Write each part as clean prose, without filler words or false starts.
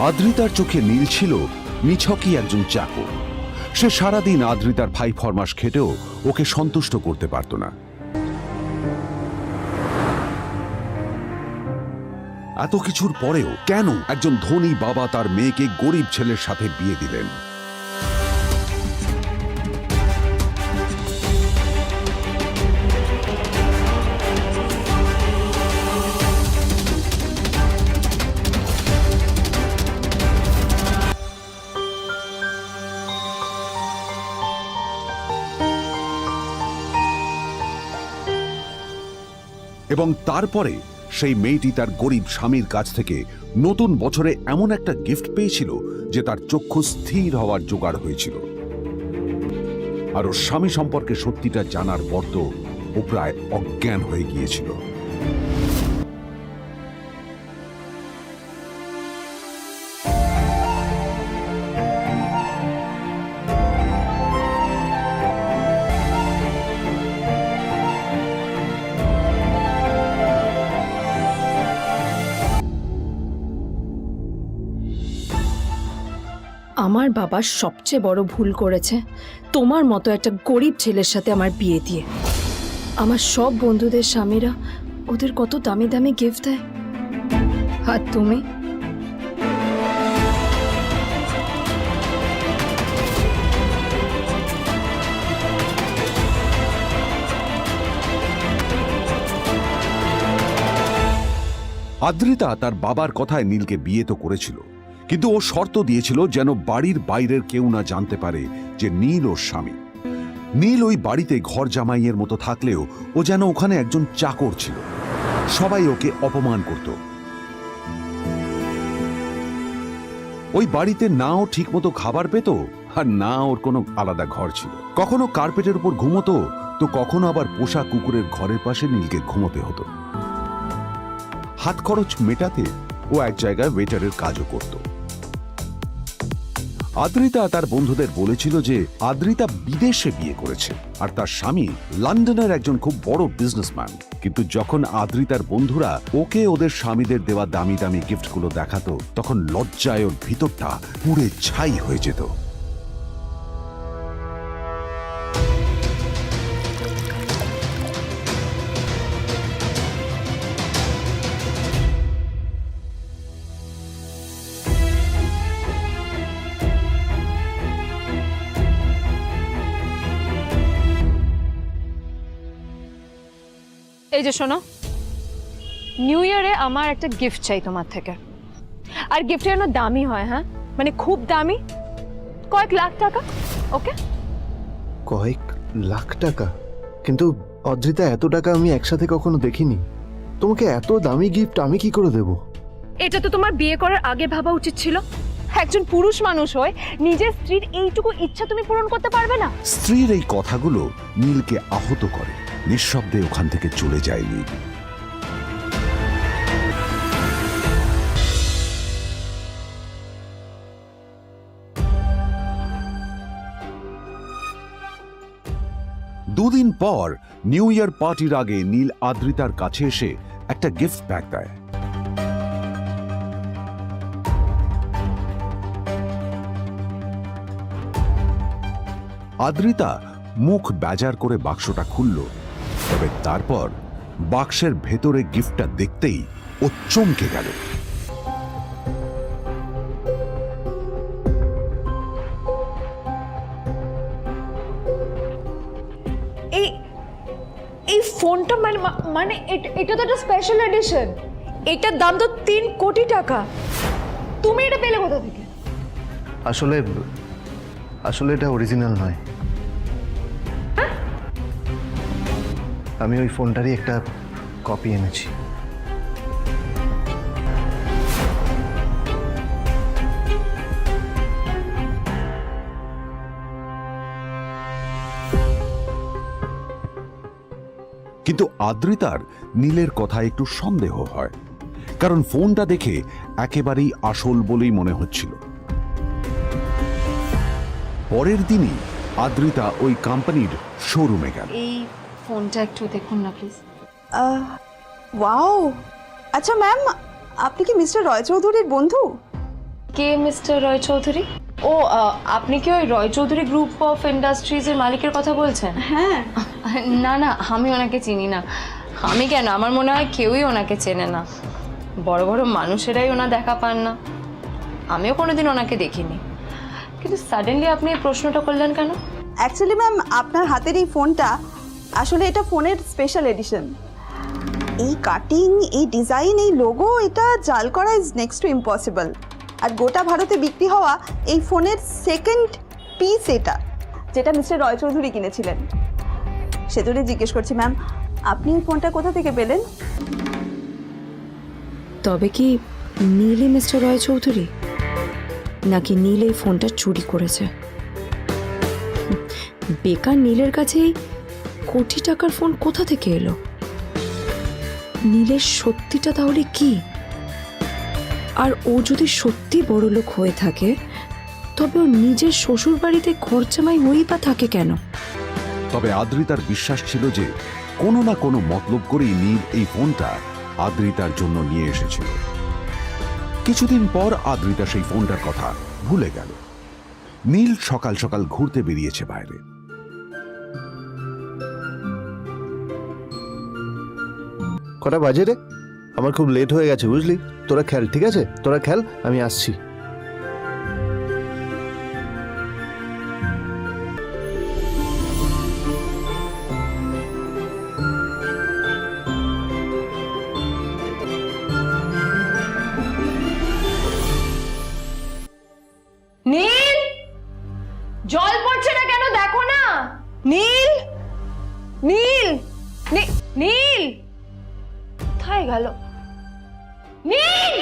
আদ্রিতার চোখে নীল ছিল নিছকই একজন চাকর। সে সারাদিন আদ্রিতার ভাই ফরমাস খেটেও ওকে সন্তুষ্ট করতে পারত না। এত কিছুর পরেও কেন একজন ধনী বাবা তার মেয়েকে গরিব ছেলের সাথে বিয়ে দিলেন? এবং তারপরে সেই মেয়েটি তার গরিব স্বামীর কাছ থেকে নতুন বছরে এমন একটা গিফট পেয়েছিল যে তার চক্ষু স্থির হওয়ার জোগাড় হয়েছিল। আর ওর স্বামী সম্পর্কে সত্যিটা জানার পর তো ও প্রায় অজ্ঞান হয়ে গিয়েছিল। আমার বাবা সবচেয়ে বড় ভুল করেছে তোমার মতো একটা গরিব ছেলের সাথে আমার বিয়ে দিয়ে। আমার সব বন্ধুদের স্বামীরা ওদের কত দামি দামি গিফট দেয়, আর তুমি আদ্রিতা তার বাবার কথায় নীলকে বিয়ে তো করেছিল, কিন্তু ও শর্ত দিয়েছিল যেন বাড়ির বাইরের কেউ না জানতে পারে যে নীল ওর স্বামী। নীল ওই বাড়িতে ঘর জামাইয়ের মতো থাকলেও ও যেন ওখানে একজন চাকর ছিল। সবাই ওকে অপমান করত। ওই বাড়িতে না ও ঠিক মতো খাবার পেত, আর না ওর কোনো আলাদা ঘর ছিল। কখনো কার্পেটের উপর ঘুমোতো, তো কখনো আবার পোষা কুকুরের ঘরের পাশে নীলকে ঘুমোতে হতো। হাত খরচ মেটাতে ও এক জায়গায় ওয়েটারের কাজও করত। আদ্রিতা তার বন্ধুদের বলেছিল যে আদ্রিতা বিদেশে বিয়ে করেছে আর তার স্বামী লন্ডনের একজন খুব বড় বিজনেসম্যান। কিন্তু যখন আদ্রিতার বন্ধুরা ওকে ওদের স্বামীদের দেওয়া দামি দামি গিফটগুলো দেখাতো, তখন লজ্জায় ওর ভিতরটা পুড়ে ছাই হয়ে যেত। এই যে শোনো, নিউ ইয়ারে আমার একটা গিফট চাই তোমার থেকে। আর গিফট যেন দামি হয়, হ্যাঁ, মানে খুব দামি, কয়েক লাখ টাকা। ওকে? কয়েক লাখ টাকা? কিন্তু অদ্রিতা, এত টাকা আমি একসাথে কখনো দেখিনি। তোমাকে এত দামি গিফট আমি কি করে দেব? এটা তো তোমার বিয়ে করার আগে ভাবা উচিত ছিল। একজন পুরুষ মানুষ হয়ে নিজের স্ত্রীর এইটুকু ইচ্ছা তুমি পূরণ করতে পারবে না? স্ত্রীর এই কথাগুলো নীলকে আহত করে। নিঃশব্দে ওখান থেকে চলে যায় নীল। দুদিন পর নিউ ইয়ার পার্টির আগে নীল আদ্রিতার কাছে এসে একটা গিফট প্যাক দেয়। আদ্রিতা মুখ বেজার করে বাক্সটা খুলল, তবে তারপর বাক্সের ভেতরে গিফটটা দেখতেই ও চমকে গেল। এই ফোনটা মানে এটা তো একটা স্পেশাল এডিশন। এটার দাম তো 3 কোটি টাকা। তুমি এটা পেলে কোথা থেকে? আসলে এটা অরিজিনাল নয়। আমি ওই ফোনটারই একটা কপি এনেছি। কিন্তু আদ্রিতার নীলের কথা একটু সন্দেহ হয়, কারণ ফোনটা দেখে একেবারেই আসল বলেই মনে হচ্ছিল। পরের দিনই আদ্রিতা ওই কোম্পানির শোরুমে গেল। এই ফোনটা একটু দেখুন না প্লিজ। ওয়াও, আচ্ছা ম্যাম, আপনি কি মিস্টার রয় চৌধুরীর বন্ধু? কে মিস্টার রয় চৌধুরী? ও আপনি কি ওই রয় চৌধুরী গ্রুপ অফ ইন্ডাস্ট্রিজের মালিকের কথা বলছেন? হ্যাঁ, না না, আমি ওনাকে চিনি না। আমি কেন, আমার মনে হয় কেউই ওনাকে চেনে না। বড় বড় মানুষেরাই ওনা দেখা পান না। আমিও কোনোদিন ওনাকে দেখিনি, কিন্তু সাডেনলি আপনি এই প্রশ্নটা করলেন কেন? অ্যাকচুয়ালি ম্যাম আপনার হাতের এই ফোনটা আসলে এটা ফোনের স্পেশাল এডিশন। এই কাটিং, এই ডিজাইন, এই লোগো, এটা জাল করা ইজ নেক্সট টু ইম্পসিবল। আর গোটা ভারতে বিক্রি হওয়া এই ফোনের সেকেন্ড পিস এটা, যেটা মিস্টার রয় চৌধুরী কিনেছিলেন। সেজন্যই জিজ্ঞেস করছি ম্যাম, আপনি এই ফোনটা কোথা থেকে পেলেন? তবে কি নীলই মিস্টার রয় চৌধুরী, নাকি নীল এই ফোনটা চুরি করেছে? বেকার নীলের কাছেই কোটি টাকার ফোন কোথা থেকে এলো? নীলের সত্যিটা তাহলে কি? আর ও যদি সত্যি বড়লোক হয়ে থাকে, তবে ও নিজের শ্বশুর বাড়িতে খরচামাই হয়েই বা থাকে কেন? তবে আদ্রিতার বিশ্বাস ছিল যে কোনো না কোনো মতলব করেই নীল এই ফোনটা আদ্রিতার জন্য নিয়ে এসেছিল। কিছুদিন পর আদ্রিতা সেই ফোনটার কথা ভুলে গেল। নীল সকাল সকাল ঘুরতে বেরিয়েছে বাইরে। কটা বাজে রে? আমার খুব লেট হয়ে গেছে বুঝলি। তোরা খেল, ঠিক আছে? তোরা খেল, আমি আসছি। নীল, জল পড়ছে না কেন? দেখো না। নীল, নীল, নীল কোথায় গেল? নীল,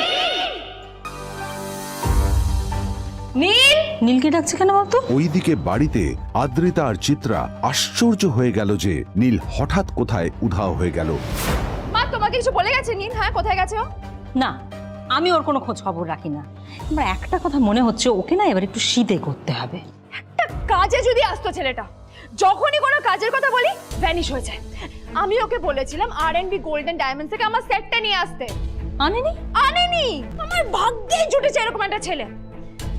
নীল। নীলকে ডাকছে কেন বলতো? ওইদিকে বাড়িতে আদ্রিতা আর চিত্রা আশ্চর্য হয়ে গেল যে নীল হঠাৎ কোথায় উধাও হয়ে গেল। মা, তোমাকে কিছু বলে গেছে নীল? হ্যাঁ, কোথায় গেছে ও? না, আমি ওর কোনো খোঁজ খবর রাখি না। আমার একটা কথা মনে হচ্ছে, ওকে না এবার একটু শীতে করতে হবে। একটা কাজে যদি আসতো ছেলেটা, যখনই কোনো কাজের কথা বলি ভ্যানিশ হয়ে যায়। আমি ওকে বলেছিলাম R&B গোল্ডেন ডায়মন্ডস থেকে আমার সেটটা নিয়ে আসতে, আনেনি। আনেনি। আমার ভাগ্যেই জুটেছে এরকম একটা ছেলে।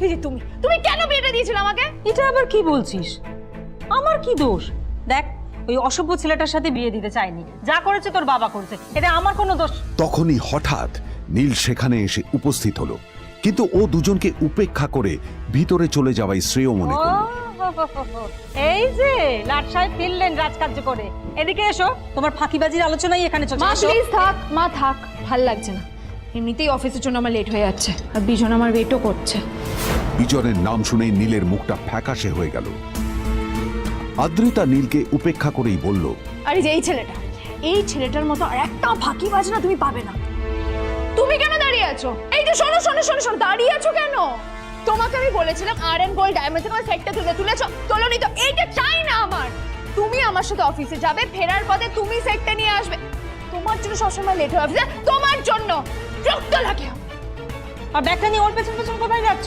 এই যে তুমি তুমি কেন বিয়েটা দিয়েছিলে আমাকে? এটা আবার কি বলছিস? আমার কি দোষ? দেখ, ওই অসভ্য ছেলেটার সাথে বিয়ে দিতে চাইনি। যা করেছে তোর বাবা করেছে, এটা আমার কোনো দোষ। তখনই হঠাৎ নীল সেখানে এসে উপস্থিত হলো, কিন্তু ও দুজনকে উপেক্ষা করে ভিতরে চলে যাওয়াই শ্রেয় মনে করল। এই যে লাট সাহেব ফিরলেন রাজকার্য করে। এদিকে এসো, তোমার ফাঁকিবাজির আলোচনাই এখানে চলছে। মা এসো। প্লিজ থাক, মা থাক, ভাল লাগছে না। এমনিতেই অফিসের জন্য আমার লেট হয়ে যাচ্ছে, আর বিজন আমার ওয়েটও করছে। বিজনের নাম শুনেই নীলের মুখটা ফ্যাকাশে হয়ে গেল। আদ্রিতা নীলকে উপেক্ষা করেই বলল, আর এই যে এই ছেলেটার মতো আর একটা ফাঁকিবাজ না তুমি পাবে না। তুমি কেন দাঁড়িয়ে আছো? এই যে শোনো শোনো শোনো শোনো, দাঁড়িয়ে আছো কেন? তোমাকে আমি বলেছিলাম R&B গোল্ড ডায়মন্ডস থেকে আমার সেটটা তুলেছো, তোলোনি তো। এইটা চাই না আমার। তুমি আমার সাথে অফিসে যাবে, ফেরার পথে তুমি সেটটা নিয়ে আসবে। তোমার জন্য সবসময় লেট হয়ে অফিসে, তোমার জন্য বিরক্ত লাগে। আর ব্যাগটা নিয়ে ওর পেছন পেছন কোথায় যাচ্ছ?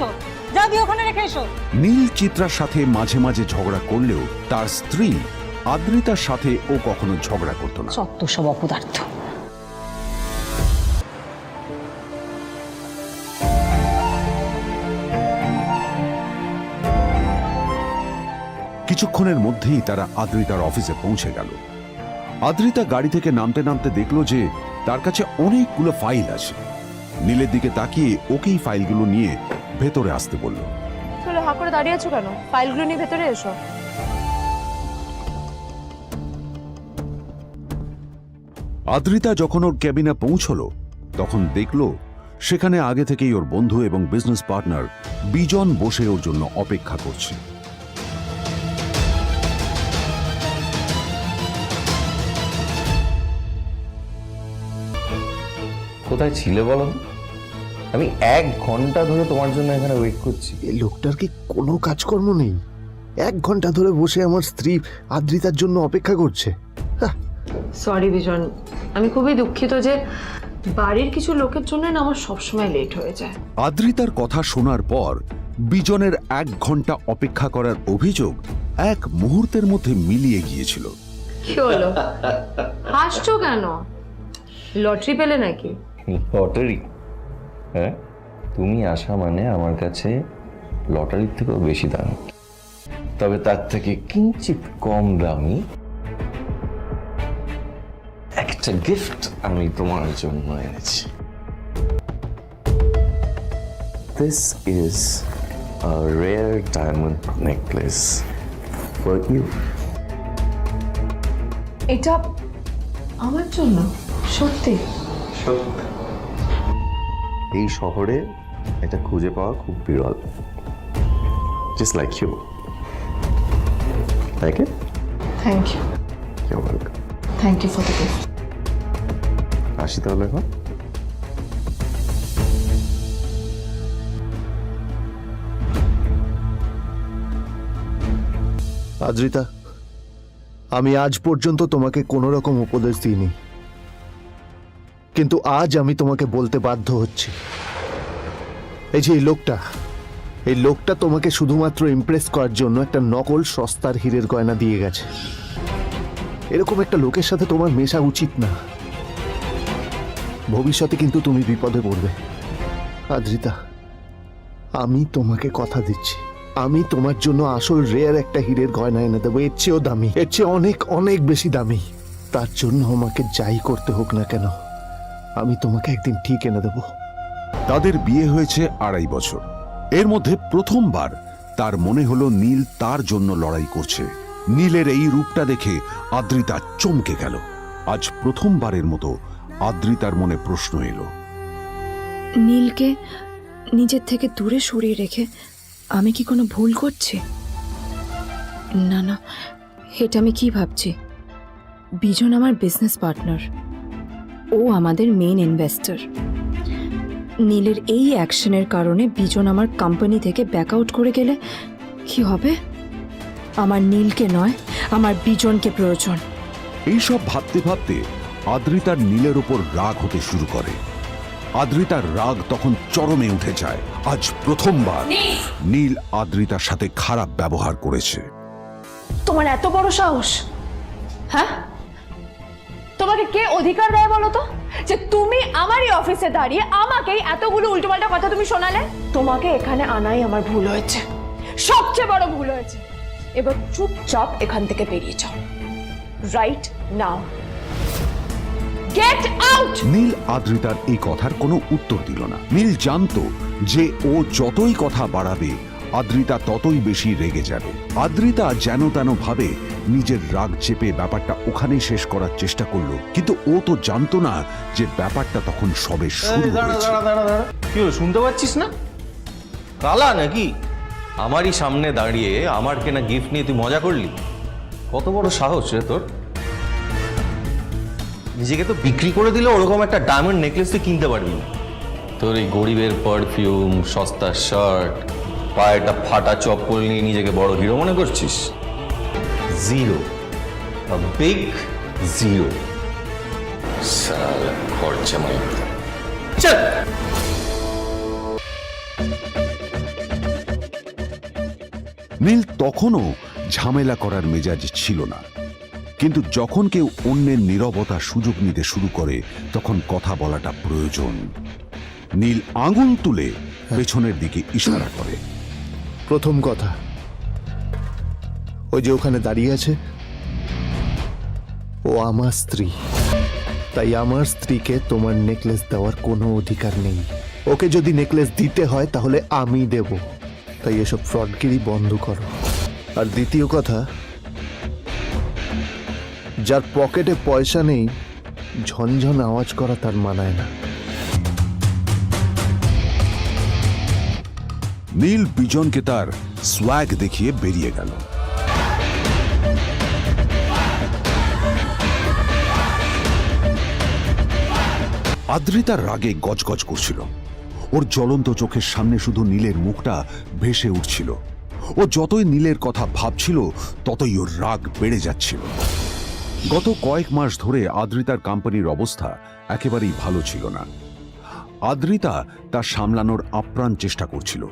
যাও দিয়ে ওখানে রেখে এসো। নীল চিত্রার সাথে মাঝে মাঝে ঝগড়া করলেও তার স্ত্রী আদ্রিতার সাথে ও কখনো ঝগড়া করত না। সত্য সব অপদার্থ। কিছুক্ষণের মধ্যেই তারা আদ্রিতার অফিসে পৌঁছে গেল। আদ্রিতা গাড়ি থেকে নামতে নামতে দেখলো যে তার কাছে অনেকগুলো ফাইল আছে। নীলের দিকে তাকিয়ে ওকেই ফাইলগুলো নিয়ে ভেতরে আসতে বলল। চলো, হা করে দাঁড়িয়ে আছো কেন? ফাইলগুলো নিয়ে ভেতরে এসো। আদ্রিতা যখন ওর ক্যাবিনে পৌঁছলো, তখন দেখলো সেখানে আগে থেকেই ওর বন্ধু এবং বিজনেস পার্টনার বিজন বসে ওর জন্য অপেক্ষা করছে। কোথায় ছিলে বলো? আমি 1 ঘন্টা ধরে তোমার জন্য এখানে ওয়েট করছি। এই লোকটার কি কোনো কাজকর্ম নেই? 1 ঘন্টা ধরে বসে আমার স্ত্রী আদ্রিতার জন্য অপেক্ষা করছে। সরি বিজন, আমি খুবই দুঃখিত যে বাড়ির কিছু লোকের জন্য না আমার সবসময় লেট হয়ে যায়। আদ্রিতার কথা শোনার পর বিজনের 1 ঘন্টা অপেক্ষা করার অভিযোগ 1 মুহূর্তের মধ্যে মিলিয়ে গিয়েছিল। কি হলো? হাসছো কেন? লটারি পেলে নাকি? লটারি? হ্যাঁ, তুমি আসা মানে আমার কাছে লটারির থেকেও বেশি দামি, তবে তার থেকে কিঞ্চিত কম দামি একটা গিফট আমি তোমার জন্য এনেছি। This is a rare diamond necklace for you. এটা আমার জন্য? সত্যি? এই শহরে এটা খুঁজে পাওয়া খুব বিরল। Just like you. Like it? Thank you. You're welcome. Thank you for the gift. আসি তাহলে এখন। আদ্রিতা, আমি আজ পর্যন্ত তোমাকে কোনো রকম উপদেশ দিইনি, কিন্তু আজ আমি তোমাকে বলতে বাধ্য হচ্ছি। এই যে এই লোকটা তোমাকে শুধুমাত্র ইমপ্রেস করার জন্য একটা নকল সস্তার হীরের গয়না দিয়ে গেছে। এরকম একটা লোকের সাথে তোমার মেশা উচিত না। ভবিষ্যতে কিন্তু তুমি বিপদে পড়বে। আদ্রিতা, আমি তোমাকে কথা দিচ্ছি, আমি তোমার জন্য আসল রেয়ার একটা হীরের গয়না এনে দেবো, এর চেয়েও দামি, এর চেয়ে অনেক অনেক বেশি দামি। তার জন্য আমাকে যাই করতে হোক না কেন, আমি তোমাকে একদিন ঠিক এনে দেবো। তাদের বিয়ে হয়েছে 2.5 বছর। এর মধ্যে প্রথমবার তার মনে হলো নীল তার জন্য লড়াই করছে। নীলের এই রূপটা দেখে আদ্রিতা চমকে গেল। আজ প্রথমবারের মতো আদ্রিতার মনে প্রশ্ন এলো, নীলকে নিজের থেকে দূরে সরিয়ে রেখে আমি কি কোনো ভুল করছি? না না, এটা আমি কি ভাবছি? বিজন আমার বিজনেস পার্টনার, ও আমাদের মেইন ইনভেস্টর। নীলের এই অ্যাকশনের কারণে বিজন আমার কোম্পানি থেকে ব্যাকআউট করে গেলে কি হবে? আমার নীলকে নয়, আমার বিজনকে প্রয়োজন। এইসব ভাবতে ভাবতে আদ্রিতার নীলের ওপর রাগ হতে শুরু করে। আদ্রিতার রাগ তখন চরমে উঠে যায়। আজ প্রথমবার নীল আদ্রিতার সাথে খারাপ ব্যবহার করেছে। তোমার এত বড় সাহস? হ্যাঁ, তোমাকে কে অধিকার দেয় বলো তো যে তুমি আমারই অফিসে দাঁড়িয়ে আমাকেই এতগুলো উল্টোপাল্টা কথা তুমি শোনালে? তোমাকে এখানে আনাই আমার ভুল হয়েছে, সবচেয়ে বড় ভুল হয়েছে। এবার চুপচাপ এখান থেকে বেরিয়ে যাও, right now. Get out! Neel আদ্রিতার এই কথার কোনো উত্তর দিল না। নীল জানতো যে ও যতই কথা বাড়াবে আদ্রিতা ততই বেশি রেগে যাবে। আদ্রিতা যেন তেন ভাবে নিজের রাগ চেপে ব্যাপারটা ওখানেই শেষ করার চেষ্টা করলো, কিন্তু ও তো জানতো না যে ব্যাপারটা তখন সবে শুরু হয়েছে। কি হলো, শুনতে পাচ্ছিস না? কালা নাকি? আমারই সামনে দাঁড়িয়ে আমার কেনা গিফট নিয়ে তুই মজা করলি? কত বড় সাহস রে তোর! নিজেকে তো বিক্রি করে দিলে ওরকম একটা ডায়মন্ড নেকলেস তুই কিনতে পারবি না। তোর এই গরিবের পারফিউম, সস্তা শার্ট, পায়ে একটা ফাটা চপ্পল নিয়ে নিজেকে বড় হিরো মনে করছিস? Zero, big zero. সালা খরচা মাই। চল। নীল তখনও ঝামেলা করার মেজাজ ছিল না, কিন্তু যখন কেউ অন্যের নীরবতা সুযোগ নিতে শুরু করে তখন কথা বলাটা প্রয়োজন। নীল আঙুল তুলে পেছনের দিকে ইশারা করে। প্রথম কথা, ওই যে ওখানে দাঁড়িয়ে আছে, ও আমার স্ত্রী, তাই আমার স্ত্রীকে তোমার নেকলেস দেওয়ার কোনো অধিকার নেই। ওকে যদি নেকলেস দিতে হয় তাহলে আমি দেব, তাই এসব ফ্রডগিরি বন্ধ করো। আর দ্বিতীয় কথা, যার পকেটে পয়সা নেই ঝনঝন আওয়াজ করা তার মানায় না। নীল বিজনকে তার সোয়াগ দেখিয়ে বেরিয়ে গেল। আদ্রিতার রাগে গজগজ করছিল। ওর জ্বলন্ত চোখের সামনে শুধু নীলের মুখটা ভেসে উঠছিল। ও যতই নীলের কথা ভাবছিল ততই ওর রাগ বেড়ে যাচ্ছিল। গত কয়েক মাস ধরে আদ্রিতার কোম্পানির অবস্থা একেবারেই ভালো ছিল না। আদ্রিতা তা সামলানোর আপ্রাণ চেষ্টা করছিল।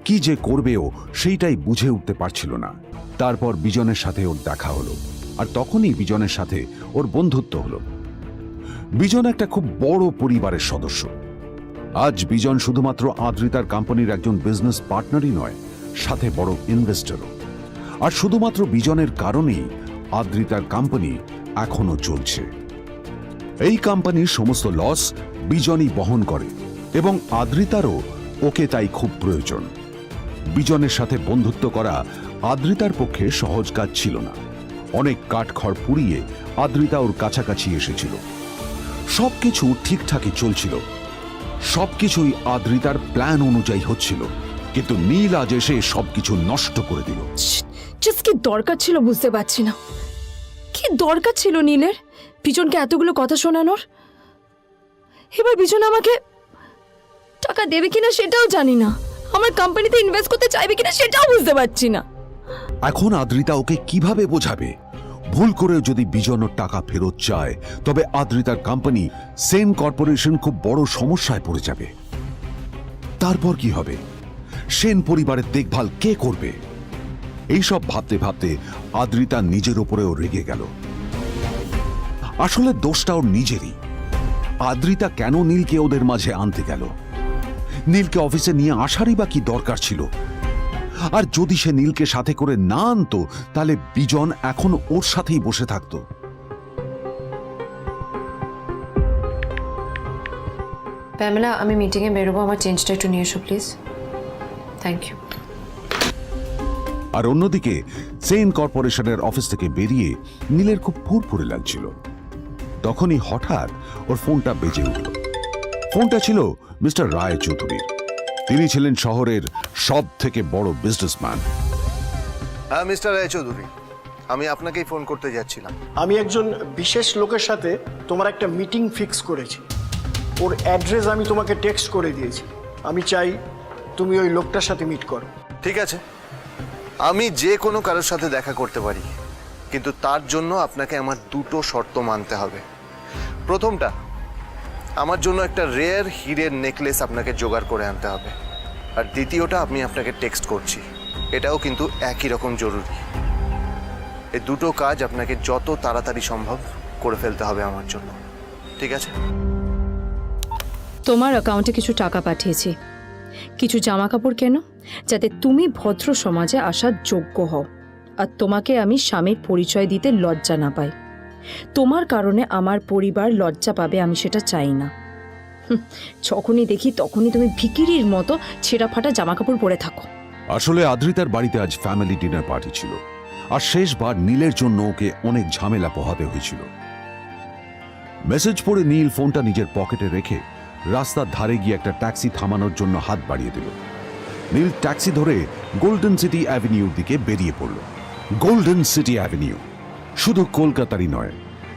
কি যে করবেও সেইটাই বুঝে উঠতে পারছিল না। তারপর বিজনের সাথে ওর দেখা হলো, আর তখনই বিজনের সাথে ওর বন্ধুত্ব হলো। বিজন একটা খুব বড় পরিবারের সদস্য, আজ বিজন শুধুমাত্র আদ্রিতার কোম্পানির একজন বিজনেস পার্টনারই নয়, সাথে বড় ইনভেস্টরও। আর শুধুমাত্র বিজনের কারণেই আদ্রিতার কোম্পানি এখনো চলছে। এই কোম্পানির সমস্ত লস বিজনই বহন করে এবং আদ্রিতারও ওকে তাই খুব প্রয়োজন। বিজনের সাথে বন্ধুত্ব করা আদ্রিতার পক্ষে সহজ কাজ ছিল না। অনেক কাঠখড় পুড়িয়ে আদ্রিতা ওর কাছাকাছি এসেছিল। সবকিছু ঠিকঠাকই চলছিল, সবকিছুই আদ্রিতার প্ল্যান অনুযায়ী হচ্ছিল, কিন্তু নীল আজ এসে সবকিছু নষ্ট করে দিল। জাস্ট কি দরকার ছিল বুঝতে পারছি না। কি দরকার ছিল নীলের বিজনকে এতগুলো কথা শোনানোর? এবার বিজন আমাকে টাকা দেবে কিনা সেটাও জানি না, আমার কোম্পানিতে ইনভেস্ট করতে চাইবে কিনা সেটাও বুঝতে পারছি না। এখন আদ্রিতা ওকে কিভাবে বোঝাবে? ভুল করে যদি বিজন ওর টাকা ফেরত চায়, তবে আদ্রিতার কোম্পানি সেন কর্পোরেশন খুব বড় সমস্যায় পড়ে যাবে। তারপর কি হবে? সেন পরিবারের দেখভাল কে করবে? এইসব ভাবতে ভাবতে আদ্রিতা নিজের ওপরেও রেগে গেল। আসলে দোষটা ওর নিজেরই। আদ্রিতা কেন নীলকে ওদের মাঝে আনতে গেল? নীলকে অফিসে নিয়ে আসারই বা কি দরকার ছিল? আর যদি সে নীলকে সাথে করে না আনতো, তাহলে বিজন এখন ওর সাথেই বসে থাকতো। প্যামেলা, আমি মিটিংয়ে বেরোবো, আমার চেঞ্জটা একটু নিয়ে এসো প্লিজ। Thank you. আর অন্যদিকে সেন কর্পোরেশনের অফিস থেকে বেরিয়ে নীলের খুব ফুরফুরে লাগছিল। তখনই হঠাৎ ওর ফোনটা বেজে উঠল। ফোনটা ছিল মিস্টার রায় চৌধুরীর। তিনি ছিলেন শহরের সব থেকে বড় বিজনেসম্যান। হ্যাঁ মিস্টার রায়চৌধুরী, আমি আপনাকেই ফোন করতে যাচ্ছিলাম। আমি একজন বিশেষ লোকের সাথে তোমার একটা মিটিং ফিক্স করেছি। ওর অ্যাড্রেস আমি তোমাকে টেক্সট করে দিয়েছি। আমি চাই তুমি ওই লোকটার সাথে মিট করো। ঠিক আছে, আমি যে কোনো কারোর সাথে দেখা করতে পারি, কিন্তু তার জন্য আপনাকে আমার দুটো শর্ত মানতে হবে। প্রথমটা, আমার জন্য একটা রেয়ার হীরের নেকলেস আপনাকে জোগাড় করে আনতে হবে। আর দ্বিতীয়টা, আমি আপনাকে টেক্সট করছি, এটাও কিন্তু একই রকম জরুরি। এই দুটো কাজ আপনাকে যত তাড়াতাড়ি সম্ভব করে ফেলতে হবে আমার জন্য, ঠিক আছে? তোমার অ্যাকাউন্টে কিছু টাকা পাঠিয়েছি, কিছু জামা কাপড় কেন, যাতে তুমি ভদ্র সমাজে আসার যোগ্য হও আর তোমাকে আমি স্বামীর পরিচয় দিতে লজ্জা না পাই। তোমার কারণে আমার পরিবার লজ্জা পাবে, আমি সেটা চাই না। যখনই দেখি তখনই তুমি ভিখিরির মতো ছেঁড়া ফাটা জামা কাপড় পরে থাকো। আসলে আদ্রিতার বাড়িতে আজ ফ্যামিলি ডিনার পার্টি ছিল, আর শেষবার নীলের জন্য ওকে অনেক ঝামেলা পোহাতে হয়েছিল। মেসেজ পড়ে নীল ফোনটা নিজের পকেটে রেখে রাস্তার ধারে গিয়ে একটা ট্যাক্সি থামানোর জন্য হাত বাড়িয়ে দিল। নীল ট্যাক্সি ধরে গোল্ডেন সিটি অ্যাভিনিউর দিকে বেরিয়ে পড়ল। গোল্ডেন সিটি অ্যাভিনিউ শুধু কলকাতারই নয়,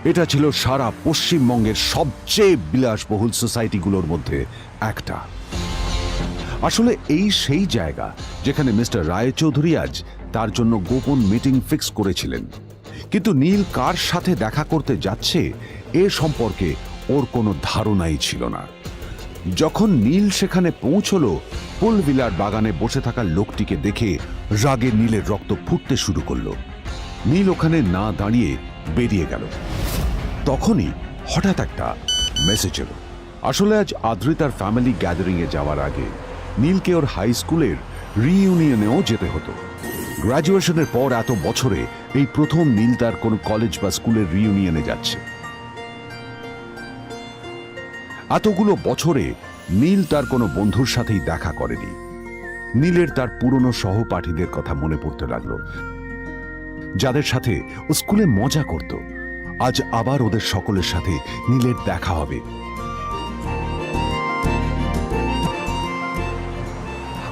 এটা ছিল সারা পশ্চিমবঙ্গের সবচেয়ে বিলাসবহুল সোসাইটিগুলোর মধ্যে একটা। আসলে এই সেই জায়গা যেখানে মিস্টার রায়চৌধুরী আজ তার জন্য গোপন মিটিং ফিক্স করেছিলেন। কিন্তু নীল কার সাথে দেখা করতে যাচ্ছে এ সম্পর্কে ওর কোনো ধারণাই ছিল না। যখন নীল সেখানে পৌঁছলো, ফুলভিলার বাগানে বসে থাকা লোকটিকে দেখে রাগে নীলের রক্ত ফুটতে শুরু করলো। নীল ওখানে না দাঁড়িয়ে বেরিয়ে গেল। তখনই হঠাৎ একটা মেসেজ এলো। আসলে আজ আদ্রিতার ফ্যামিলি গ্যাদারিংয়ে যাওয়ার আগে নীলকে ওর হাই স্কুলের রিইউনিয়নেও যেতে হতো। গ্র্যাজুয়েশনের পর এত বছরে এই প্রথম নীল তার কোনো কলেজ বা স্কুলের রিইউনিয়নে যাচ্ছে। এতগুলো বছরে নীল তার কোনো বন্ধুর সাথেই দেখা করেনি। নীলের তার পুরনো সহপাঠীদের কথা মনে পড়তে লাগলো, যাদের সাথে ও স্কুলে মজা করত। আজ আবার ওদের সকলের সাথে নীলের দেখা হবে।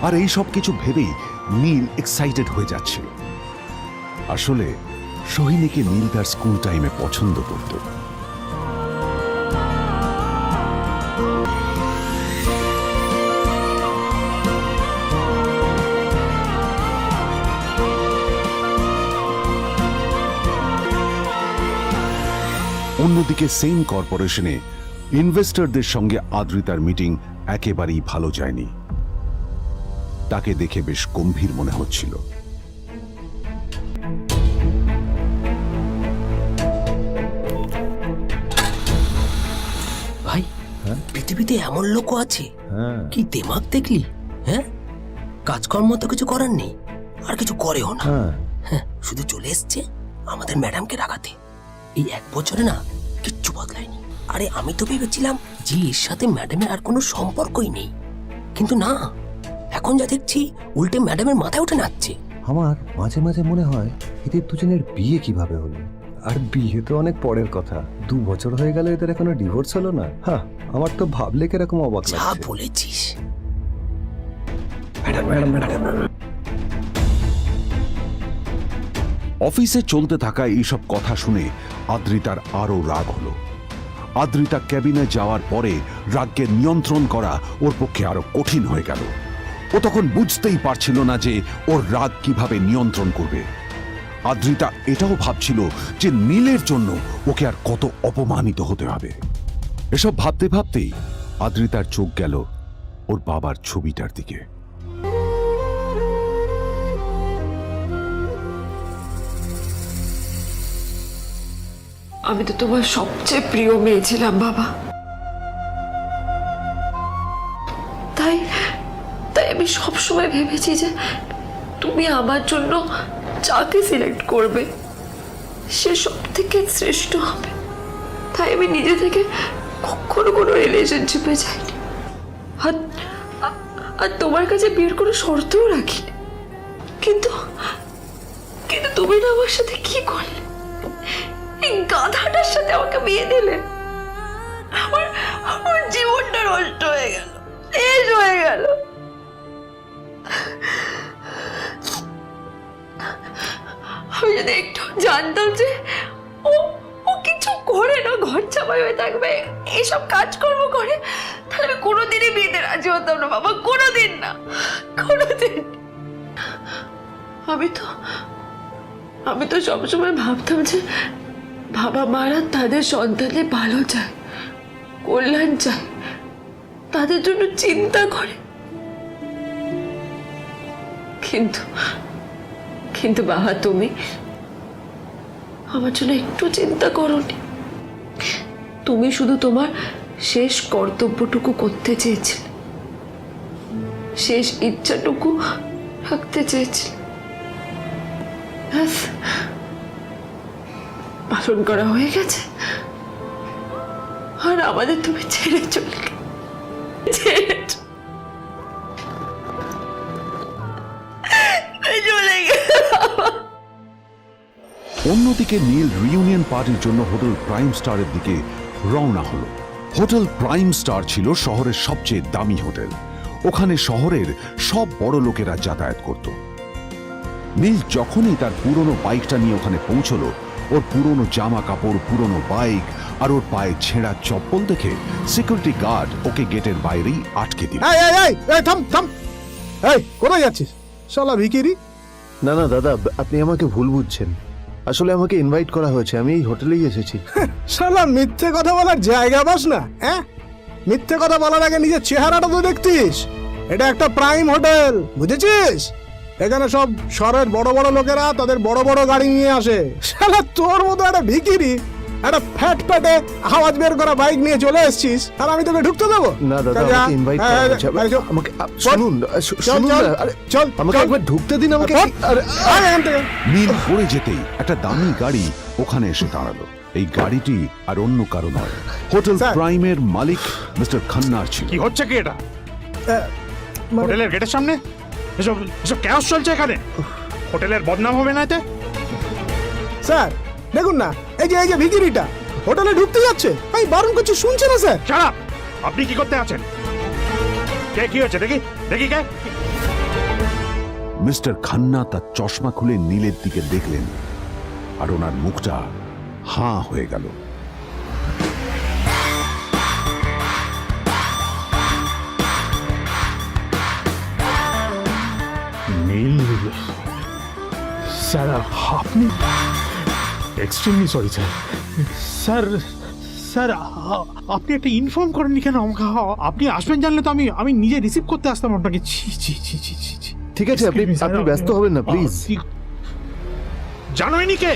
আর এই সব কিছু ভেবেই নীল এক্সাইটেড হয়ে যাচ্ছিল। আসলে সোহিনীকে নীল তার স্কুল টাইমে পছন্দ করত। অন্যদিকে সেন কর্পোরেশনে ইনভেস্টরদের সঙ্গে আদ্রিতার মিটিং একেবারেই ভালো যায়নি। তাকে দেখে বেশ গম্ভীর মনে হচ্ছিল। ভাই, পেটে পৃথিবীতে এমন লোকও আছে? কি দিমাগ দেখলি? হ্যাঁ, কাজকর্ম তো কিছু করার নেই, আর কিছু করেও না। হ্যাঁ, শুধু চলে এসছে আমাদের ম্যাডামকে রাখাতে। এই 1 বছরে না কিচ্ছু বদলায়নি। আরে আমি তো ভেবেছিলাম যে এর সাথে ম্যাডামের আর কোনো সম্পর্কই নেই, কিন্তু না, এখন যা দেখছি উল্টে ম্যাডামের মাথায় উঠে নাচছে। আমার মাঝে মাঝে মনে হয় এদের দুজনের বিয়ে কিভাবে হলো। আর বিয়ে তো অনেক পরের কথা, 2 বছর হয়ে গেল এদের এখনো ডিভোর্স হলো না। হ্যাঁ, আমার তো ভাবলে কিরকম অবাক যা লাগছে। বলেছিস। অফিসে চলতে থাকা এইসব কথা শুনে আদ্রিতার আরো রাগ হলো। আদ্রিতা ক্যাবিনে যাওয়ার পরে রাগকে নিয়ন্ত্রণ করা ওর পক্ষে আরো কঠিন হয়ে গেল। ও তখন বুঝতেই পারছিল না যে ওর রাগ কিভাবে নিয়ন্ত্রণ করবে। আদ্রিতা এটাও ভাবছিল যে নীলের জন্য ওকে আর কত অপমানিত হতে হবে। এসব ভাবতে ভাবতেই আদ্রিতার চোখ গেল ওর বাবার ছবিটার দিকে। আমি তো তোমার সবচেয়ে প্রিয় মেয়ে ছিলাম বাবা, তাই আমি সবসময় ভেবেছি যে তুমি আমার জন্য যাকে সিলেক্ট করবে সে সব থেকে শ্রেষ্ঠ হবে। তাই আমি নিজে থেকে কখনো কোনো রিলেশনশিপে যাইনি, আর তোমার কাছে বিয়ের কোনো শর্তও রাখিনি। কিন্তু তুমি না আমার সাথে কি করলে? এই গাধাটার সাথে আমাকে বিয়ে দিলে। আমার জীবনটা নষ্ট হয়ে গেল, শেষ হয়ে গেল। আমি যদি একটু জানতাম যে ও কিছু করে না, ঘর চাপাই হয়ে থাকবে, এইসব কাজকর্ম করে, তাহলে আমি কোনোদিনই বিয়েতে রাজি হতাম না বাবা, কোনোদিন না, কোনোদিন। আমি তো সবসময় ভাবতাম যে বাবা মারা তাদের সন্তানের ভালো চায়, কল্যাণ চায়, তাদের জন্য চিন্তা করে। কিন্তু বাবা, তুমি আমার জন্য একটু চিন্তা করোনি। তুমি শুধু তোমার শেষ কর্তব্যটুকু করতে চেয়েছিলে, শেষ ইচ্ছাটুকু রাখতে চেয়েছিলে, পালন করা হয়ে গেছে। আর আমাদের তুমি ছেড়ে চলে অন্যদিকে নীল রিইউনিয়ন পার্টির জন্য হোটেল প্রাইম স্টারের দিকে রওনা হলো। হোটেল প্রাইম স্টার ছিল শহরের সবচেয়ে দামি হোটেল। ওখানে শহরের সব বড় লোকেরা যাতায়াত করত। নীল যখনই তার পুরনো বাইকটা নিয়ে ওখানে পৌঁছলো, ওর পুরনো জামা কাপড়, পুরনো বাইক আর ওর পায়ে ছেঁড়া চপ্পল দেখে সিকিউরিটি গার্ড ওকে গেটের বাইরেই আটকে দিল। থাম, এই কোথায় যাচ্ছিস শালা ভিখিরি? না না দাদা, আপনি আমাকে ভুল বুঝছেন। আসলে আমাকে ইনভাইট করা হয়েছে, আমি এই হোটেলেই এসেছি। শালা মিথ্যে কথা বলার জায়গা পাস না? হ্যাঁ, মিথ্যে কথা বলার আগে নিজের চেহারাটা তো দেখতিস। এটা একটা প্রাইম হোটেল, বুঝেছিস? এখানে সব শহরের বড় বড় লোকেরা তাদের বড় বড় গাড়ি নিয়ে আসে। শালা তোর মতো একটা ভিখিরি একটা ফ্যাট প্যাটে আওয়াজ বের করা বাইক নিয়ে চলে এসেছিস, আর আমি তোকে ঢুকতে দেবো না দাদা, আমাকে ইনভাইট করা হয়েছে। আমাকে শুনুন, চল আমাকে একবার ঢুকতে দিন আমাকে। নীল পড়ে যেতেই একটা দামি গাড়ি ওখানে এসে দাঁড়ালো। এই গাড়িটি আর অন্য কারো নয়, হোটেল প্রাইমের মালিক মিস্টার খান্নার ছিল। কি হচ্ছে কি এটা? হোটেলের গেটের সামনে এসব ক্যাশ চলছে এখানে। হোটেলের বদনাম হবে না এতে? স্যার দেখুন না, এই যে ভিখিরিটা হোটেলে ঢুকতে যাচ্ছে, আমি বারণ করছি, শুনছে না স্যার? Shut up! আপনি কি করতে আছেন? কে কি হচ্ছে দেখি কে? মিস্টার খান্না তার চশমা খুলে নীলের দিকে দেখলেন, আর ওনার মুখটা হাঁ হয়ে গেল। নীল স্যার, আপনি এক্সট্রিমলি সরি স্যার। স্যার আপনি একটা ইনফর্ম করেননি কেন আমাকে? আপনি আসবেন জানলে তো আমি নিজে রিসিভ করতে আসতাম আপনাকে। ঠিক আছে, আপনি ব্যস্ত হবেন না প্লিজ। জানোইনি কে?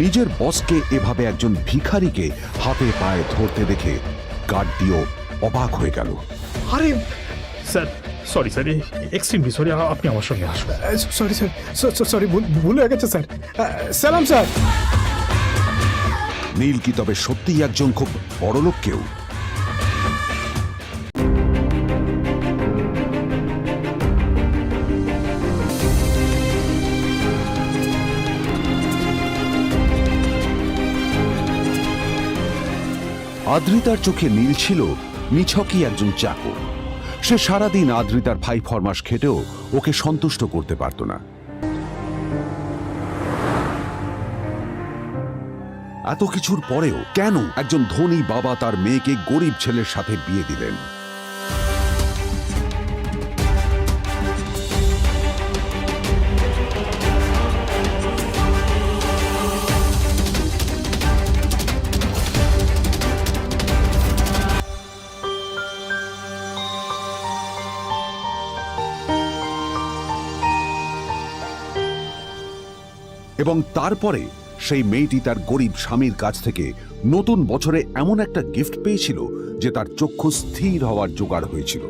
নিজের বসকে এভাবে একজন ভিখারিকে হাতে পায়ে ধরতে দেখে গার্ড দিয়েও অবাক হয়ে গেল। আরে sir, sorry sir, extremely sorry, আপনি আমার সঙ্গে আসুন। সরি স্যার, সরি, ভুল হয়ে গেছে স্যার। সালাম স্যার। নীল কি তবে সত্যিই একজন খুব বড়লোক কেউ? আদ্রিতার চোখে নীল ছিল নিছকই একজন চাকর। সে সারাদিন আদ্রিতার ভাই ফরমাস খেটেও ওকে সন্তুষ্ট করতে পারত না। এত কিছুর পরেও কেন একজন ধনী বাবা তার মেয়েকে গরিব ছেলের সাথে বিয়ে দিলেন? এবং তারপরে সেই মেয়েটি তার গরিব স্বামীর কাছ থেকে নতুন বছরে এমন একটা গিফট পেয়েছিল যে তার চক্ষু স্থির হওয়ার জোগাড় হয়েছিল।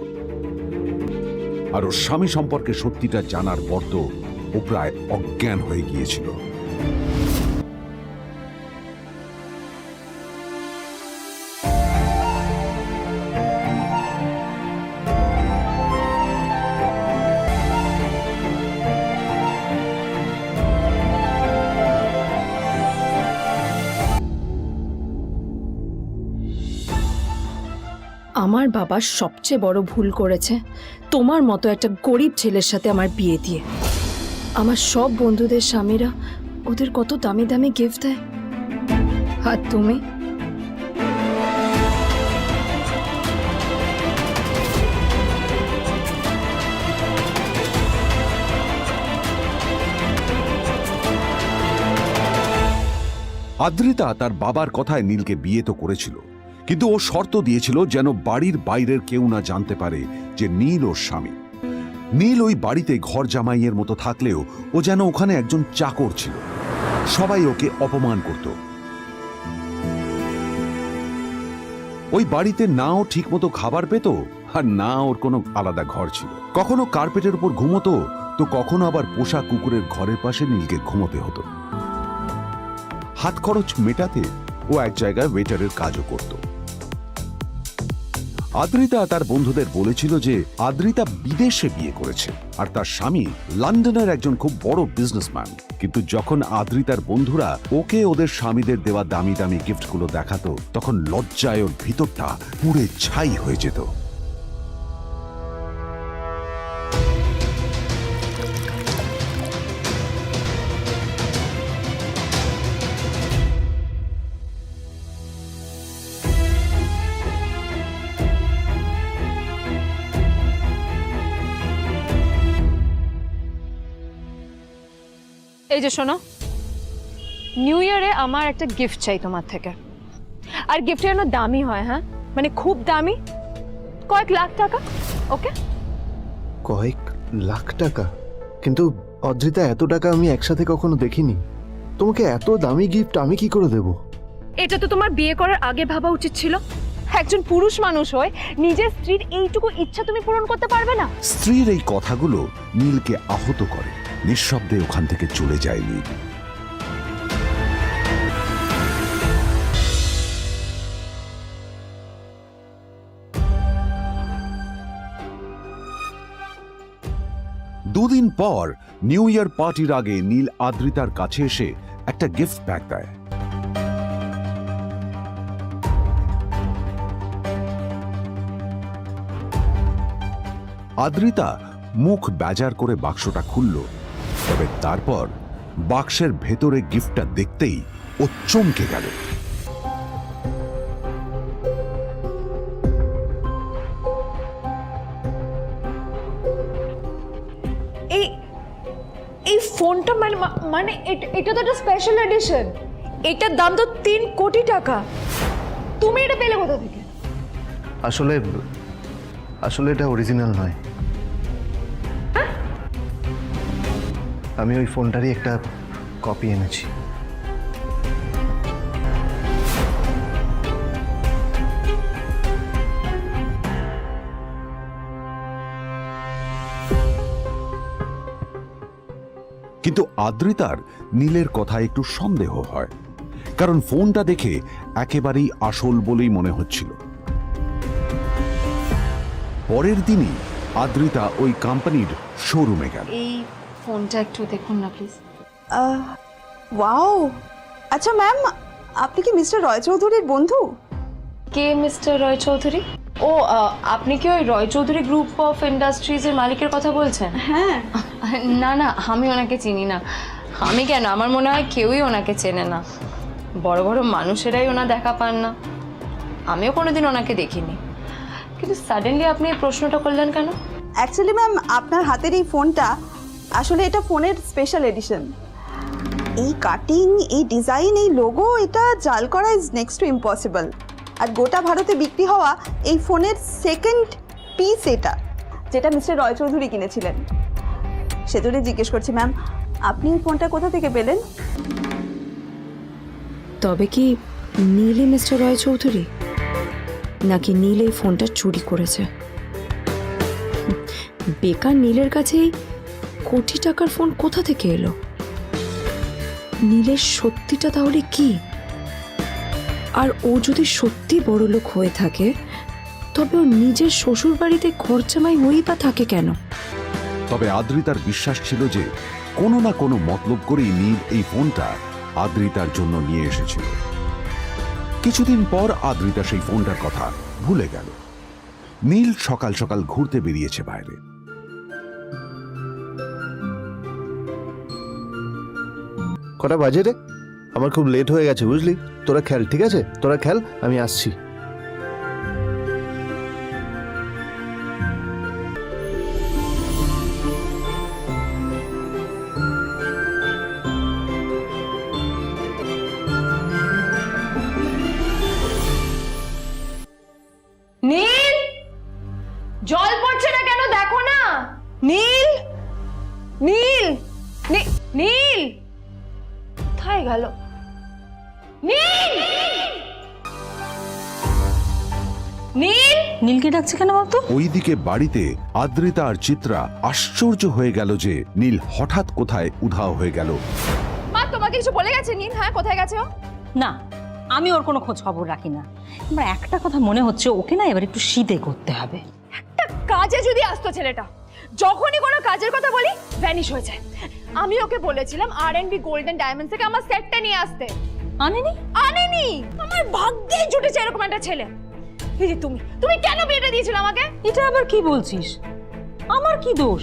আর ওর স্বামী সম্পর্কে সত্যিটা জানার পর তো ও প্রায় অজ্ঞান হয়ে গিয়েছিল। আমার বাবা সবচেয়ে বড় ভুল করেছে তোমার মতো একটা গরিব ছেলের সাথে আমার বিয়ে দিয়ে। আমার সব বন্ধুদের স্বামীরা ওদের কত দামি দামি গিফট দেয়, আর তুমি? আদ্রিতা তার বাবার কথায় নীলকে বিয়ে তো করেছিল, কিন্তু ও শর্ত দিয়েছিল যেন বাড়ির বাইরের কেউ না জানতে পারে যে নীল ওর স্বামী। নীল ওই বাড়িতে ঘর জামাইয়ের মতো থাকলেও ও যেন ওখানে একজন চাকর ছিল। সবাই ওকে অপমান করত। ওই বাড়িতে না ও ঠিক মতো খাবার পেত, আর না ওর কোনো আলাদা ঘর ছিল। কখনো কার্পেটের উপর ঘুমোতো, তো কখনো আবার পোষা কুকুরের ঘরের পাশে নীলকে ঘুমোতে হতো। হাত খরচ মেটাতে ও এক জায়গায় ওয়েটারের কাজও করত। আদ্রিতা তার বন্ধুদের বলেছিল যে আদ্রিতা বিদেশে বিয়ে করেছে আর তার স্বামী লন্ডনের একজন খুব বড় বিজনেসম্যান। কিন্তু যখন আদ্রিতার বন্ধুরা ওকে ওদের স্বামীদের দেওয়া দামি দামি গিফটগুলো দেখাতো, তখন লজ্জায় ওর ভিতরটা পুড়ে ছাই হয়ে যেত। এই যে শোনো, নিউ ইয়ারে আমার একটা গিফট চাই তোমার থেকে। আর গিফট যেন দামি হয়, হ্যাঁ, মানে খুব দামি, কয়েক লাখ টাকা। ওকে? কয়েক লাখ টাকা? কিন্তু অদ্রিতা, এত টাকা আমি একসাথে কখনো দেখিনি। তোমাকে এত দামি গিফট আমি কি করে দেব? এটা তো তোমার বিয়ে করার আগে ভাবা উচিত ছিল। একজন পুরুষ মানুষ হয়ে নিজের স্ত্রীর এইটুকু ইচ্ছা তুমি পূরণ করতে পারবে না? স্ত্রীর এই কথাগুলো নীলকে আহত করে। নিঃশব্দে ওখান থেকে চলে যায় নীল। দুদিন পর নিউ ইয়ার পার্টির আগে নীল আদ্রিতার কাছে এসে একটা গিফট ব্যাগ দেয়। আদ্রিতা মুখ বেজার করে বাক্সটা খুলল, তবে তারপর বাক্সের ভেতরে গিফটটা দেখতেই ও চমকে গেল। এই ফোনটা মানে এটা তো একটা স্পেশাল এডিশন। এটার দাম তো 3 কোটি টাকা। তুমি এটা পেলে কোথা থেকে? আসলে এটা অরিজিনাল নয়। আমি ওই ফোনটারই একটা কপি এনেছি। কিন্তু আদ্রিতার নীলের কথা একটু সন্দেহ হয়, কারণ ফোনটা দেখে একেবারেই আসল বলেই মনে হচ্ছিল। পরের দিনই আদ্রিতা ওই কোম্পানির শোরুমে গেল। এই ফোনটা একটু দেখুন না প্লিজ। ওয়াও, আচ্ছা ম্যাম, আপনি কি মিস্টার রয় চৌধুরীর বন্ধু? কে মিস্টার রয় চৌধুরী? ও আপনি কি ওই রয় চৌধুরী গ্রুপ অফ ইন্ডাস্ট্রিজের মালিকের কথা বলছেন? হ্যাঁ। না না, আমি ওনাকে চিনি না। আমি কেন, আমার মনে হয় কেউই ওনাকে চেনে না। বড় বড় মানুষেরাই ওনা দেখা পান না। আমিও কোনোদিন ওনাকে দেখিনি, কিন্তু সাডেনলি আপনি এই প্রশ্নটা করলেন কেন? অ্যাকচুয়ালি ম্যাম, আপনার হাতের এই ফোনটা আসলে এটা ফোনের স্পেশাল এডিশন। এই কাটিং, এই ডিজাইন, এই লোগো, এটা জাল করা ইজ নেক্সট টু ইম্পসিবল। আর গোটা ভারতে বিক্রি হওয়া এই ফোনের সেকেন্ড পিস এটা, যেটা মিস্টার রয় চৌধুরী কিনেছিলেন। সেজন্যই জিজ্ঞেস করছি ম্যাম, আপনি এই ফোনটা কোথা থেকে পেলেন? তবে কি নীলই মিস্টার রয় চৌধুরী, নাকি নীল এই ফোনটা চুরি করেছে? বেকার নীলের কাছেই কোটি টাকার ফোন কোথা থেকে এলো? নীলের সত্যিটা তাহলে কি? আর ও যদি সত্যি বড়লোক হয়ে থাকে, তবে ও নিজের শ্বশুর বাড়িতে খরচামাই হয়েই বা থাকে কেন? তবে আদ্রিতার বিশ্বাস ছিল যে কোনো না কোনো মতলব করেই নীল এই ফোনটা আদ্রিতার জন্য নিয়ে এসেছিল। কিছুদিন পর আদ্রিতা সেই ফোনটার কথা ভুলে গেল। নীল সকাল সকাল ঘুরতে বেরিয়েছে বাইরে। কটা বাজে রে? আমার খুব লেট হয়ে গেছে, বুঝলি? তোরা খেল, ঠিক আছে? তোরা খেল, আমি আসছি। নীল, জল পড়ছে না কেন দেখো না। নীল, নীল, নীল কোথায় গেল? নীল, নীল। নীলকে ডাকছে কেন বলতো? ওইদিকে বাড়িতে আদ্রিতা আর চিত্রা আশ্চর্য হয়ে গেল যে নীল হঠাৎ কোথায় উধাও হয়ে গেল। মা তোমাকে কিছু বলে গেছে নীল? হ্যাঁ, কোথায় গেছে ও? না, আমি ওর কোনো খোঁজ খবর রাখি না। আমার একটা কথা মনে হচ্ছে, ওকে না এবার একটু শীতে করতে হবে। একটা কাজে যদি আসতো ছেলেটা, যখনই কোনো কাজের কথা বলি ভ্যানিশ হয়ে যায়। আমি ওকে বলেছিলাম R&B গোল্ডেন ডায়মন্ড থেকে আমার সেটটা নিয়ে আসতে, আনেনি। আমার ভাগ্যেই জুটেছে এরকম একটা ছেলে। এই যে তুমি কেন বিয়েটা দিয়েছিলে আমাকে? এটা আবার কি বলছিস? আমার কি দোষ?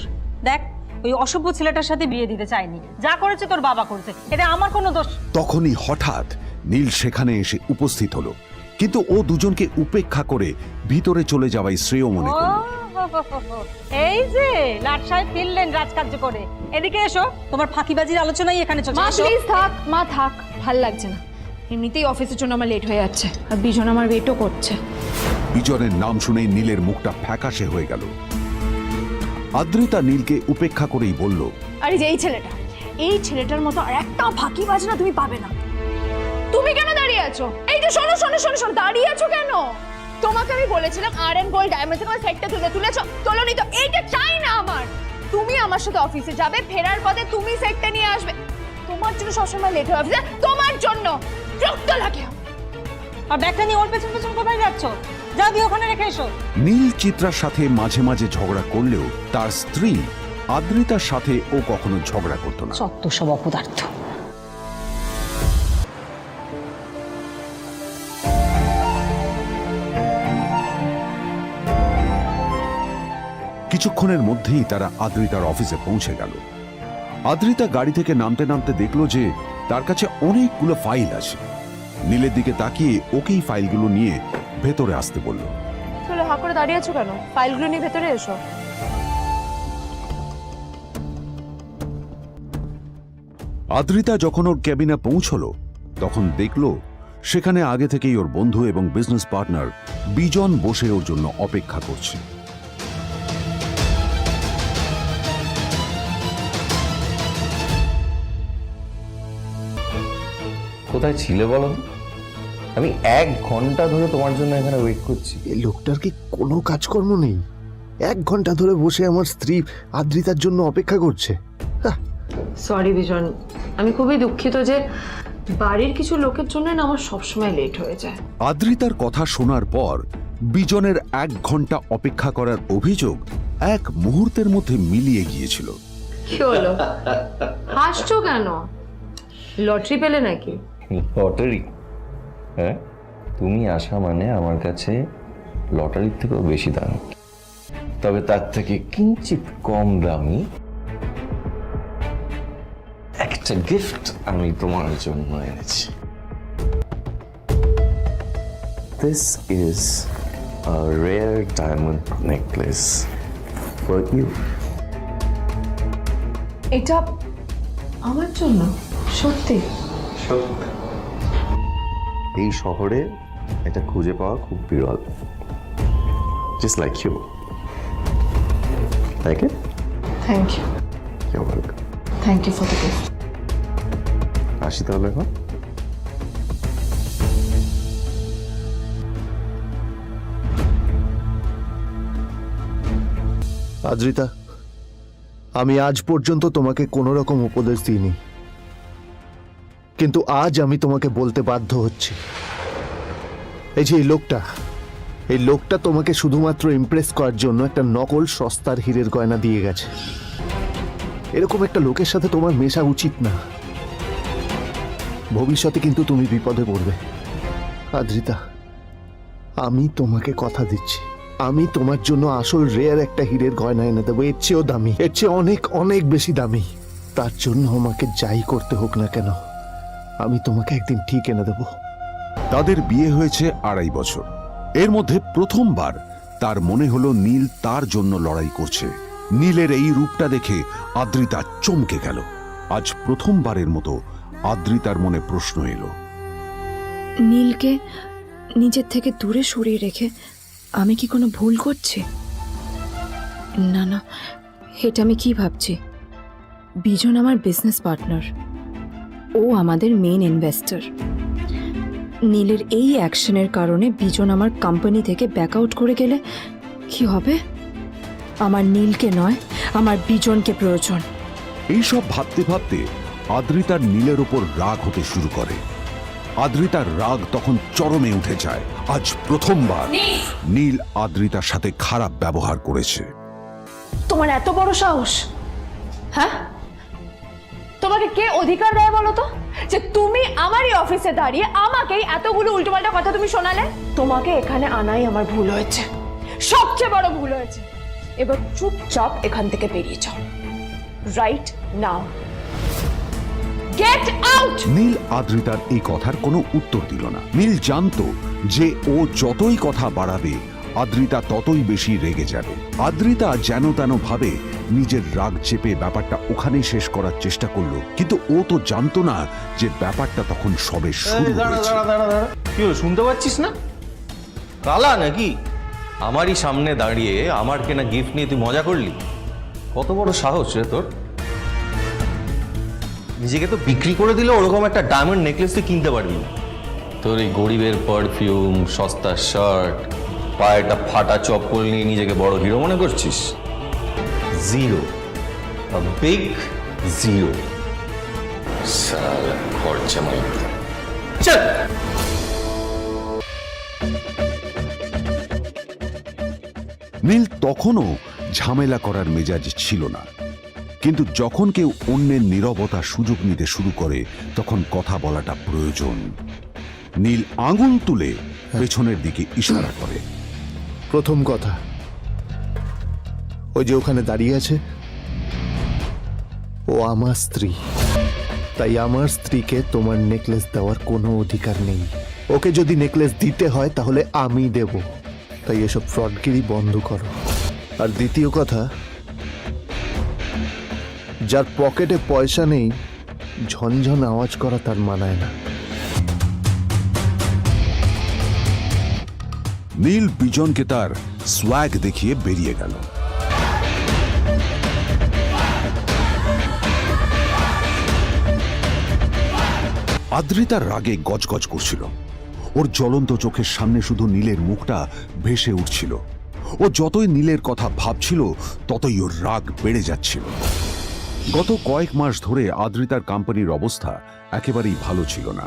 দেখ, ওই অসভ্য ছেলেটার সাথে বিয়ে দিতে চাইনি। যা করেছে তোর বাবা করেছে, এটা আমার কোনো দোষ। তখনই হঠাৎ নীল সেখানে এসে উপস্থিত হলো, কিন্তু ও দুজনকে উপেক্ষা করে ভিতরে চলে যাওয়াই শ্রেয় মনে করল। এই যে লাট সাহেব ফিরলেন রাজকার্য করে। এদিকে এসো, তোমার ফাঁকিবাজির আলোচনাই এখানে চলছে। মা প্লিজ থাক, মা থাক, ভাল লাগছে না। এমনিতেই অফিসের জন্য আমার লেট হয়ে যাচ্ছে, আর বিজন আমার ওয়েটও করছে। বিজনের নাম শুনেই নীলের মুখটা ফ্যাকাশে হয়ে গেল। আদ্রিতা নীলকে উপেক্ষা করেই বলল, আরে যে এই ছেলেটার মতো আর একটা ফাঁকিবাজ না তুমি পাবে না। তুমি কেন দাঁড়িয়ে আছো? এই যে শোনো শোনো শোনো শোনো, দাঁড়িয়ে আছো কেন? তোমাকে আমি বলেছিলাম R&B গোল্ড ডায়মন্ড থেকে আমার সেটটা তুলেছো, তোলোনি তো। এইটা চাই না আমার। তুমি আমার সাথে অফিসে যাবে, ফেরার পথে তুমি সেটটা নিয়ে আসবে। তোমার জন্য সবসময় লেট হয় অফিসে, তোমার জন্য। বিরক্ত লাগে। আর ব্যাগটা নিয়ে ওর পেছন পেছন কোথায় যাচ্ছ? যাও দিয়ে ওখানে রেখে এসো। নীল চিত্রার সাথে মাঝে মাঝে ঝগড়া করলেও তার স্ত্রী আদ্রিতার সাথে ও কখনো ঝগড়া করত না। সত্য সব অপদার্থ। কিছুক্ষণের মধ্যেই তারা আদ্রিতার অফিসে পৌঁছে গেল। আদ্রিতা গাড়ি থেকে নামতে নামতে দেখলো যে তার কাছে অনেকগুলো ফাইল আছে। নীলের দিকে তাকিয়ে ওকেই ফাইলগুলো নিয়ে ভেতরে আসতে বলল। চলো, হা করে দাঁড়িয়ে আছো কেন? ফাইলগুলো নিয়ে ভেতরে এসো। আদ্রিতা যখন ওর ক্যাবিনে পৌঁছলো, তখন দেখলো সেখানে আগে থেকেই ওর বন্ধু এবং বিজনেস পার্টনার বিজন বসে ওর জন্য অপেক্ষা করছে। কোথায় ছিলে বলো? আমি 1 ঘন্টা ধরে তোমার জন্য এখানে ওয়েট করছি। এই লোকটার কি কোনো কাজকর্ম নেই? 1 ঘন্টা ধরে বসে আমার স্ত্রী আদ্রিতার জন্য অপেক্ষা করছে। সরি বিজন, আমি খুবই দুঃখিত যে বাড়ির কিছু লোকের জন্য না আমার সবসময় লেট হয়ে যায়। আদ্রিতার কথা শোনার পর বিজনের 1 ঘন্টা অপেক্ষা করার অভিযোগ 1 মুহূর্তের মধ্যে মিলিয়ে গিয়েছিল। কি হলো, হাসছো কেন? লটারি পেলে নাকি? লটারি? হ্যাঁ, তুমি আসা মানে আমার কাছে লটারির থেকেও বেশি দামি, তবে তার থেকে কিঞ্চিত কম দামি একটা গিফট আমি তোমার জন্য এনেছি। This is a rare diamond necklace for you. এটা আমার জন্য? সত্যি? এই শহরে এটা খুঁজে পাওয়া খুব বিরল। Just like you. Like it? Thank you. You're welcome. Thank you for the gift. আসি তাহলে এখন। আদ্রিতা, আমি আজ পর্যন্ত তোমাকে কোনো রকম উপদেশ দিইনি, কিন্তু আজ আমি তোমাকে বলতে বাধ্য হচ্ছি। এই যে এই লোকটা তোমাকে শুধুমাত্র ইমপ্রেস করার জন্য একটা নকল সস্তার হীরের গয়না দিয়ে গেছে। এরকম একটা লোকের সাথে তোমার মেশা উচিত না। ভবিষ্যতে কিন্তু তুমি বিপদে পড়বে। আদ্রিতা, আমি তোমাকে কথা দিচ্ছি, আমি তোমার জন্য আসল রেয়ার একটা হীরের গয়না এনে দেবো, এর চেয়েও দামি, এর চেয়ে অনেক অনেক বেশি দামি। তার জন্য আমাকে যাই করতে হোক না কেন, আমি তোমাকে একদিন ঠিক এনে দেবো। তাদের বিয়ে হয়েছে 2.5 বছর। এর মধ্যে প্রথমবার তার মনে হলো নীল তার জন্য লড়াই করছে। নীলের এই রূপটা দেখে আদ্রিতা চমকে গেল। আজ প্রথমবারের মতো আদ্রিতার মনে প্রশ্ন এলো, নীলকে নিজের থেকে দূরে সরিয়ে রেখে আমি কি কোনো ভুল করছি? না না, এটা আমি কি ভাবছি? বিজন আমার বিজনেস পার্টনার, ও আমাদের মেইন ইনভেস্টর। নীলের এই অ্যাকশনের কারণে বিজন আমার কোম্পানি থেকে ব্যাকআউট করে গেলে কি হবে? আমার নীলকে নয়, আমার বিজনকে প্রয়োজন। এইসব ভাবতে ভাবতে আদ্রিতার নীলের ওপর রাগ হতে শুরু করে। আদ্রিতার রাগ তখন চরমে উঠে যায়। আজ প্রথমবার নীল আদ্রিতার সাথে খারাপ ব্যবহার করেছে। তোমার এত বড় সাহস? হ্যাঁ, তোমাকে কে অধিকার দেয় বলো তো যে তুমি আমারই অফিসে দাঁড়িয়ে আমাকেই এতগুলো উল্টোপাল্টা কথা তুমি শোনালে? তোমাকে এখানে আনাই আমার ভুল হয়েছে, সবচেয়ে বড় ভুল হয়েছে। এবার চুপচাপ এখান থেকে বেরিয়ে যাও, right now. Get out! Neel আদ্রিতার এই কথার কোনো উত্তর দিল না। নীল জানতো যে ও যতই কথা বাড়াবে আদ্রিতা ততই বেশি রেগে যাবে। আদ্রিতা যেন তেন ভাবে নিজের রাগ চেপে ব্যাপারটা ওখানেই শেষ করার চেষ্টা করলো, কিন্তু ও তো জানতো না যে ব্যাপারটা তখন সবে শুরু হয়েছে। কি হলো, শুনতে পাচ্ছিস না? কালা নাকি? আমারই সামনে দাঁড়িয়ে আমার কেনা গিফট নিয়ে তুই মজা করলি? কত বড় সাহস রে তোর! নিজেকে তো বিক্রি করে দিলে ওরকম একটা ডায়মন্ড নেকলেস তুই কিনতে পারবি না। তোর এই গরিবের পারফিউম, সস্তা শার্ট, পায়ে একটা ফাটা চপ্পল নিয়ে নিজেকে বড় হিরো মনে করছিস? Zero, big zero. সালা খরচা মাই। চল। নীল তখনও ঝামেলা করার মেজাজ ছিল না, কিন্তু যখন কেউ অন্যের নীরবতা সুযোগ নিতে শুরু করে তখন কথা বলাটা প্রয়োজন। নীল আঙুল তুলে পেছনের দিকে ইশারা করে। প্রথম কথা, ওই যে ওখানে দাঁড়িয়ে আছে, ও আমার স্ত্রী, তাই আমার স্ত্রীকে তোমার নেকলেস দেওয়ার কোনো অধিকার নেই। ওকে যদি নেকলেস দিতে হয় তাহলে আমি দেব, তাই এসব ফ্রডগিরি বন্ধ করো। আর দ্বিতীয় কথা, যার পকেটে পয়সা নেই ঝনঝন আওয়াজ করা তার মানায় না। নীল বিজনকে তার সোয়াগ দেখিয়ে বেরিয়ে গেল। আদ্রিতার রাগে গজগজ করছিল। ওর জ্বলন্ত চোখের সামনে শুধু নীলের মুখটা ভেসে উঠছিল। ও যতই নীলের কথা ভাবছিল ততই ওর রাগ বেড়ে যাচ্ছিল। গত কয়েক মাস ধরে আদ্রিতার কোম্পানির অবস্থা একেবারেই ভালো ছিল না।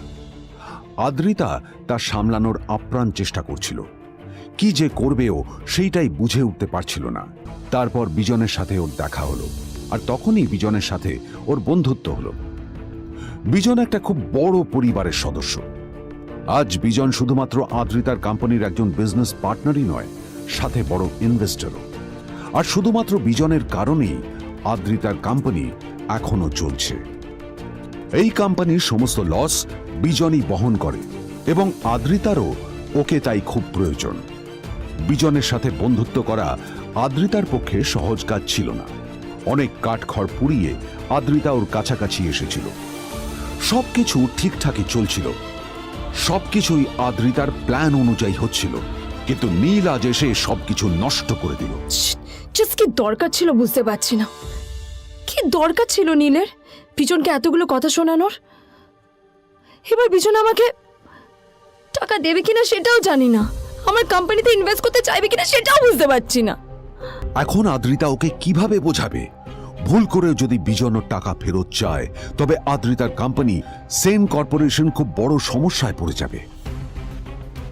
আদ্রিতা তা সামলানোর আপ্রাণ চেষ্টা করছিল। কি যে করবেও সেইটাই বুঝে উঠতে পারছিল না। তারপর বিজনের সাথে ওর দেখা হলো, আর তখনই বিজনের সাথে ওর বন্ধুত্ব হলো। বিজন একটা খুব বড় পরিবারের সদস্য। আজ বিজন শুধুমাত্র আদ্রিতার কোম্পানির একজন বিজনেস পার্টনারই নয়, সাথে বড় ইনভেস্টরও। আর শুধুমাত্র বিজনের কারণেই আদ্রিতার কোম্পানি এখনো চলছে। এই কোম্পানির সমস্ত লস বিজনই বহন করে, এবং আদ্রিতারও ওকে তাই খুব প্রয়োজন। বিজনের সাথে বন্ধুত্ব করা আদ্রিতার পক্ষে সহজ কাজ ছিল না। অনেক কাঠখড় পুড়িয়ে আদ্রিতা ওর কাছাকাছি এসেছিল। সবকিছু ঠিকঠাকই চলছিল, সবকিছুই আদ্রিতার প্ল্যান অনুযায়ী হচ্ছিল, কিন্তু নীল আজ এসে সবকিছু নষ্ট করে দিল। জাস্ট কি দরকার ছিল বুঝতে পারছি না। কি দরকার ছিল নীলের বিজনকে এতগুলো কথা শোনানোর? এবার বিজন আমাকে টাকা দেবে কিনা সেটাও জানি না, আমার কোম্পানিতে ইনভেস্ট করতে চাইবে কিনা সেটাও বুঝতে পারছি না। এখন আদ্রিতা ওকে কিভাবে বোঝাবে? ভুল করে যদি বিজন ওর টাকা ফেরত চায়, তবে আদ্রিতার কোম্পানি সেন কর্পোরেশন খুব বড় সমস্যায় পড়ে যাবে।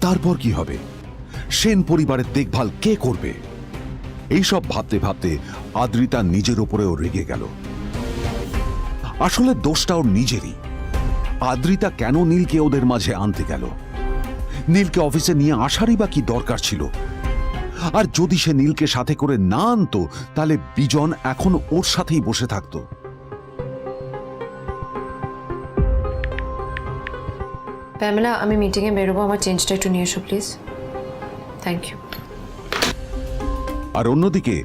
তারপর কি হবে? সেন পরিবারের দেখভাল কে করবে? এইসব ভাবতে ভাবতে আদ্রিতা নিজের উপরেও রেগে গেল। আসলে দোষটা ওর নিজেরই। আদ্রিতা কেন নীলকে ওদের মাঝে আনতে গেল? নীলকে অফিসে নিয়ে আসারই বা কি দরকার ছিল? আর যদি সে নীলকে সাথে করে না আনতো, তাহলে বিজন এখন ওর সাথেই বসে থাকতো। প্যামেলা, আমি মিটিংয়ে বেরোবো, আমার চেঞ্জটা একটু নিয়ে এসো প্লিজ। Thank you. আর অন্যদিকে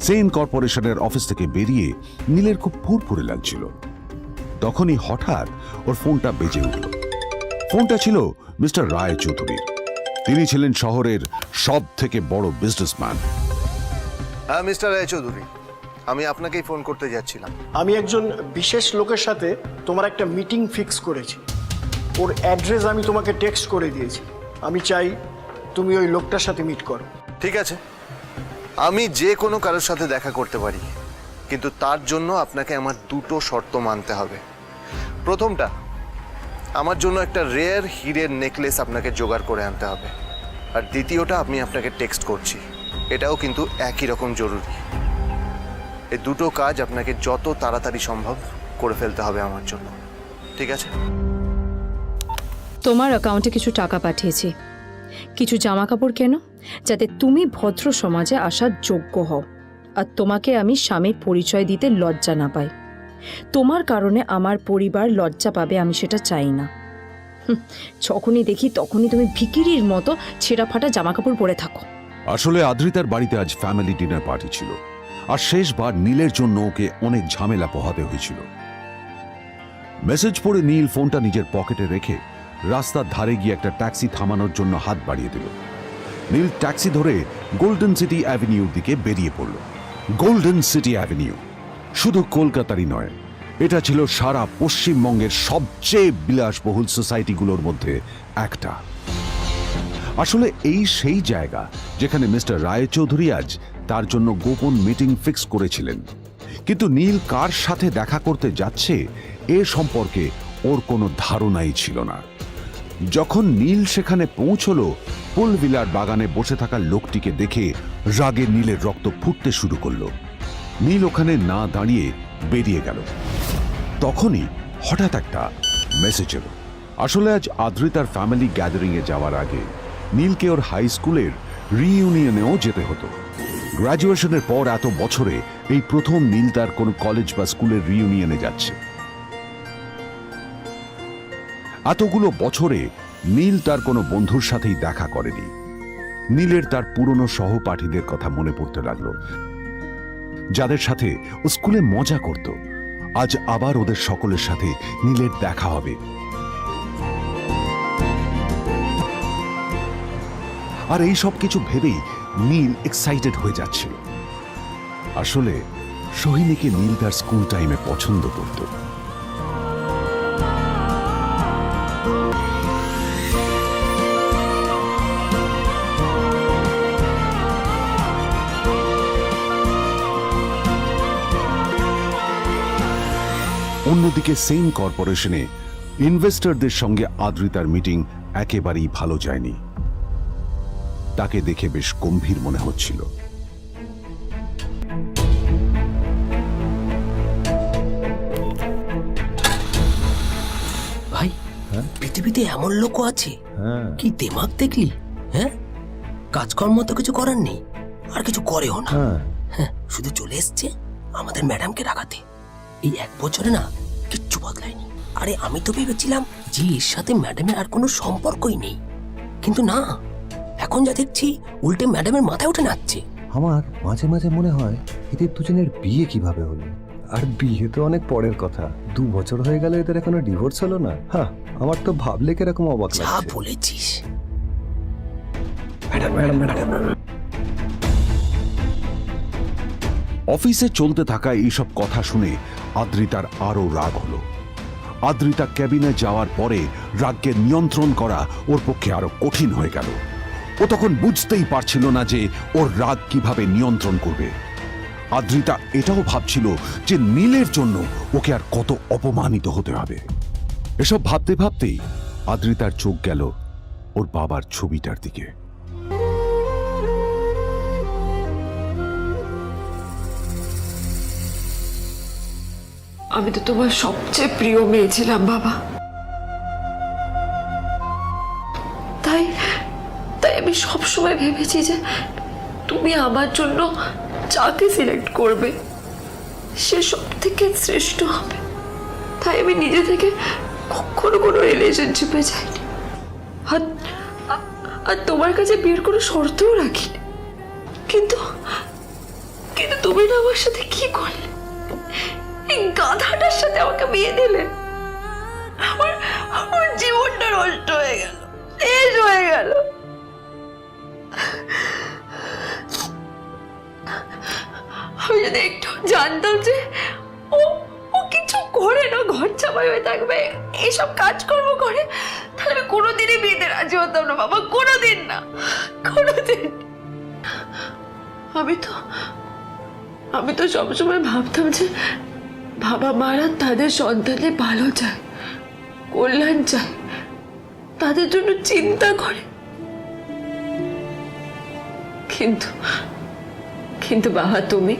সেন কর্পোরেশনের অফিস থেকে বেরিয়ে নীলের খুব ফুরফুরে লাগছিল। তখনই হঠাৎ ওর ফোনটা বেজে উঠল। ফোনটা ছিল মিস্টার রায় চৌধুরীর। তিনি ছিলেন শহরের সব থেকে বড় বিজনেসম্যান। হ্যাঁ মিস্টার রায়চৌধুরী, আমি আপনাকেই ফোন করতে যাচ্ছিলাম। আমি একজন বিশেষ লোকের সাথে তোমার একটা মিটিং ফিক্স করেছি। ওর অ্যাড্রেস আমি তোমাকে টেক্সট করে দিয়েছি। আমি চাই তুমি ওই লোকটার সাথে মিট করো। ঠিক আছে, আমি যে কোনো কারোর সাথে দেখা করতে পারি, কিন্তু তার জন্য আপনাকে আমার দুটো শর্ত মানতে হবে। প্রথমটা, আমার জন্য একটা রেয়ার হীরের নেকলেস আপনাকে জোগাড় করে আনতে হবে। আর দ্বিতীয়টা, আমি আপনাকে টেক্সট করছি, এটাও কিন্তু একই রকম জরুরি। এই দুটো কাজ আপনাকে যত তাড়াতাড়ি সম্ভব করে ফেলতে হবে আমার জন্য, ঠিক আছে? তোমার অ্যাকাউন্টে কিছু টাকা পাঠিয়েছি, কিছু জামা কাপড় কেনো, যাতে তুমি ভদ্র সমাজে আসার যোগ্য হও, আর তোমাকে আমি স্বামীর পরিচয় দিতে লজ্জা না পাই। তোমার কারণে আমার পরিবার লজ্জা পাবে, আমি সেটা চাই না। যখনই দেখি তখনই তুমি ভিখিরির মতো ছেঁড়া ফাটা জামা কাপড় পরে থাকো। আসলে আদ্রিতার বাড়িতে আজ ফ্যামিলি ডিনার পার্টি ছিল, আর শেষবার নীলের জন্য ওকে অনেক ঝামেলা পোহাতে হয়েছিল। মেসেজ পড়ে নীল ফোনটা নিজের পকেটে রেখে রাস্তার ধারে গিয়ে একটা ট্যাক্সি থামানোর জন্য হাত বাড়িয়ে দিল। নীল ট্যাক্সি ধরে গোল্ডেন সিটি অ্যাভিনিউর দিকে বেরিয়ে পড়ল। গোল্ডেন সিটি অ্যাভিনিউ শুধু কলকাতারই নয়, এটা ছিল সারা পশ্চিমবঙ্গের সবচেয়ে বিলাসবহুল সোসাইটিগুলোর মধ্যে একটা। আসলে এই সেই জায়গা যেখানে মিস্টার রায়চৌধুরী আজ তার জন্য গোপন মিটিং ফিক্স করেছিলেন। কিন্তু নীল কার সাথে দেখা করতে যাচ্ছে এ সম্পর্কে ওর কোনো ধারণাই ছিল না। যখন নীল সেখানে পৌঁছলো, পুলভিলার বাগানে বসে থাকা লোকটিকে দেখে রাগে নীলের রক্ত ফুটতে শুরু করলো। নীল ওখানে না দাঁড়িয়ে বেরিয়ে গেল। তখনই হঠাৎ একটা মেসেজ এলো। আসলে আজ আদ্রিতার ফ্যামিলি গ্যাদারিংয়ে যাওয়ার আগে নীলকে ওর হাই স্কুলের রিইউনিয়নেও যেতে হতো। গ্র্যাজুয়েশনের পর এত বছরে এই প্রথম নীল তার কোনো কলেজ বা স্কুলের রিইউনিয়নে যাচ্ছে। এতগুলো বছরে নীল তার কোনো বন্ধুর সাথেই দেখা করেনি। নীলের তার পুরনো সহপাঠীদের কথা মনে পড়তে লাগলো, যাদের সাথে ও স্কুলে মজা করত। আজ আবার ওদের সকলের সাথে নীলের দেখা হবে। আর এই সব কিছু ভেবেই নীল এক্সাইটেড হয়ে যাচ্ছিল। আসলে সোহিনীকে নীল তার স্কুল টাইমে পছন্দ করত। অন্যদিকে সেম কর্পোরেশনে ইনভেস্টরদের সঙ্গে আদ্রিতার মিটিং একেবারেই ভালো যায়নি। তাকে দেখে বেশ গম্ভীর মনে হচ্ছিল। ভাই পৃথিবীতে এমন লোকও আছে, কি দেমাগ দেখলি? হ্যাঁ, কাজকর্ম তো কিছু করার নেই, আর কিছু করেও না। হ্যাঁ, শুধু চলে এসছে আমাদের ম্যাডামকে রাখাতে। এই 1 বছরে না কিচ্ছু বদলায়নি। আরে আমি তো ভেবেছিলাম যে এর সাথে ম্যাডামের আর কোনো সম্পর্কই নেই, কিন্তু না, এখন যা দেখছি উল্টে ম্যাডামের মাথায় উঠে নাচছে। আমার মাঝে মাঝে মনে হয় এদের দুজনের বিয়ে কিভাবে হলো। আর বিয়ে তো অনেক পরের কথা, 2 বছর হয়ে গেল এদের এখনো ডিভোর্স হলো না। হ্যাঁ, আমার তো ভাবলে কিরকম অবাক যা লাগছে। বলেছিস। অফিসে চলতে থাকা এইসব কথা শুনে আদ্রিতার আরো রাগ হলো। আদ্রিতা ক্যাবিনে যাওয়ার পরে রাগকে নিয়ন্ত্রণ করা ওর পক্ষে আরো কঠিন হয়ে গেল। ও তখন বুঝতেই পারছিল না যে ওর রাগ কিভাবে নিয়ন্ত্রণ করবে। আদ্রিতা এটাও ভাবছিল যে নীলের জন্য ওকে আর কত অপমানিত হতে হবে। এসব ভাবতে ভাবতেই আদ্রিতার চোখ গেল ওর বাবার ছবিটার দিকে। আমি তো তোমার সবচেয়ে প্রিয় মেয়ে ছিলাম বাবা, তাই তাই আমি সবসময় ভেবেছি যে তুমি আমার জন্য যাকে সিলেক্ট করবে সে সব থেকে শ্রেষ্ঠ হবে। তাই আমি নিজে থেকে কখনো কোনো রিলেশনশিপে যাইনি, আর তোমার কাছে বিয়ের কোনো শর্তও রাখিনি। কিন্তু কিন্তু তুমি না আমার সাথে কি করলে? এই গাধাটার সাথে আমাকে বিয়ে দিলে। আমার আমার জীবনটা নষ্ট হয়ে গেল, শেষ হয়ে গেল। আমি যদি একটু জানতাম যে ও ও কিছু করে না, ঘর চাপাই হয়ে থাকবে, এইসব কাজকর্ম করে, তাহলে আমি কোনোদিনই বিয়েতে রাজি হতাম না বাবা, কোনোদিন না, কোনোদিন। আমি তো সবসময় ভাবতাম যে বাবা মারা তাদের সন্তানের ভালো চায়, কল্যাণ চায়, তাদের জন্য চিন্তা করে। কিন্তু কিন্তু বাবা, তুমি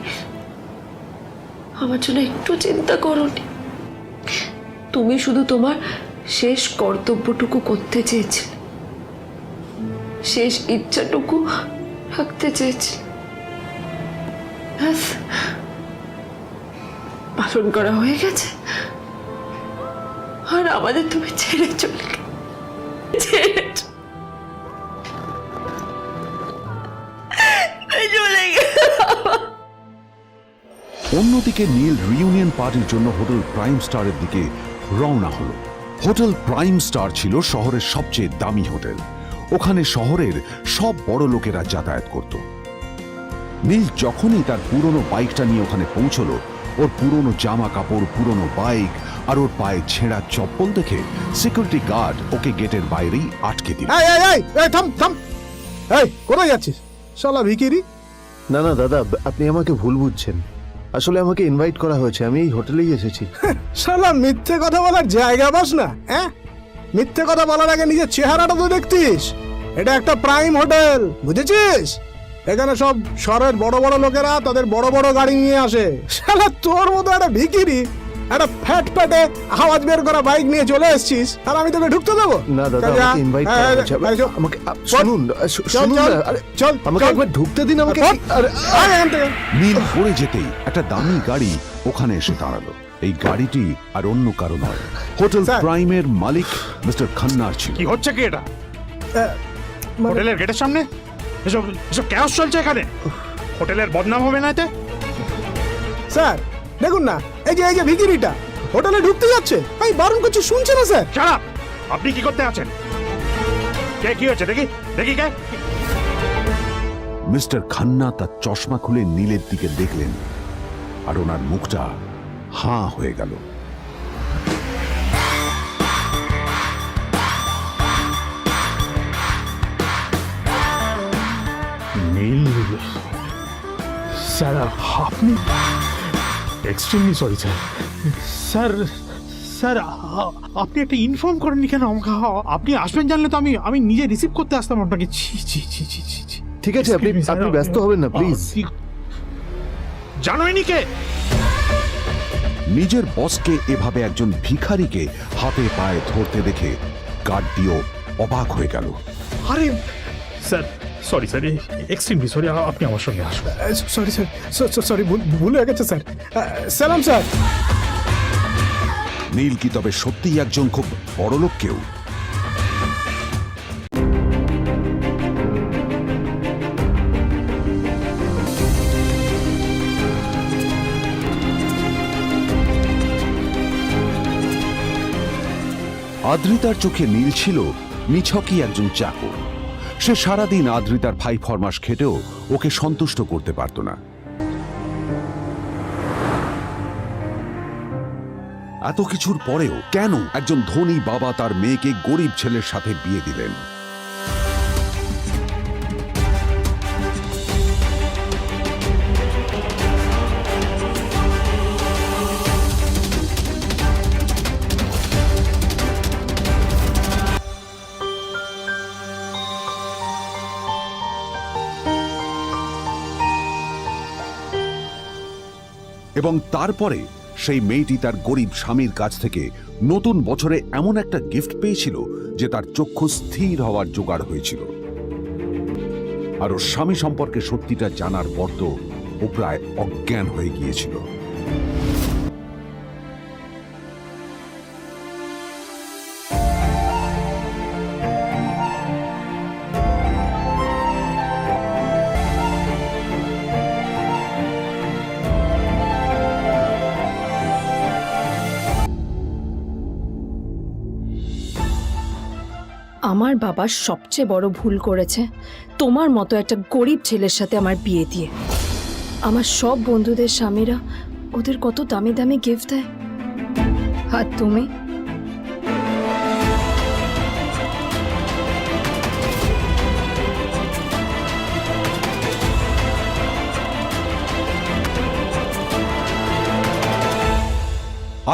আমার জন্য একটু চিন্তা করোনি। তুমি শুধু তোমার শেষ কর্তব্যটুকু করতে চেয়েছিলে, শেষ ইচ্ছাটুকু রাখতে চেয়েছিলে, ব্যাস পালন করা হয়ে গেছে। আর আমাদের তুমি ছেড়ে চলে অন্যদিকে নীল রিইউনিয়ন পার্টির জন্য হোটেল প্রাইম স্টারের দিকে রওনা হলো। হোটেল প্রাইম স্টার ছিল শহরের সবচেয়ে দামি হোটেল। ওখানে শহরের সব বড় লোকেরা যাতায়াত করত। নীল যখনই তার পুরনো বাইকটা নিয়ে ওখানে পৌঁছলো, ওর পুরনো জামা কাপড়, পুরনো বাইক আর ওর পায়ে ছেঁড়া চপ্পল দেখে সিকিউরিটি গার্ড ওকে গেটের বাইরেই আটকে দিল। থাম থাম, এই কোথায় যাচ্ছিস শালা ভিখিরি? না না দাদা, আপনি আমাকে ভুল বুঝছেন। আসলে আমাকে ইনভাইট করা হয়েছে, আমি এই হোটেলেই এসেছি। শালা মিথ্যে কথা বলার জায়গা পাস না? হ্যাঁ, মিথ্যে কথা বলার আগে নিজের চেহারাটা তো দেখতিস। এটা একটা প্রাইম হোটেল, বুঝেছিস? এখানে সব শহরের বড় বড় লোকেরা তাদের বড় বড় গাড়ি নিয়ে আসে। শালা তোর মতো একটা ভিখিরি একটা ফ্যাট প্যাটে আওয়াজ বের করা বাইক নিয়ে চলে এসেছিস, আর আমি তোকে ঢুকতে দেবো? না দাদা, আমাকে ইনভাইট করা হয়েছে। আমাকে শুনুন শুনুন, চল আমাকে একবার ঢুকতে দিন আমাকে। নীল পড়ে যেতেই একটা দামি গাড়ি ওখানে এসে দাঁড়ালো। এই গাড়িটি আর অন্য কারো নয়, হোটেল প্রাইমের মালিক মিস্টার খান্নার ছিল। কি হচ্ছে কি এটা? হোটেলের গেটের সামনে এসব এসব ক্যাশ চলছে এখানে। হোটেলের বদনাম হবে না এতে? স্যার দেখুন না, এই যে ভিখিরিটা হোটেলে ঢুকতে যাচ্ছে, আমি বারণ করছি, শুনছে না স্যার? Shut up! আপনি কি করতে আছেন? কে কি হচ্ছে দেখি দেখি কে? মিস্টার খান্না তার চশমা খুলে নীলের দিকে দেখলেন, আর ওনার মুখটা হাঁ হয়ে গেল। নীল স্যার, আপনি extremely sorry sir. Sir sir আপনি একটা ইনফর্ম করেননি কেন আমাকে? আপনি আসবেন জানলে তো আমি নিজে রিসিভ করতে আসতাম আপনাকে। ছি ছি ছি ছি ছি ছি। ঠিক আছে, আপনি আপনি ব্যস্ত হবেন না প্লিজ। জানোইনি কে? নিজের বসকে এভাবে একজন ভিখারিকে হাতে পায়ে ধরতে দেখে গার্ডটিও অবাক হয়ে গেল। আরে sir sorry sir, extremely sorry. আপনি আমার সঙ্গে আসুন। সরি স্যার, সরি, ভুল হয়ে গেছে স্যার। সালাম স্যার। নীল কি তবে সত্যিই একজন খুব বড়লোক কেউ? আদ্রিতার চোখে নীল ছিল নিছকই একজন চাকর। সে সারাদিন আদ্রিতার ফাই ফরমাস খেটেও ওকে সন্তুষ্ট করতে পারত না। এত কিছুর পরেও কেন একজন ধনী বাবা তার মেয়েকে গরিব ছেলের সাথে বিয়ে দিলেন? এবং তারপরে সেই মেয়েটি তার গরিব স্বামীর কাছ থেকে নতুন বছরে এমন একটা গিফট পেয়েছিল যে তার চক্ষু স্থির হওয়ার জোগাড় হয়েছিল। আর ওর স্বামী সম্পর্কে সত্যিটা জানার পর তো ও প্রায় অজ্ঞান হয়ে গিয়েছিল। আমার বাবা সবচেয়ে বড় ভুল করেছে তোমার মতো একটা গরিব ছেলের সাথে আমার বিয়ে দিয়ে। আমার সব বন্ধুদের স্বামীরা ওদের কত দামি দামি গিফট দেয়, আর তুমি?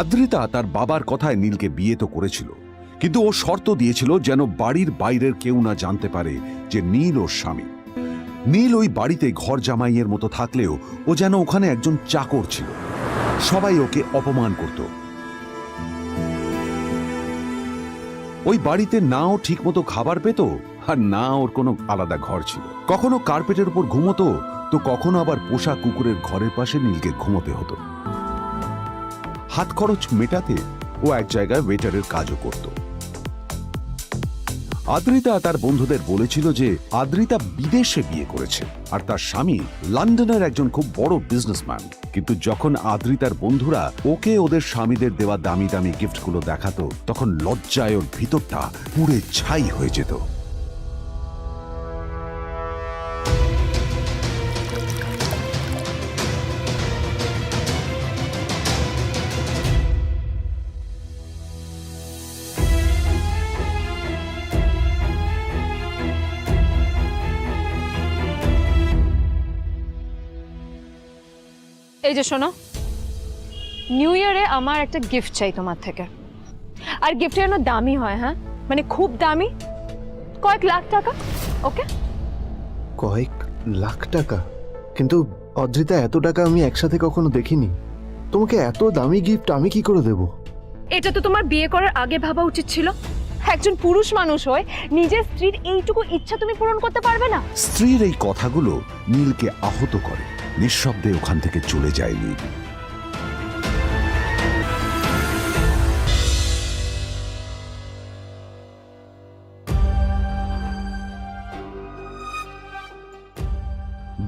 আদ্রিতা তার বাবার কথায় নীলকে বিয়ে তো করেছিল, কিন্তু ও শর্ত দিয়েছিল যেন বাড়ির বাইরের কেউ না জানতে পারে যে নীল ওর স্বামী। নীল ওই বাড়িতে ঘর জামাইয়ের মতো থাকলেও ও যেন ওখানে একজন চাকর ছিল। সবাই ওকে অপমান করত। ওই বাড়িতে না ও ঠিক মতো খাবার পেত, আর না ওর কোনো আলাদা ঘর ছিল। কখনো কার্পেটের উপর ঘুমোতো, তো কখনো আবার পোষা কুকুরের ঘরের পাশে নীলকে ঘুমোতে হতো। হাত খরচ মেটাতে ও এক জায়গায় ওয়েটারের কাজও করত। আদ্রিতা তার বন্ধুদের বলেছিল যে আদ্রিতা বিদেশে বিয়ে করেছে আর তার স্বামী লন্ডনের একজন খুব বড় বিজনেসম্যান। কিন্তু যখন আদ্রিতার বন্ধুরা ওকে ওদের স্বামীদের দেওয়া দামি দামি গিফটগুলো দেখাতো, তখন লজ্জায় ওর ভিতরটা পুড়ে ছাই হয়ে যেত। এই যে শোনো, নিউ ইয়ারে আমার একটা গিফট চাই তোমার থেকে। আর গিফটটা যেন দামি হয়, হ্যাঁ, মানে খুব দামি, কয়েক লাখ টাকা। ওকে? কয়েক লাখ টাকা? কিন্তু অদ্রিতা, এত টাকা আমি একসাথে কখনো দেখিনি। তোমাকে এত দামি গিফট আমি কি করে দেব? এটা তো তোমার বিয়ে করার আগে ভাবা উচিত ছিল। একজন পুরুষ মানুষ হয়ে নিজের স্ত্রীর এইটুকু ইচ্ছা তুমি পূরণ করতে পারবে না? স্ত্রীর এই কথাগুলো নীলকে আহত করে। নিঃশব্দে ওখান থেকে চলে যায় নীল।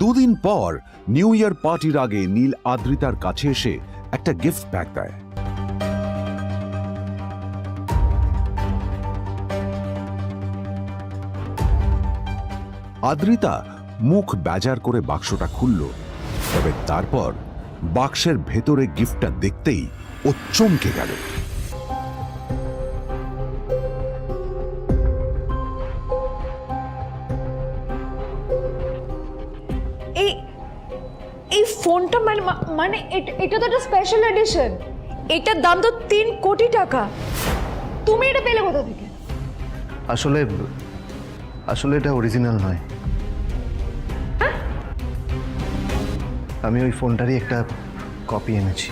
দুদিন পর নিউ ইয়ার পার্টির আগে নীল আদ্রিতার কাছে এসে একটা গিফট প্যাক দেয়। আদ্রিতা মুখ বেজার করে বাক্সটা খুলল, তবে তারপর বাক্সের ভেতরে গিফটটা দেখতেই ও চমকে গেল। এই ফোনটা মানে মানে এটা তো একটা স্পেশাল এডিশন, এটার দাম তো 3 কোটি টাকা। তুমি এটা পেলে কোথা থেকে? আসলে আসলে এটা অরিজিনাল নয়। আমি ওই ফোনটারই একটা কপি এনেছি।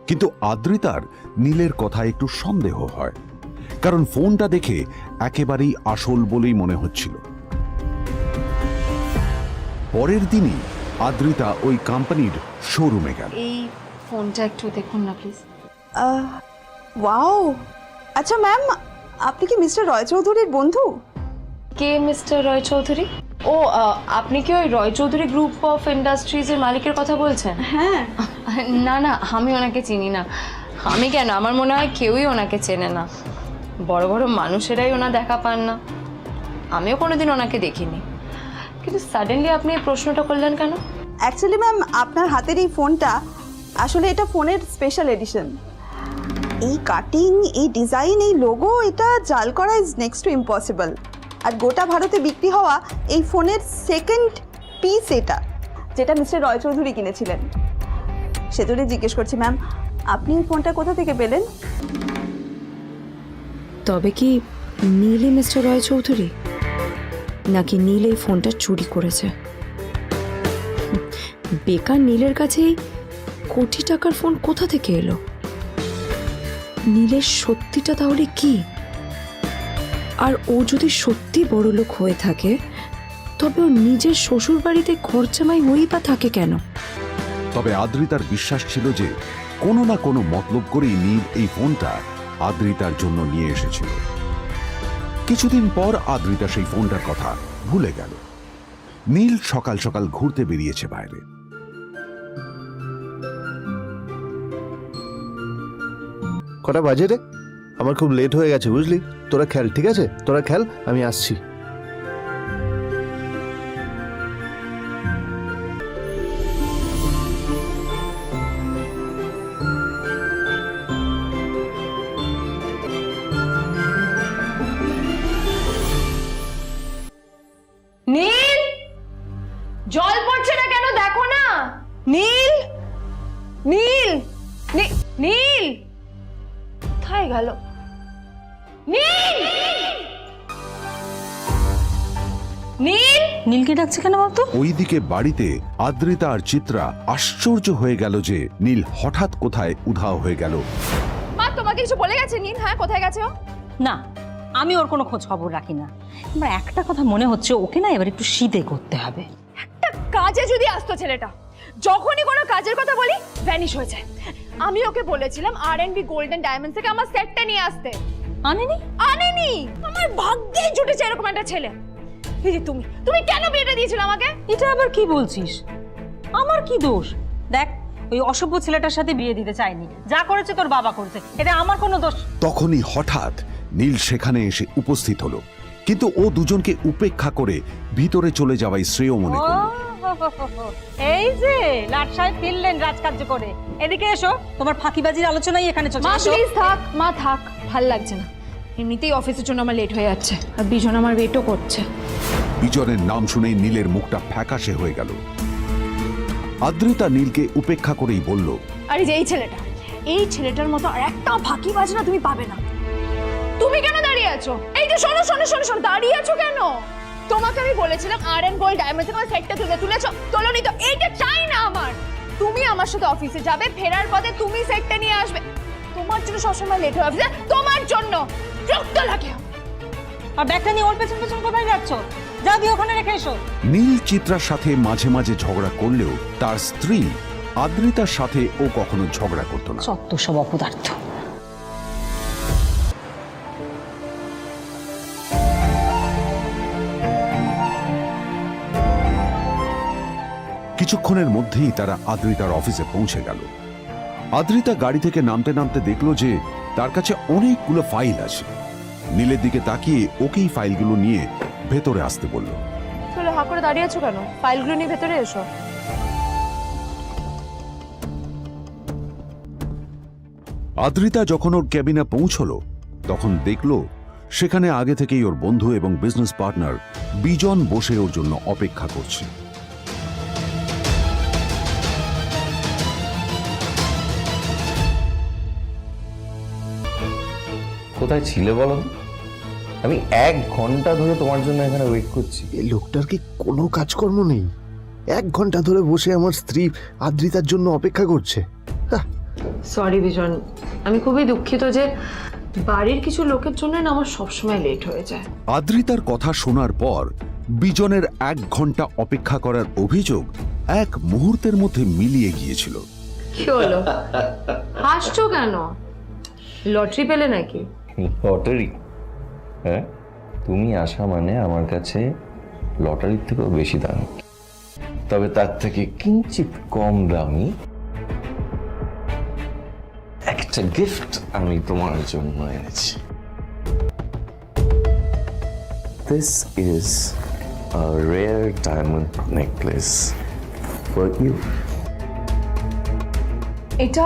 কিন্তু আদ্রিতার নীলের কথায় একটু সন্দেহ হয়, কারণ ফোনটা দেখে একেবারেই আসল বলেই মনে হচ্ছিল। পরের দিনই আদ্রিতা ওই কোম্পানির শোরুমে গেল। এই ফোনটা একটু দেখুন না প্লিজ। ওয়াও, আচ্ছা ম্যাম, আপনি কি মিস্টার রয় চৌধুরীর বন্ধু? কে মিস্টার রয় চৌধুরী? ও আপনি কি ওই রয় চৌধুরী গ্রুপ অফ ইন্ডাস্ট্রিজের মালিকের কথা বলছেন? হ্যাঁ। না না, আমি ওনাকে চিনি না। আমি কেন, আমার মনে হয় কেউই ওনাকে চেনে না। বড় বড় মানুষেরাই ওনা দেখা পান না। আমিও কোনোদিন ওনাকে দেখিনি, কিন্তু সাডেনলি আপনি এই প্রশ্নটা করলেন কেন? অ্যাকচুয়ালি ম্যাম, আপনার হাতের এই ফোনটা আসলে এটা ফোনের স্পেশাল এডিশন। এই কাটিং, এই ডিজাইন, এই লোগো, এটা জাল করা ইজ নেক্সট টু ইম্পসিবল। আর গোটা ভারতে বিক্রি হওয়া এই ফোনের সেকেন্ড পিস এটা, যেটা মিস্টার রয় চৌধুরী কিনেছিলেন। সেজন্যই জিজ্ঞেস করছি ম্যাম, আপনি এই ফোনটা কোথা থেকে পেলেন? তবে কি নীলই মিস্টার রয় চৌধুরী, নাকি নীল এই ফোনটা চুরি করেছে? বেকার নীলের কাছেই কোটি টাকার ফোন কোথা থেকে এলো? নীলের সত্যিটা তাহলে কি? আর ও যদি সত্যি বড়লোক হয়ে থাকে, তবে ও নিজের শ্বশুর বাড়িতে খরচামাই হয়েই বা থাকে কেন? তবে আদ্রিতার বিশ্বাস ছিল যে কোনো না কোনো মতলব করেই নীল এই ফোনটা আদ্রিতার জন্য নিয়ে এসেছিল। কিছুদিন পর আদ্রিতা সেই ফোনটার কথা ভুলে গেল। নীল সকাল সকাল ঘুরতে বেরিয়েছে বাইরে। কটা বাজে রে? আমার খুব লেট হয়ে গেছে, বুঝলি? তোরা খেল, ঠিক আছে? তোরা খেল, আমি আসছি। নীল, জল পড়ছে না কেন? দেখো না। নীল, নীল, নীল কোথায় গেল? নীল, নীল। নীলকে ডাকছে কেন বলতো? ওইদিকে বাড়িতে আদ্রিতা আর চিত্রা আশ্চর্য হয়ে গেল যে নীল হঠাৎ কোথায় উধাও হয়ে গেল। মা তোমাকে কিছু বলে গেছে নীল? হ্যাঁ, কোথায় গেছে ও? না, আমি ওর কোনো খোঁজ খবর রাখি না। আমার একটা কথা মনে হচ্ছে, ওকে না এবার একটু শীতে করতে হবে। একটা কাজে যদি আসতো ছেলেটা, যখনই কোনো কাজের কথা বলি ভ্যানিশ হয়ে যায়। আমি ওকে বলেছিলাম R&B গোল্ডেন ডায়মন্ড থেকে আমার সেটটা নিয়ে আসতে, আনেনি। আমার ভাগ্যেই জুটেছে এরকম একটা ছেলে। এই যে তুমি কেন বিয়েটা দিয়েছিলে আমাকে? এটা আবার কি বলছিস? আমার কি দোষ? দেখ, ওই অসভ্য ছেলেটার সাথে বিয়ে দিতে চাইনি। যা করেছে তোর বাবা করেছে, এটা আমার কোনো দোষ। তখনই হঠাৎ নীল সেখানে এসে উপস্থিত হলো, কিন্তু ও দুজনকে উপেক্ষা করে ভিতরে চলে যাওয়াই শ্রেয় মনে করল। এই যে লাট সাহেব ফিরলেন রাজকার্য করে। এদিকে এসো, তোমার ফাঁকিবাজির আলোচনাই এখানে চলছে। মা এসো। প্লিজ থাক, মা থাক, ভাল লাগছে না। এমনিতেই অফিসের জন্য আমার লেট হয়ে যাচ্ছে, আর বিজন আমার ওয়েটও করছে। বিজনের নাম শুনেই নীলের মুখটা ফ্যাকাশে হয়ে গেল। আদ্রিতা নীলকে উপেক্ষা করেই বলল, আরে যে এই ছেলেটার মতো আর একটা ফাঁকিবাজ না তুমি পাবে না। তুমি কেন দাঁড়িয়ে আছো? এই যে শোনো শোনো শোনো শোনো, দাঁড়িয়ে আছো কেন? তোমাকে আমি বলেছিলাম R&B গোল্ড ডায়মন্ড থেকে আমার সেটটা তুলেছো, তোলোনি তো। এইটা চাই না আমার। তুমি আমার সাথে অফিসে যাবে, ফেরার পথে তুমি সেটটা নিয়ে আসবে। তোমার জন্য সবসময় লেট হয় অফিসে, তোমার জন্য বিরক্ত লাগে। আর ব্যাগটা নিয়ে ওর পেছন পেছন কোথায় যাচ্ছ? যা দিয়ে ওখানে রেখে এসো। নীল চিত্রার সাথে মাঝে মাঝে ঝগড়া করলেও তার স্ত্রী আদ্রিতার সাথে ও কখনো ঝগড়া করত না। সত্য সব অপদার্থ। কিছুক্ষণের মধ্যেই তারা আদ্রিতার অফিসে পৌঁছে গেল। আদ্রিতা গাড়ি থেকে নামতে নামতে দেখলো যে তার কাছে অনেকগুলো ফাইল আছে। নীলের দিকে তাকিয়ে ওকেই ফাইলগুলো নিয়ে ভেতরে আসতে বলল। চলো, হা করে দাঁড়িয়ে আছো কেন? ফাইলগুলো নিয়ে ভেতরে এসো। আদ্রিতা যখন ওর ক্যাবিনে পৌঁছলো তখন দেখল সেখানে আগে থেকেই ওর বন্ধু এবং বিজনেস পার্টনার বিজন বসে ওর জন্য অপেক্ষা করছে। কোথায় ছিলে বলো তো? আমি 1 ঘন্টা ধরে তোমার জন্য এখানে ওয়েট করছি। এই লোকটার কি কোনো কাজকর্ম নেই? 1 ঘন্টা ধরে বসে আমার স্ত্রী আদ্রিতার জন্য অপেক্ষা করছে। সরি বিজন, আমি খুবই দুঃখিত যে বাড়ির কিছু লোকের জন্য না আমার সবসময় লেট হয়ে যায়। আদ্রিতার কথা শোনার পর বিজনের 1 ঘন্টা অপেক্ষা করার অভিযোগ 1 মুহূর্তের মধ্যে মিলিয়ে গিয়েছিল। কি হলো, হাসছো কেন? লটারি পেলে নাকি? লটারি? হ্যাঁ, তুমি আসা মানে আমার কাছে লটারির থেকেও বেশি দামি, তবে তার থেকে কিঞ্চিত কম দামি একটা গিফট আমি তোমার জন্য এনেছি। This is a rare diamond necklace for you. এটা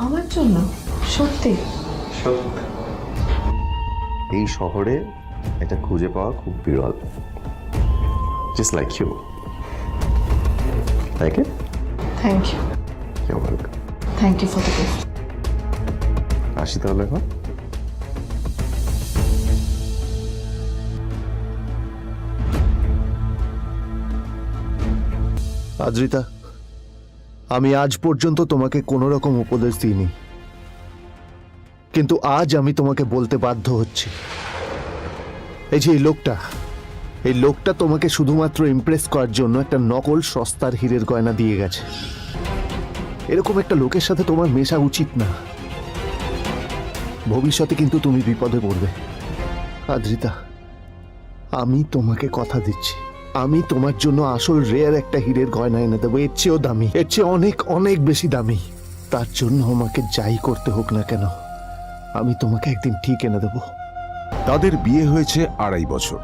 আমার জন্য? সত্যি? এই শহরে এটা খুঁজে পাওয়া খুব বিরল। Just like you. Like it? Thank you. You're welcome. Thank you for the gift. আসি তাহলে এখন। আদ্রিতা, আমি আজ পর্যন্ত তোমাকে কোনো রকম উপদেশ দিইনি, কিন্তু আজ আমি তোমাকে বলতে বাধ্য হচ্ছি। এই যে এই লোকটা তোমাকে শুধুমাত্র ইমপ্রেস করার জন্য একটা নকল সস্তার হীরের গয়না দিয়ে গেছে। এরকম একটা লোকের সাথে তোমার মেশা উচিত না। ভবিষ্যতে কিন্তু তুমি বিপদে পড়বে। আদ্রিতা, আমি তোমাকে কথা দিচ্ছি, আমি তোমার জন্য আসল রেয়ার একটা হীরের গয়না এনে দেবো, এর চেয়েও দামি, এর চেয়ে অনেক অনেক বেশি দামি। তার জন্য আমাকে যাই করতে হোক না কেন, আমি তোমাকে একদিন ঠিক এনে দেবো। তাদের বিয়ে হয়েছে 2.5 বছর।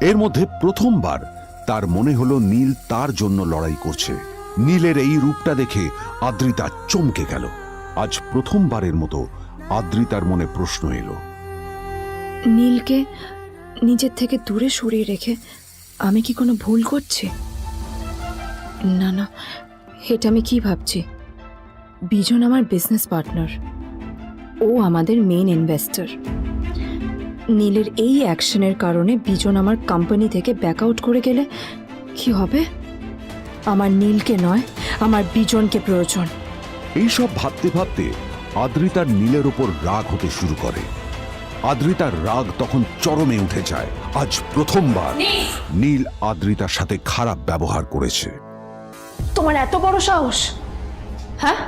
এর মধ্যে প্রথমবার তার মনে হলো নীল তার জন্য লড়াই করছে। নীলের এই রূপটা দেখে আদ্রিতা চমকে গেল। আজ প্রথমবারের মতো আদ্রিতার মনে প্রশ্ন এলো, নীলকে নিজের থেকে দূরে সরিয়ে রেখে আমি কি কোনো ভুল করছি? না না, এটা আমি কি ভাবছি? বিজন আমার বিজনেস পার্টনার, ও আমাদের মেইন ইনভেস্টর। নীলের এই অ্যাকশনের কারণে বিজন আমার কোম্পানি থেকে ব্যাক আউট করে গেলে কি হবে? আমার নীলকে নয়, আমার বিজনকে প্রয়োজন। এইসব ভাবতে ভাবতে আদ্রিতার নীলের ওপর রাগ হতে শুরু করে। আদ্রিতার রাগ তখন চরমে উঠে যায়। আজ প্রথমবার নীল আদ্রিতার সাথে খারাপ ব্যবহার করেছে। তোমার এত বড় সাহস? হ্যাঁ,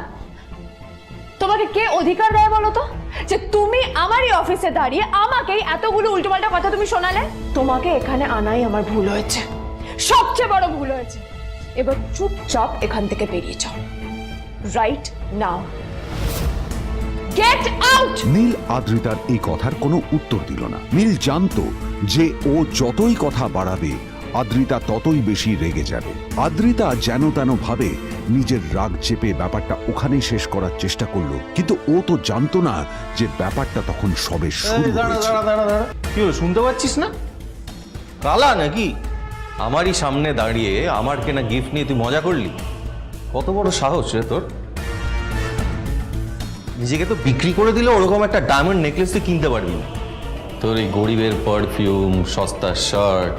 তোমাকে কে অধিকার দেয় বলো তো যে তুমি আমারই অফিসে দাঁড়িয়ে আমাকেই এতগুলো উল্টোপাল্টা কথা তুমি শোনালে? তোমাকে এখানে আনাই আমার ভুল হয়েছে, সবচেয়ে বড় ভুল হয়েছে। এবার চুপচাপ এখান থেকে বেরিয়ে যাও, right now. Get out! Neel আদ্রিতার এই কথার কোনো উত্তর দিল না। নীল জানতো যে ও যতই কথা বাড়াবে আদ্রিতা ততই বেশি রেগে যাবে। আদ্রিতা যেন তেন ভাবে নিজের রাগ চেপে ব্যাপারটা ওখানেই শেষ করার চেষ্টা করলো, কিন্তু ও তো জানতো না যে ব্যাপারটা তখন সবে শুরু হয়েছে। কি হলো, শুনতে পাচ্ছিস না? কালা নাকি? আমারই সামনে দাঁড়িয়ে আমার কেনা গিফট নিয়ে তুই মজা করলি? কত বড় সাহস রে তোর! নিজেকে তো বিক্রি করে দিলে ওরকম একটা ডায়মন্ড নেকলেস তুই কিনতে পারবি না। তোর এই গরিবের পারফিউম, সস্তা শার্ট,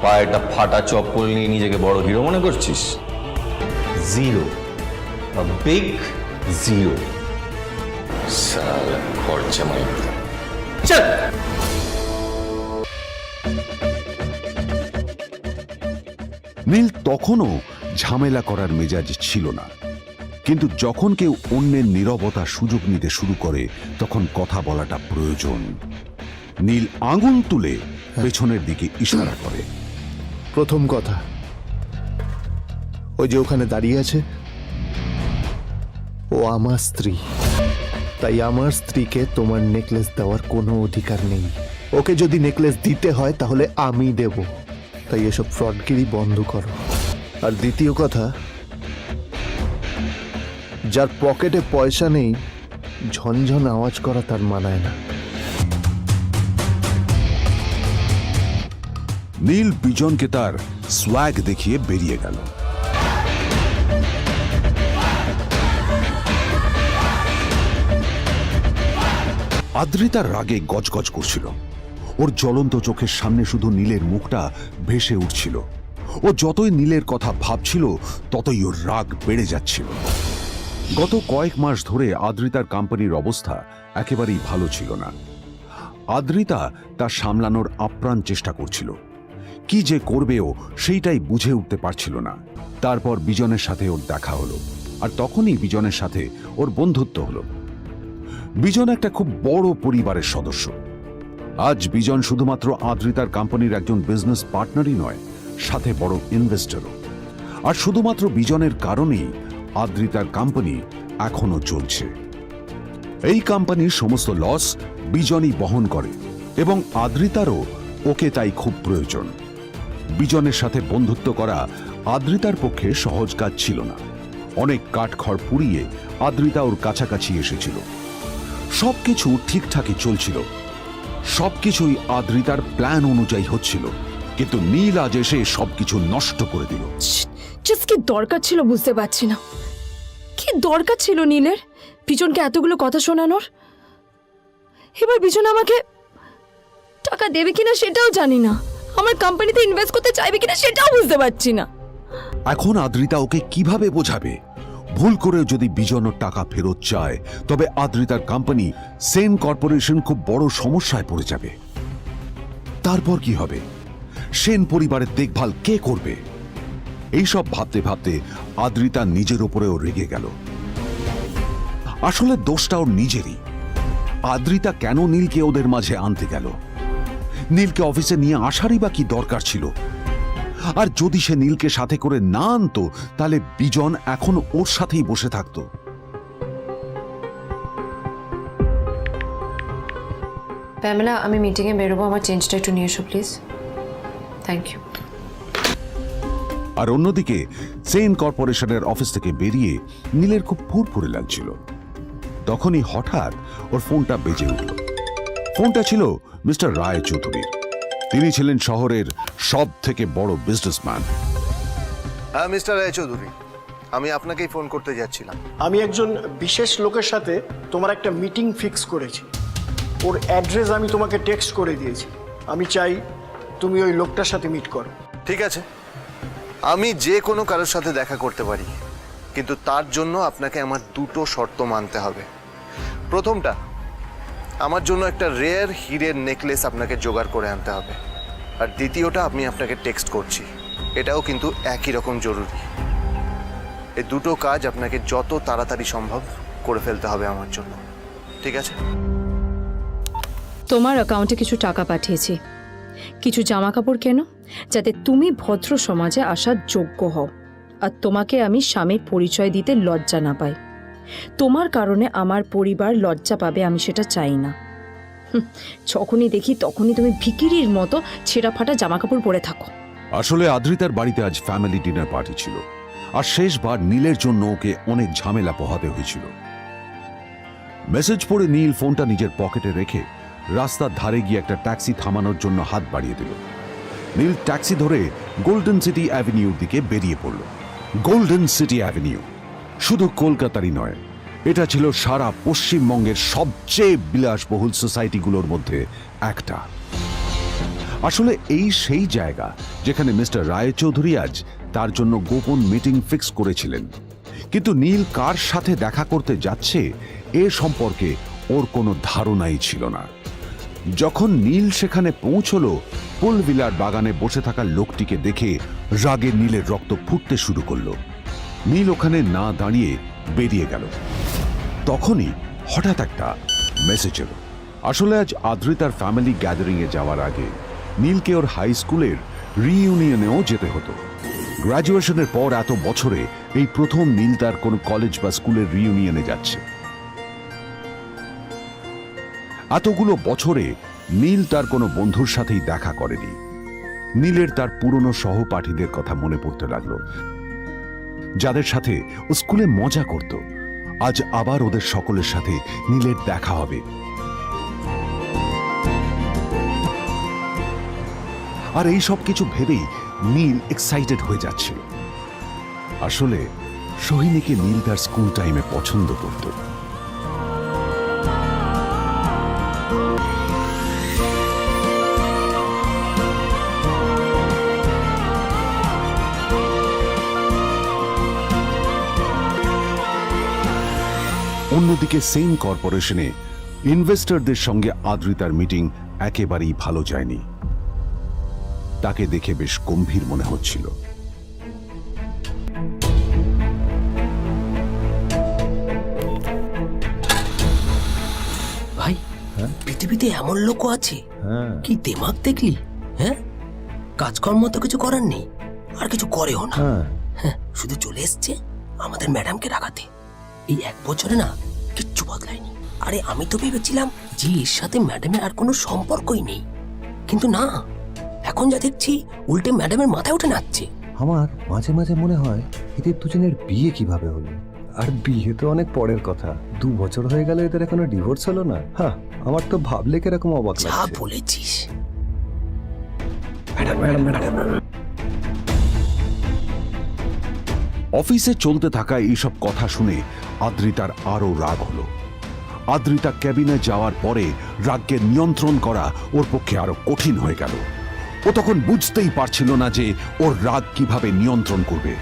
পায়েটা ফাটা চপ্পল নিয়ে নিজেকে বড় হিরো মনে করছিস? Zero, big zero. সালা খরচা মাই। চল। নীল তখনও ঝামেলা করার মেজাজ ছিল না, কিন্তু যখন কেউ অন্যের নীরবতার সুযোগ নিতে শুরু করে তখন কথা বলাটা প্রয়োজন। নীল আঙুল তুলে পেছনের দিকে ইশারা করে। প্রথম কথা, ওই যে ওখানে দাঁড়িয়ে আছে, ও আমার স্ত্রী, তাই আমার স্ত্রীকে তোমার নেকলেস দেওয়ার কোনো অধিকার নেই। ওকে যদি নেকলেস দিতে হয় তাহলে আমি দেব, তাই এসব ফ্রডগিরি বন্ধ করো। আর দ্বিতীয় কথা, যার পকেটে পয়সা নেই ঝনঝন আওয়াজ করা তার মানায় না। নীল বিজনকে তার সোয়াগ দেখিয়ে বেরিয়ে গেল। আদ্রিতার রাগে গজগজ করছিল। ওর জ্বলন্ত চোখের সামনে শুধু নীলের মুখটা ভেসে উঠছিল। ও যতই নীলের কথা ভাবছিল ততই ওর রাগ বেড়ে যাচ্ছিল। গত কয়েক মাস ধরে আদ্রিতার কোম্পানির অবস্থা একেবারেই ভালো ছিল না। আদ্রিতা তা সামলানোর আপ্রাণ চেষ্টা করছিল। কি যে করবেও সেইটাই বুঝে উঠতে পারছিল না। তারপর বিজনের সাথে ওর দেখা হলো, আর তখনই বিজনের সাথে ওর বন্ধুত্ব হলো। বিজন একটা খুব বড় পরিবারের সদস্য। আজ বিজন শুধুমাত্র আদ্রিতার কোম্পানির একজন বিজনেস পার্টনারই নয়, সাথে বড় ইনভেস্টরও। আর শুধুমাত্র বিজনের কারণেই আদ্রিতার কোম্পানি এখনো চলছে। এই কোম্পানির সমস্ত লস বিজনই বহন করে এবং আদ্রিতারও ওকে তাই খুব প্রয়োজন। বিজনের সাথে বন্ধুত্ব করা আদ্রিতার পক্ষে সহজ কাজ ছিল না। অনেক কাঠখড় পুড়িয়ে আদ্রিতা ওর কাছাকাছি এসেছিল। সবকিছু ঠিকঠাকই চলছিল, সবকিছুই আদ্রিতার প্ল্যান অনুযায়ী হচ্ছিল, কিন্তু নীল আজ এসে সবকিছু নষ্ট করে দিল। জাস্ট কি দরকার ছিল বুঝতে পারছি না। কি দরকার ছিল নীলের বিজনকে এতগুলো কথা শোনানোর? এবার বিজন আমাকে টাকা দেবে কিনা সেটাও জানি না, আমার কোম্পানিতে ইনভেস্ট করতে চাইবে কিনা সেটাও বুঝতে পারছি না। এখন আদ্রিতা ওকে কিভাবে বোঝাবে? ভুল করে যদি বিজন ওর টাকা ফেরত চায় তবে আদ্রিতার কোম্পানি সেন কর্পোরেশন খুব বড় সমস্যায় পড়ে যাবে। তারপর কি হবে? সেন পরিবারের দেখভাল কে করবে? এইসব ভাবতে ভাবতে আদ্রিতা নিজের উপরেও রেগে গেল। আসলে দোষটা ওর নিজেরই। আদ্রিতা কেন নীলকে ওদের মাঝে আনতে গেল? নীলকে অফিসে নিয়ে আসারই বা কি দরকার ছিল? আর যদি সে নীলকে সাথে করে না আনতো তাহলে বিজন এখন ওর সাথেই বসে থাকতো। প্যামেলা, আমি মিটিংয়ে বেরোবো, আমার চেঞ্জটা একটু নিয়ে এসো প্লিজ। Thank you. আর অন্যদিকে সেন কর্পোরেশনের অফিস থেকে বেরিয়ে নীলের খুব ফুরফুরে লাগছিল। তখনই হঠাৎ ওর ফোনটা বেজে উঠল। ফোনটা ছিল মিস্টার রায় চৌধুরীর। তিনি ছিলেন শহরের সব থেকে বড় বিজনেসম্যান। হ্যাঁ মিস্টার রায়চৌধুরী, আমি আপনাকেই ফোন করতে যাচ্ছিলাম। আমি একজন বিশেষ লোকের সাথে তোমার একটা মিটিং ফিক্স করেছি। ওর অ্যাড্রেস আমি তোমাকে টেক্সট করে দিয়েছি। আমি চাই তুমি ওই লোকটার সাথে মিট করো। ঠিক আছে, আমি যে কোনো কারোর সাথে দেখা করতে পারি, কিন্তু তার জন্য আপনাকে আমার দুটো শর্ত মানতে হবে। প্রথমটা, আমার জন্য একটা রেয়ার হীরের নেকলেস আপনাকে জোগাড় করে আনতে হবে। আর দ্বিতীয়টা, আমি আপনাকে টেক্সট করছি, এটাও কিন্তু একই রকম জরুরি। এই দুটো কাজ আপনাকে যত তাড়াতাড়ি সম্ভব করে ফেলতে হবে আমার জন্য, ঠিক আছে? তোমার অ্যাকাউন্টে কিছু টাকা পাঠিয়েছি, কিছু জামা কাপড় কেনো যাতে তুমি ভদ্র সমাজে আসার যোগ্য হও, আর তোমাকে আমি স্বামীর পরিচয় দিতে লজ্জা না পাই। তোমার কারণে আমার পরিবার লজ্জা পাবে, আমি সেটা চাই না। যখনই দেখি তখনই তুমি ভিখিরির মতো ছেঁড়া ফাটা জামা কাপড় পরে থাকো। আসলে আদ্রিতার বাড়িতে আজ ফ্যামিলি ডিনার পার্টি ছিল, আর শেষবার নীলের জন্য ওকে অনেক ঝামেলা পোহাতে হয়েছিল। মেসেজ পড়ে নীল ফোনটা নিজের পকেটে রেখে রাস্তার ধারে গিয়ে একটা ট্যাক্সি থামানোর জন্য হাত বাড়িয়ে দিল। নীল ট্যাক্সি ধরে গোল্ডেন সিটি অ্যাভিনিউর দিকে বেরিয়ে পড়ল। গোল্ডেন সিটি অ্যাভিনিউ শুধু কলকাতারই নয়, এটা ছিল সারা পশ্চিমবঙ্গের সবচেয়ে বিলাসবহুল সোসাইটিগুলোর মধ্যে একটা। আসলে এই সেই জায়গা যেখানে মিস্টার রায়চৌধুরী আজ তার জন্য গোপন মিটিং ফিক্স করেছিলেন। কিন্তু নীল কার সাথে দেখা করতে যাচ্ছে এ সম্পর্কে ওর কোনো ধারণাই ছিল না। যখন নীল সেখানে পৌঁছলো, পুলভিলার বাগানে বসে থাকা লোকটিকে দেখে রাগে নীলের রক্ত ফুটতে শুরু করলো। নীল ওখানে না দাঁড়িয়ে বেরিয়ে গেল। তখনই হঠাৎ একটা মেসেজ এলো। আসলে আজ আদ্রিতার ফ্যামিলি গ্যাদারিংয়ে যাওয়ার আগে নীলকে ওর হাই স্কুলের রিইউনিয়নেও যেতে হতো। গ্র্যাজুয়েশনের পর এত বছরে এই প্রথম নীল তার কোনো কলেজ বা স্কুলের রিইউনিয়নে যাচ্ছে। এতগুলো বছরে নীল তার কোনো বন্ধুর সাথেই দেখা করেনি। নীলের তার পুরনো সহপাঠীদের কথা মনে পড়তে লাগলো, যাদের সাথে ও স্কুলে মজা করত, আজ আবার ওদের সকলের সাথে নীলের দেখা হবে। আর এই সব কিছু ভেবেই নীল এক্সাইটেড হয়ে যাচ্ছিল। আসলে সোহিনীকে নীল তার স্কুল টাইমে পছন্দ করত। অন্যদিকে সেম কর্পোরেশনে ইনভেস্টরদের সঙ্গে আদ্রিতার মিটিং একেবারেই ভালো যায়নি। তাকে দেখে বেশ গম্ভীর মনে হচ্ছিল। ভাই পৃথিবীতে এমন লোকও আছে, কি দেমাগ দেখলি? হ্যাঁ, কাজকর্ম তো কিছু করার নেই, আর কিছু করেও না। হ্যাঁ, শুধু চলে এসছে আমাদের ম্যাডামকে রাখাতে। এই 1 বছরে না কিচ্ছু বদলায়নি। আরে আমি তো ভেবেছিলাম যে এর সাথে ম্যাডামের আর কোনো সম্পর্কই নেই, কিন্তু না, এখন যা দেখছি উল্টে ম্যাডামের মাথায় উঠে নাচছে। আমার মাঝে মাঝে মনে হয় এদের দুজনের বিয়ে কিভাবে হলো। আর বিয়ে তো অনেক পরের কথা, 2 বছর হয়ে গেল এদের এখনো ডিভোর্স হলো না। হ্যাঁ, আমার তো ভাবলে কিরকম অবাক যা লাগছে। বলেছিস। অফিসে চলতে থাকা এইসব কথা শুনে আদ্রিতার আরো রাগ হলো। আদ্রিতা ক্যাবিনে যাওয়ার পরে রাগকে নিয়ন্ত্রণ করা ওর পক্ষে আরো কঠিন হয়ে গেল। ও তখন বুঝতেই পারছিল না যে ওর রাগ কিভাবে নিয়ন্ত্রণ করবে।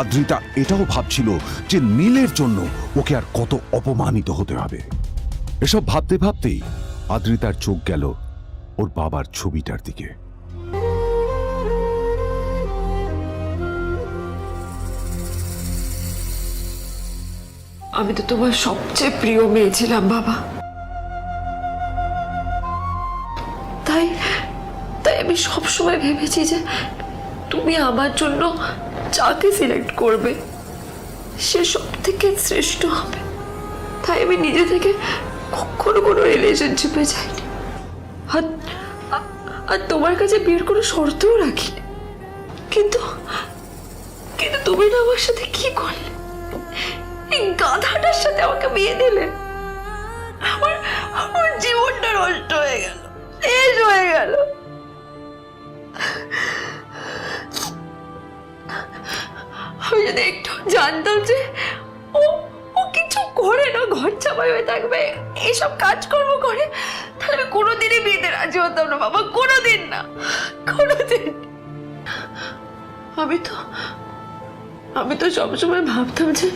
আদ্রিতা এটাও ভাবছিল যে নীলের জন্য ওকে আর কত অপমানিত হতে হবে। এসব ভাবতে ভাবতেই আদ্রিতার চোখ গেল ওর বাবার ছবিটার দিকে। আমি তো তোমার সবচেয়ে প্রিয় মেয়ে ছিলাম বাবা, তাই তাই আমি সবসময় ভেবেছি যে তুমি আমার জন্য যাকে সিলেক্ট করবে সে সব থেকে শ্রেষ্ঠ হবে। তাই আমি নিজে থেকে কখনো কোনো রিলেশনশিপে যাইনি, আর তোমার কাছে বিয়ের কোনো শর্তও রাখিনি। কিন্তু কিন্তু তুমি না আমার সাথে কি করলে? এই গাধাটার সাথে আমাকে বিয়ে দিলে। আমার আমার জীবনটা নষ্ট হয়ে গেল, শেষ হয়ে গেল। আমি যদি একটু জানতাম যে ও ও কিছু করে না, ঘর চাপাই হয়ে থাকবে, এইসব কাজকর্ম করে, তাহলে কোনোদিনই বিয়েতে রাজি হতাম না বাবা, কোনোদিন না, কোনোদিন। আমি তো সবসময় ভাবতাম যে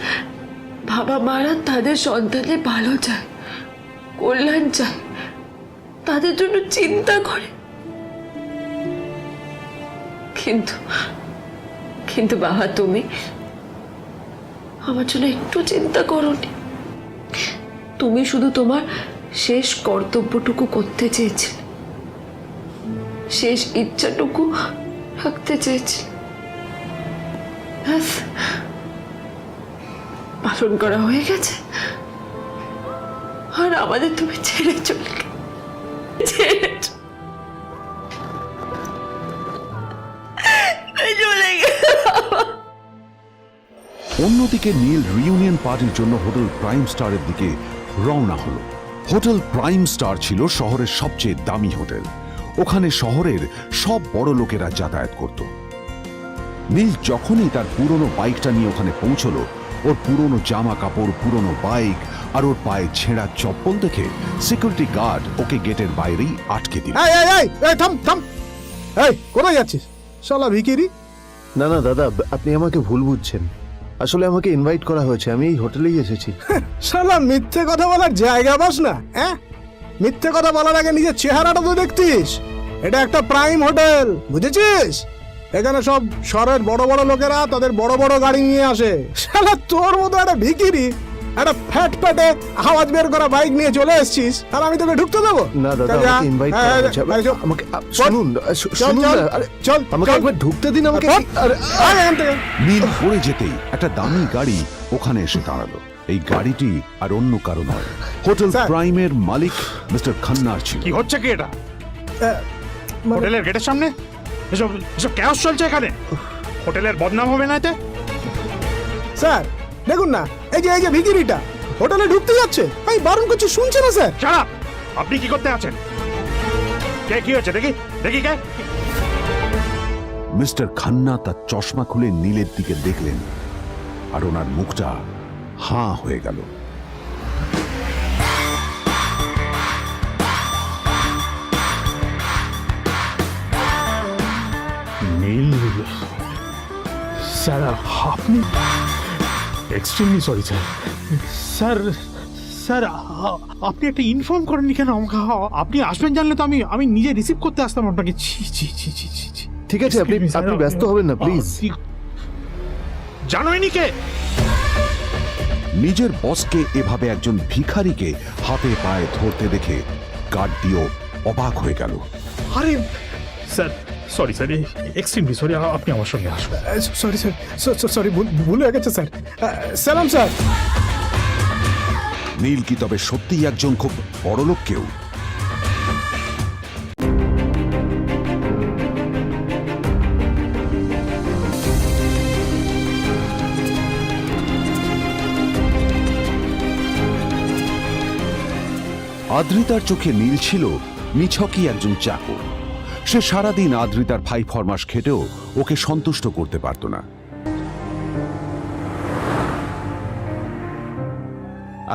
বাবা মারা তাদের সন্তানের ভালো চায়, কল্যাণ চায়, তাদের জন্য চিন্তা করে। কিন্তু বাবা, তুমি আমার জন্য একটু চিন্তা করোনি। তুমি শুধু তোমার শেষ কর্তব্যটুকু করতে চেয়েছিলে, শেষ ইচ্ছাটুকু রাখতে চেয়েছিলে। ব্যাস, পালন করা হয়ে গেছে, আর আমাদের তুমি ছেড়ে চলে অন্যদিকে নীল রিউনিয়ন পার্টির জন্য হোটেল প্রাইম স্টারের দিকে রওনা হলো। হোটেল প্রাইম স্টার ছিল শহরের সবচেয়ে দামি হোটেল। ওখানে শহরের সব বড় লোকেরা যাতায়াত করত। নীল যখনই তার পুরনো বাইকটা নিয়ে ওখানে পৌঁছলো, ওর পুরনো জামা কাপড়, পুরনো বাইক আর ওর পায়ে ছেঁড়া চপ্পল দেখে সিকিউরিটি গার্ড ওকে গেটের বাইরেই আটকে দিল। থাম থাম, এই কোথায় যাচ্ছিস শালা ভিখিরি? না না দাদা, আপনি আমাকে ভুল বুঝছেন। আসলে আমাকে ইনভাইট করা হয়েছে, আমি এই হোটেলেই এসেছি। শালা মিথ্যে কথা বলার জায়গা পাস না? হ্যাঁ, মিথ্যে কথা বলার আগে নিজের চেহারাটা তো দেখতিস। এটা একটা প্রাইম হোটেল, বুঝেছিস? এখানে সব শহরের বড় বড় লোকেরা তাদের বড় বড় গাড়ি নিয়ে আসে। শালা তোর মতো একটা ভিখিরি একটা ফ্যাট প্যাটে আওয়াজ বের করা বাইক নিয়ে চলে এসেছিস, আর আমি তোকে ঢুকতে দেবো না দাদা, আমাকে ইনভাইট করা হয়েছে। আমাকে শুনুন শুনুন না, আরে চল আমাকে একবার ঢুকতে দিন আমাকে। নীল পড়ে যেতেই একটা দামি গাড়ি ওখানে এসে দাঁড়ালো। এই গাড়িটি আর অন্য কারো নয়, হোটেল প্রাইমের মালিক মিস্টার খান্নার ছিল। কি হচ্ছে কি এটা? হোটেলের গেটের সামনে এসব এসব ক্যাশ চলছে এখানে। হোটেলের বদনাম হবে না এতে? স্যার দেখুন না, এই যে ভিকিরিটা হোটেলে ঢুকতে যাচ্ছে, আমি বারণ করছি শুনছে না স্যার। Shut up! আপনি কি করতে আছেন? কে কি হয়েছে দেখি দেখি কে? মিস্টার খান্না তার চশমা খুলে নীলের দিকে দেখলেন আর ওনার মুখটা হাঁ হয়ে গেল। নীল স্যার, আপনি extremely sorry sir. Sir sir আপনি একটা ইনফর্ম করেননি কেন আমাকে? আপনি আসবেন জানলে তো আমি নিজে রিসিভ করতে আসতাম আপনাকে। ছি ছি ছি ছি ছি ছি। ঠিক আছে, আপনি ব্যস্ত হবেন না প্লিজ। জানোইনি কে? নিজের বসকে এভাবে একজন ভিখারিকে হাতে পায়ে ধরতে দেখে গার্ডটিও অবাক হয়ে গেল। আরে sir sorry sir, extremely sorry, আপনি আমার সঙ্গে আসবেন। সরি স্যার, সরি ভুল হয়ে গেছে স্যার। সালাম স্যার। নীল কি তবে সত্যিই একজন খুব বড় লোক কেউ? আদ্রিতার চোখে নীল ছিল নিছকই একজন চাকর। সে সারাদিন আদ্রিতার ফাই ফরমাস খেটেও ওকে সন্তুষ্ট করতে পারত না।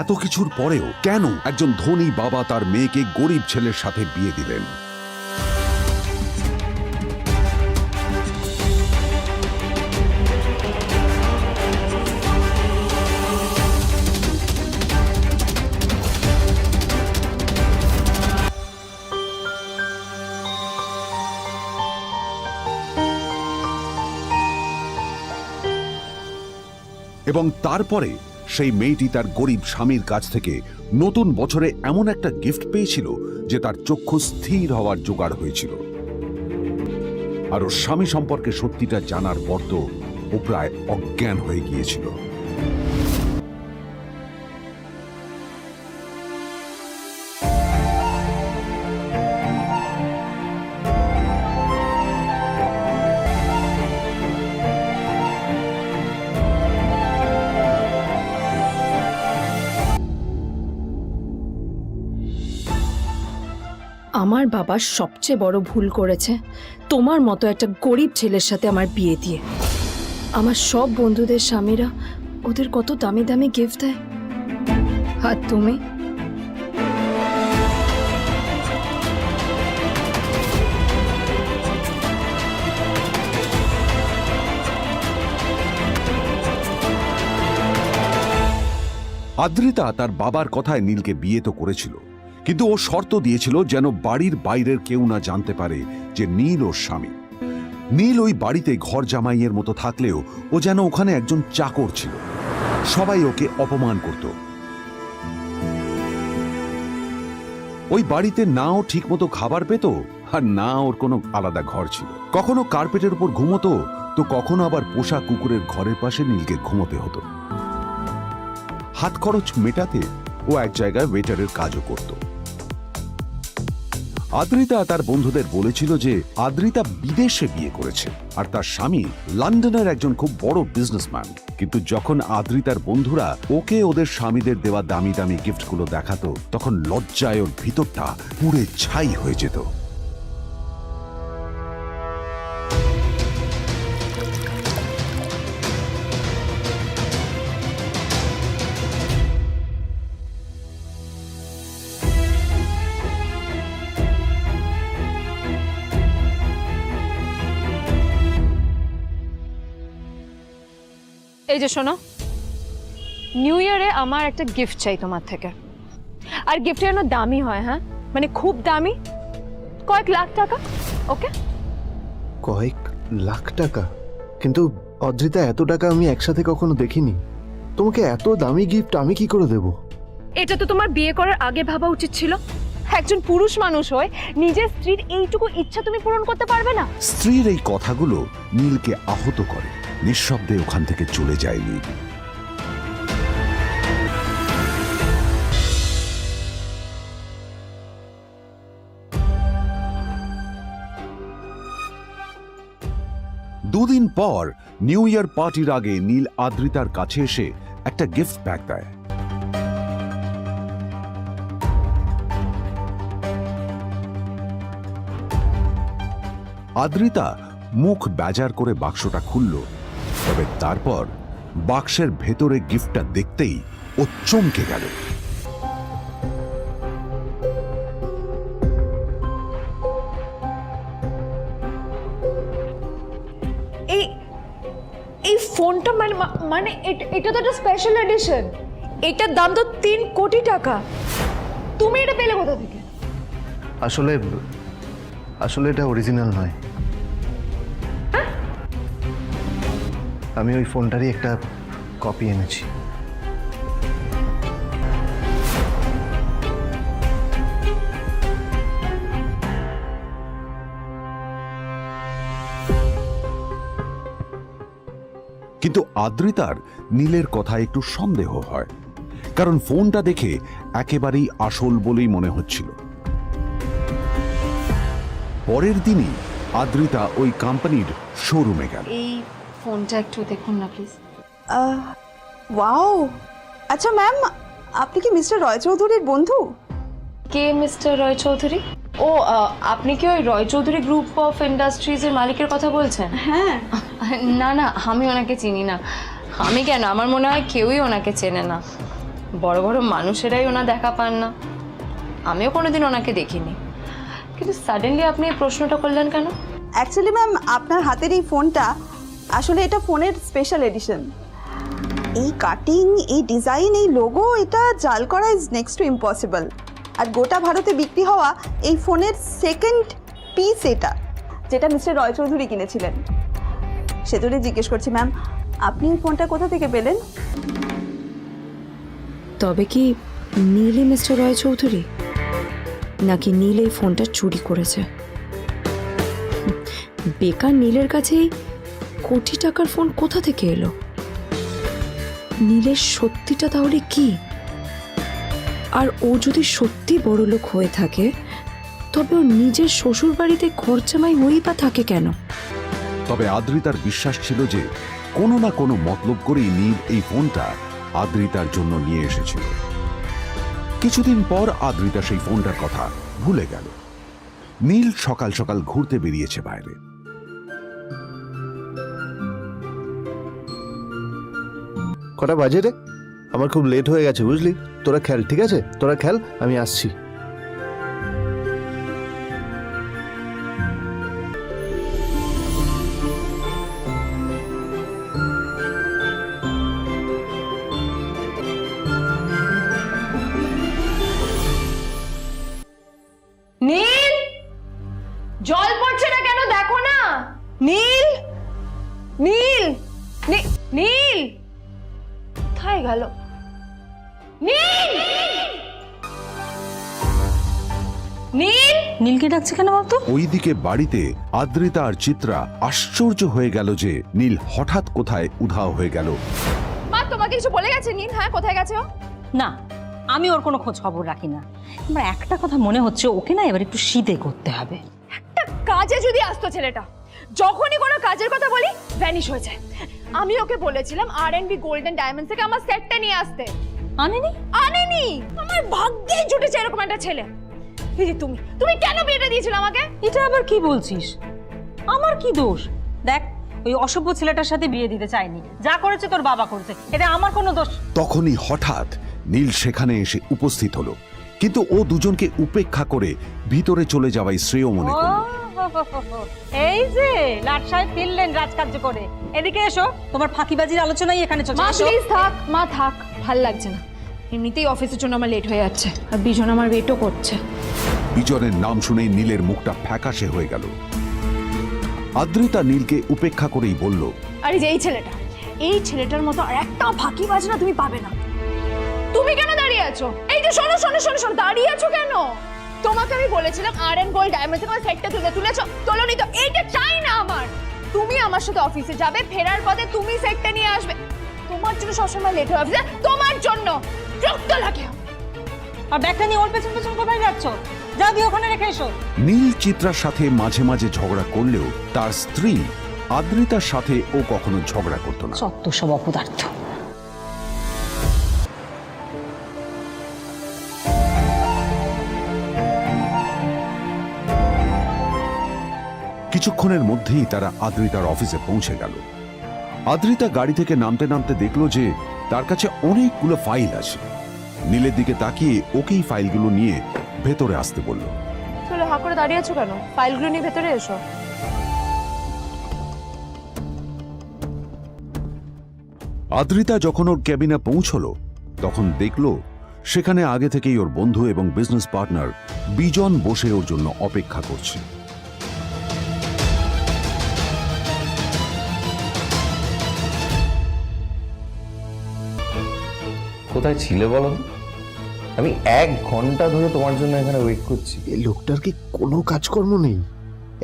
এত কিছুর পরেও কেন একজন ধনী বাবা তার মেয়েকে গরিব ছেলের সাথে বিয়ে দিলেন? এবং তারপরে সেই মেয়েটি তার গরিব স্বামীর কাছ থেকে নতুন বছরে এমন একটা গিফট পেয়েছিল যে তার চক্ষু স্থির হওয়ার জোগাড় হয়েছিল। আর ওর স্বামী সম্পর্কে সত্যিটা জানার পর তো ও প্রায় অজ্ঞান হয়ে গিয়েছিল। আমার বাবা সবচেয়ে বড় ভুল করেছে তোমার মতো একটা গরিব ছেলের সাথে আমার বিয়ে দিয়ে। আমার সব বন্ধুদের স্বামীরা ওদের কত দামি দামি গিফট দেয়, আর তুমি? আদ্রিতা তার বাবার কথায় নীলকে বিয়ে তো করেছিল, কিন্তু ও শর্ত দিয়েছিল যেন বাড়ির বাইরের কেউ না জানতে পারে যে নীল ওর স্বামী। নীল ওই বাড়িতে ঘর জামাইয়ের মতো থাকলেও ও যেন ওখানে একজন চাকর ছিল। সবাই ওকে অপমান করত। ওই বাড়িতে না ও ঠিক মতো খাবার পেত, আর না ওর কোনো আলাদা ঘর ছিল। কখনো কার্পেটের উপর ঘুমোতো, তো কখনো আবার পোষা কুকুরের ঘরের পাশে নীলকে ঘুমোতে হতো। হাত খরচ মেটাতে ও এক জায়গায় ওয়েটারের কাজও করত। আদ্রিতা তার বন্ধুদের বলেছিল যে আদ্রিতা বিদেশে বিয়ে করেছে আর তার স্বামী লন্ডনের একজন খুব বড় বিজনেসম্যান। কিন্তু যখন আদ্রিতার বন্ধুরা ওকে ওদের স্বামীদের দেওয়া দামি দামি গিফটগুলো দেখাতো, তখন লজ্জায় ওর ভিতরটা পুড়ে ছাই হয়ে যেত। এই যে শোনো, নিউ ইয়ারে আমার একটা গিফট চাই তোমার থেকে। আর গিফট যেন দামি হয়, হ্যাঁ, মানে খুব দামি, কয়েক লাখ টাকা। ওকে? কয়েক লাখ টাকা? কিন্তু অদ্রিতা, এত টাকা আমি একসাথে কখনো দেখিনি। তোমাকে এত দামি গিফট আমি কি করে দেব? এটা তো তোমার বিয়ে করার আগে ভাবা উচিত ছিল। একজন পুরুষ মানুষ হয়ে নিজের স্ত্রীর এইটুকু ইচ্ছা তুমি পূরণ করতে পারবে না? স্ত্রীর এই কথাগুলো নীলকে আহত করে। নিঃশব্দে ওখান থেকে চলে যায় নীল। দুদিন পর নিউ ইয়ার পার্টির আগে নীল আদ্রিতার কাছে এসে একটা গিফট প্যাক দেয়। আদ্রিতা মুখ বেজার করে বাক্সটা খুলল, তবে তারপর বাক্সের ভেতরে গিফটটা দেখতেই ও চমকে গেল। এই এই ফোনটা মানে মানে এটা তো একটা স্পেশাল এডিশন, এটার দাম তো 3 কোটি টাকা। তুমি এটা পেলে কোথা থেকে? আসলে আসলে এটা অরিজিনাল নয়, আমি ওই ফোনটারই একটা কপি এনেছি। কিন্তু আদ্রিতার নীলের কথা একটু সন্দেহ হয়, কারণ ফোনটা দেখে একেবারেই আসল বলেই মনে হচ্ছিল। পরের দিনই আদ্রিতা ওই কোম্পানির শোরুমে গেল। এই ফোনটা একটু দেখুন না প্লিজ। ওয়াও, আচ্ছা ম্যাম, আপনি কি মিস্টার রয় চৌধুরীর বন্ধু? কে মিস্টার রয় চৌধুরী? ও আপনি কি ওই রয় চৌধুরী গ্রুপ অফ ইন্ডাস্ট্রিজের মালিকের কথা বলছেন? হ্যাঁ। না না, আমি ওনাকে চিনি না। আমি কেন, আমার মনে হয় কেউই ওনাকে চেনে না। বড় বড় মানুষেরাই ওনা দেখা পান না। আমিও কোনোদিন ওনাকে দেখিনি, কিন্তু সাডেনলি আপনি এই প্রশ্নটা করলেন কেন? অ্যাকচুয়ালি ম্যাম, আপনার হাতের এই ফোনটা আসলে এটা ফোনের স্পেশাল এডিশন। এই কাটিং, এই ডিজাইন, এই লোগো, এটা জাল করা ইজ নেক্সট টু ইম্পসিবল। আর গোটা ভারতে বিক্রি হওয়া এই ফোনের সেকেন্ড পিস এটা, যেটা মিস্টার রয় চৌধুরী কিনেছিলেন। সেজন্য জিজ্ঞেস করছি ম্যাম, আপনি এই ফোনটা কোথা থেকে পেলেন? তবে কি নীলই মিস্টার রয় চৌধুরী, নাকি নীল এই ফোনটা চুরি করেছে? বেকার নীলের কাছেই কোটি টাকার ফোন কোথা থেকে এলো? নীলের সত্যিটা তাহলে কি? আর ও যদি সত্যি বড় লোক হয়ে থাকে, তবে ও নিজের শ্বশুর বাড়িতে খরচামাই হয়েই বা থাকে কেন? তবে আদ্রিতার বিশ্বাস ছিল যে কোনো না কোনো মতলব করেই নীল এই ফোনটা আদ্রিতার জন্য নিয়ে এসেছিল। কিছুদিন পর আদ্রিতা সেই ফোনটার কথা ভুলে গেল। নীল সকাল সকাল ঘুরতে বেরিয়েছে বাইরে। কটা বাজে রে? আমার খুব লেট হয়ে গেছে, বুঝলি? তোরা খেল, ঠিক আছে? তোরা খেল, আমি আসছি। নীল, জল পড়ছে না কেন? দেখো না। নীল, নীল, নীল কোথায় গেল? নীল, নীল। নীলকে ডাকছে কেন বলতো? ওইদিকে বাড়িতে আদ্রিতা আর চিত্রা আশ্চর্য হয়ে গেল যে নীল হঠাৎ কোথায় উধাও হয়ে গেল। মা, তোমাকে কিছু বলে গেছে নীল? হ্যাঁ, কোথায় গেছে ও? না, আমি ওর কোনো খোঁজ খবর রাখি না। আমার একটা কথা মনে হচ্ছে, ওকে না এবার একটু শীতে করতে হবে। একটা কাজে যদি আসতো ছেলেটা, যখনই কোনো কাজের কথা বলি ভ্যানিশ হয়ে যায়। আমি ওকে বলেছিলাম R&B গোল্ড এন্ড ডায়মন্ডস থেকে আমার সেটটা নিয়ে আসতে, আনেনি। আমার ভাগ্যেই জুটেছে এরকম একটা ছেলে। এই যে তুমি কেন বিয়েটা দিয়েছিলে আমাকে? এটা আবার কি বলছিস? আমার কি দোষ? দেখ, ওই অসভ্য ছেলেটার সাথে বিয়ে দিতে চাইনি। যা করেছে তোর বাবা করেছে, এটা আমার কোনো দোষ। তখনই হঠাৎ নীল সেখানে এসে উপস্থিত হলো, কিন্তু ও দুজনকে উপেক্ষা করে ভিতরে চলে যাওয়াই শ্রেয় মনে করল। এই যে লাট সাহেব ফিরলেন রাজকার্য করে। এদিকে এসো, তোমার ফাঁকিবাজির আলোচনাই এখানে চলছে। মা প্লিজ থাক, মা থাক, ভাল লাগছে না। এমনিতেই অফিসের জন্য আমার লেট হয়ে যাচ্ছে, আর বিজন আমার ওয়েটও করছে। বিজনের নাম শুনেই নীলের মুখটা ফ্যাকাশে হয়ে গেল। আদ্রিতা নীলকে উপেক্ষা করেই বলল, আরে যে এই ছেলেটার মতো আর একটা ফাঁকিবাজ না তুমি পাবে না। তুমি কেন দাঁড়িয়ে আছো? এই যে শোনো শোনো শোনো শোনো, দাঁড়িয়ে আছো কেন? তোমাকে আমি বলেছিলাম R&B গোল্ড ডায়মন্ডস থেকে সেটটা তুলেছো, তোলোনি তো। এইটা চাই না আমার। তুমি আমার সাথে অফিসে যাবে, ফেরার পথে তুমি সেটটা নিয়ে আসবে। তোমার জন্য সবসময় লেট হয় অফিসে, তোমার জন্য রক্ত লাগে। আর ব্যাগটা নিয়ে ওর পেছন পেছন কোথায় যাচ্ছ? যাও দিয়ে ওখানে রেখে এসো। নীল চিত্রার সাথে মাঝে মাঝে ঝগড়া করলেও তার স্ত্রী আদ্রিতার সাথে ও কখনো ঝগড়া করতো না। সত্য সব অপদার্থ। কিছুক্ষণের মধ্যেই তারা আদ্রিতার অফিসে পৌঁছে গেল। আদ্রিতা গাড়ি থেকে নামতে নামতে দেখলো যে তার কাছে অনেকগুলো ফাইল আছে। নীলের দিকে তাকিয়ে ওকেই ফাইলগুলো নিয়ে ভেতরে আসতে বলল। চলো, হা করে দাঁড়িয়ে আছো কেন? ফাইলগুলো নিয়ে ভেতরে এসো। আদ্রিতা যখন ওর ক্যাবিনে পৌঁছলো তখন দেখলো সেখানে আগে থেকেই ওর বন্ধু এবং বিজনেস পার্টনার বিজন বসে ওর জন্য অপেক্ষা করছে। কোথায় ছিলে বলো তো? আমি 1 ঘন্টা ধরে তোমার জন্য এখানে ওয়েট করছি। এই লোকটার কি কোনো কাজকর্ম নেই?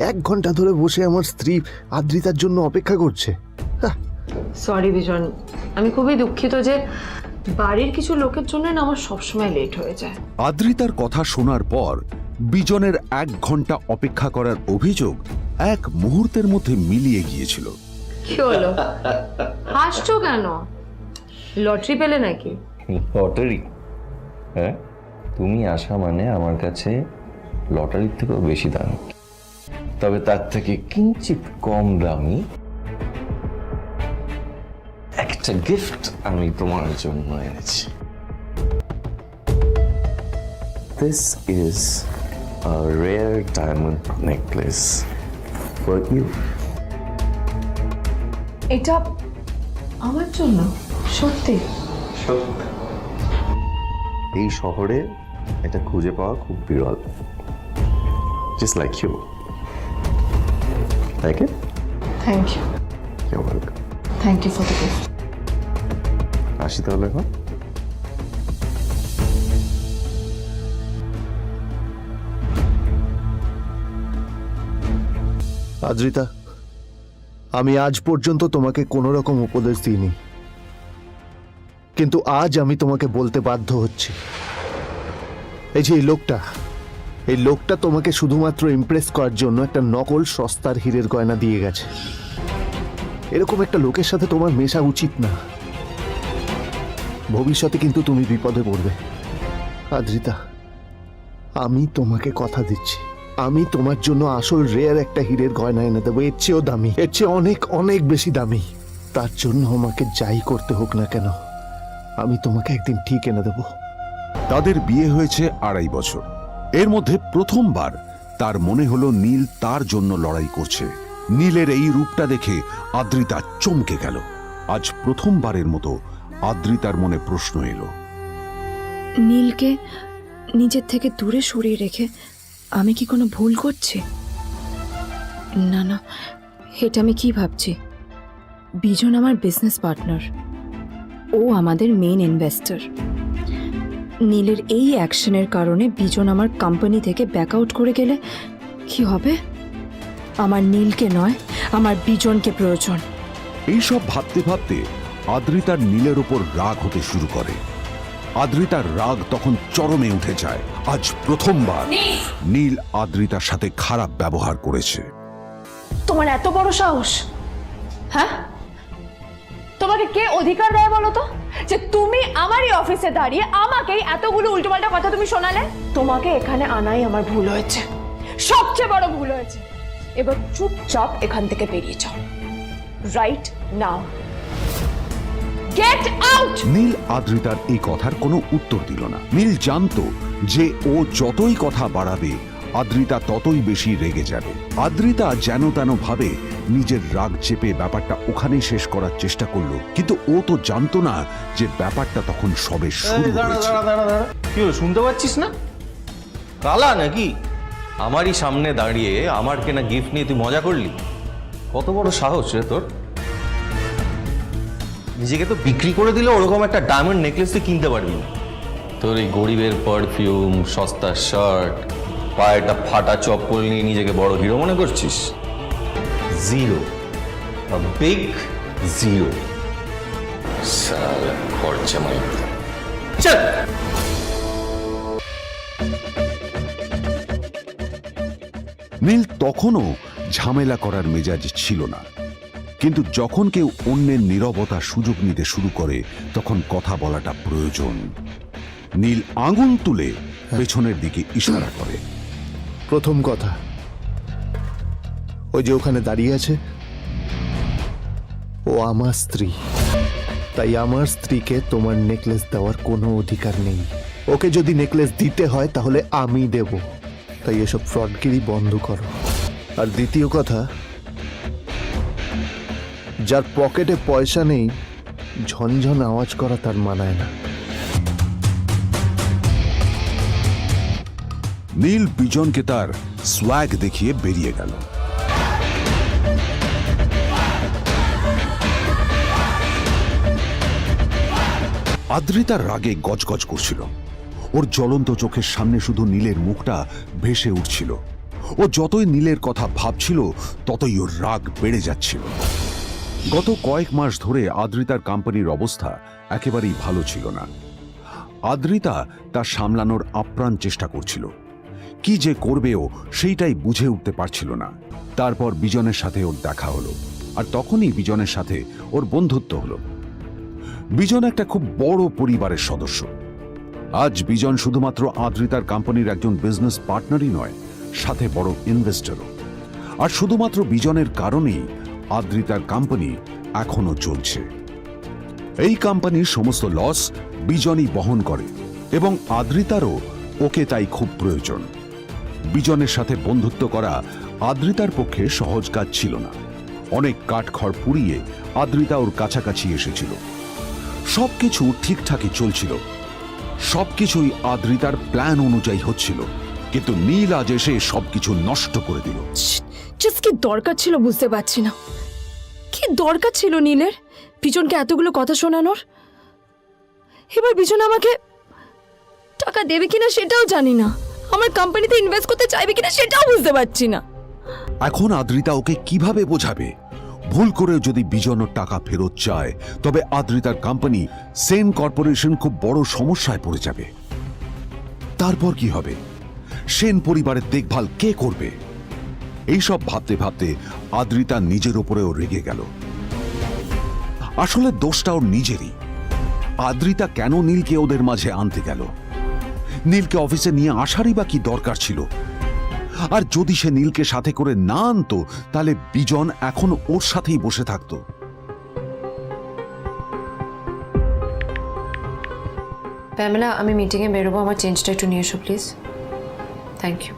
1 ঘন্টা ধরে বসে আমার স্ত্রী আদ্রিতার জন্য অপেক্ষা করছে। সরি বিজন, আমি খুবই দুঃখিত যে বাড়ির কিছু লোকের জন্য না আমার সবসময় লেট হয়ে যায়। আদ্রিতার কথা শোনার পর বিজনের 1 ঘন্টা অপেক্ষা করার অভিযোগ 1 মুহূর্তের মধ্যে মিলিয়ে গিয়েছিল। কি হলো, হাসছো কেন? লটারি পেলে নাকি? লটারি? হ্যাঁ, তুমি আসা মানে আমার কাছে লটারির থেকেও বেশি দামি, তবে তার থেকে কিঞ্চিত কম দামি একটা গিফট আমি তোমার জন্য এনেছি। This is a rare diamond necklace for you. এটা আমার জন্য? সত্যি? এই শহরে এটা খুঁজে পাওয়া খুব বিরল। Just like you. Like it? Thank you. You're welcome. Thank you for the gift. আসি তাহলে এখন। আদ্রিতা, আমি আজ পর্যন্ত তোমাকে কোনো রকম উপদেশ দিইনি, কিন্তু আজ আমি তোমাকে বলতে বাধ্য হচ্ছি। এই যে এই লোকটা তোমাকে শুধুমাত্র ইমপ্রেস করার জন্য একটা নকল সস্তার হীরের গয়না দিয়ে গেছে। এরকম একটা লোকের সাথে তোমার মেশা উচিত না। ভবিষ্যতে কিন্তু তুমি বিপদে পড়বে। আদ্রিতা, আমি তোমাকে কথা দিচ্ছি, আমি তোমার জন্য আসল রেয়ার একটা হীরের গয়না এনে দেবো, এর চেয়েও দামি, এর চেয়ে অনেক অনেক বেশি দামি। তার জন্য আমাকে যাই করতে হোক না কেন, আমি তোমাকে একদিন ঠিক এনে দেবো। তাদের বিয়ে হয়েছে 2.5 বছর। এর মধ্যে প্রথমবার তার মনে হলো নীল তার জন্য লড়াই করছে। নীলের এই রূপটা দেখে আদ্রিতা চমকে গেল। আজ প্রথমবারের মতো আদ্রিতার মনে প্রশ্ন এলো, নীলকে নিজের থেকে দূরে সরিয়ে রেখে আমি কি কোনো ভুল করছি? না না, এটা আমি কি ভাবছি? বিজন আমার বিজনেস পার্টনার, ও আমাদের মেইন ইনভেস্টর। নীলের এই অ্যাকশনের কারণে বিজন আমার কোম্পানি থেকে ব্যাক আউট করে গেলে কি হবে? আমার নীলকে নয়, আমার বিজনকে প্রয়োজন। এইসব ভাবতে ভাবতে আদ্রিতার নীলের ওপর রাগ হতে শুরু করে। আদ্রিতার রাগ তখন চরমে উঠে যায়। আজ প্রথমবার নীল আদ্রিতার সাথে খারাপ ব্যবহার করেছে। তোমার এত বড় সাহস? হ্যাঁ, তোমাকে কে অধিকার দেয় বলো তো যে তুমি আমারই অফিসে দাঁড়িয়ে আমাকেই এতগুলো উল্টোপাল্টা কথা তুমি শোনালে? তোমাকে এখানে আনাই আমার ভুল হয়েছে, সবচেয়ে বড় ভুল হয়েছে। এবার চুপচাপ এখান থেকে বেরিয়ে যাও, right now. Get out! Neel আদ্রিতার এই কথার কোনো উত্তর দিল না। নীল জানতো যে ও যতই কথা বাড়াবে আদ্রিতা ততই বেশি রেগে যাবে। আদ্রিতা যেন তেন ভাবে নিজের রাগ চেপে ব্যাপারটা ওখানেই শেষ করার চেষ্টা করলো, কিন্তু ও তো জানতো না যে ব্যাপারটা তখন সবে শুরু হয়েছে। কি হলো, শুনতে পাচ্ছিস না? কালা নাকি? আমারই সামনে দাঁড়িয়ে আমার কেনা গিফট নিয়ে তুই মজা করলি? কত বড় সাহস রে তোর! নিজেকে তো বিক্রি করে দিলে ওরকম একটা ডায়মন্ড নেকলেস তুই কিনতে পারবি না। তোর এই গরিবের পারফিউম, সস্তা শার্ট, পায়েটা ফাটা চপ্পল নিয়ে নিজেকে বড় হিরো মনে করছিস? Zero, big zero. সালা খরচা মাই চল। নীল তখনও ঝামেলা করার মেজাজ ছিল না, কিন্তু যখন কেউ অন্যের নীরবতার সুযোগ নিতে শুরু করে তখন কথা বলাটা প্রয়োজন। নীল আঙুল তুলে পেছনের দিকে ইশারা করে। প্রথম কথা, ওই যে ওখানে দাঁড়িয়ে আছে, ও আমার স্ত্রী। তাই আমার স্ত্রীকে তোমার নেকলেস দেওয়ার কোনো অধিকার নেই। ওকে যদি নেকলেস দিতে হয় তাহলে আমি দেব। তাই এসব ফ্রডগিরি বন্ধ করো। আর দ্বিতীয় কথা, যার পকেটে পয়সা নেই ঝনঝন আওয়াজ করা তার মানায় না। নীল বিজনকে তার সোয়াগ দেখিয়ে বেরিয়ে গেল। আদ্রিতার রাগে গজগজ করছিল। ওর জ্বলন্ত চোখের সামনে শুধু নীলের মুখটা ভেসে উঠছিল। ও যতই নীলের কথা ভাবছিল ততই ওর রাগ বেড়ে যাচ্ছিল। গত কয়েক মাস ধরে আদ্রিতার কোম্পানির অবস্থা একেবারেই ভালো ছিল না। আদ্রিতা তা সামলানোর আপ্রাণ চেষ্টা করছিল। কি যে করবে ও সেইটাই বুঝে উঠতে পারছিল না। তারপর বিজনের সাথে ওর দেখা হলো, আর তখনই বিজনের সাথে ওর বন্ধুত্ব হলো। বিজন একটা খুব বড় পরিবারের সদস্য। আজ বিজন শুধুমাত্র আদ্রিতার কোম্পানির একজন বিজনেস পার্টনারই নয়, সাথে বড় ইনভেস্টরও। আর শুধুমাত্র বিজনের কারণেই আদ্রিতার কোম্পানি এখনো চলছে। এই কোম্পানির সমস্ত লস বিজনই বহন করে এবং আদ্রিতারও ওকে তাই খুব প্রয়োজন। বিজনের সাথে বন্ধুত্ব করা আদ্রিতার পক্ষে সহজ কাজ ছিল না। অনেক কাঠখড় পুড়িয়ে আদ্রিতা ওর কাছাকাছি এসেছিল। সবকিছু ঠিকঠাকই চলছিল, সবকিছুই আদ্রিতার প্ল্যান অনুযায়ী হচ্ছিল, কিন্তু নীল আজ এসে সবকিছু নষ্ট করে দিল। জাস্ট কি দরকার ছিল বুঝতে পারছি না। কি দরকার ছিল নীলের বিজনকে এতগুলো কথা শোনানোর? এবার বিজন আমাকে টাকা দেবে কিনা সেটাও জানি না, আমার কোম্পানিতে ইনভেস্ট করতে চাইবে কিনা সেটাও বুঝতে পারছি না। এখন আদ্রিতা ওকে কিভাবে বোঝাবে? ভুল করে যদি বিজন ওর টাকা ফেরত চায় তবে আদ্রিতার কোম্পানি সেন কর্পোরেশন খুব বড় সমস্যায় পড়ে যাবে। তারপর কি হবে? সেন পরিবারের দেখভাল কে করবে? এইসব ভাবতে ভাবতে আদ্রিতা নিজের উপরেও রেগে গেল। আসলে দোষটা ওর নিজেরই। আদ্রিতা কেন নীলকে ওদের মাঝে আনতে গেল? নীলকে অফিসে নিয়ে আসারই বা কি দরকার ছিল? আর যদি সে নীলকে সাথে করে না আনতো তাহলে বিজন এখন ওর সাথেই বসে থাকতো। প্যামেলা, আমি মিটিংয়ে বেরোবো, আমার চেঞ্জটা একটু নিয়ে এসো প্লিজ। Thank you.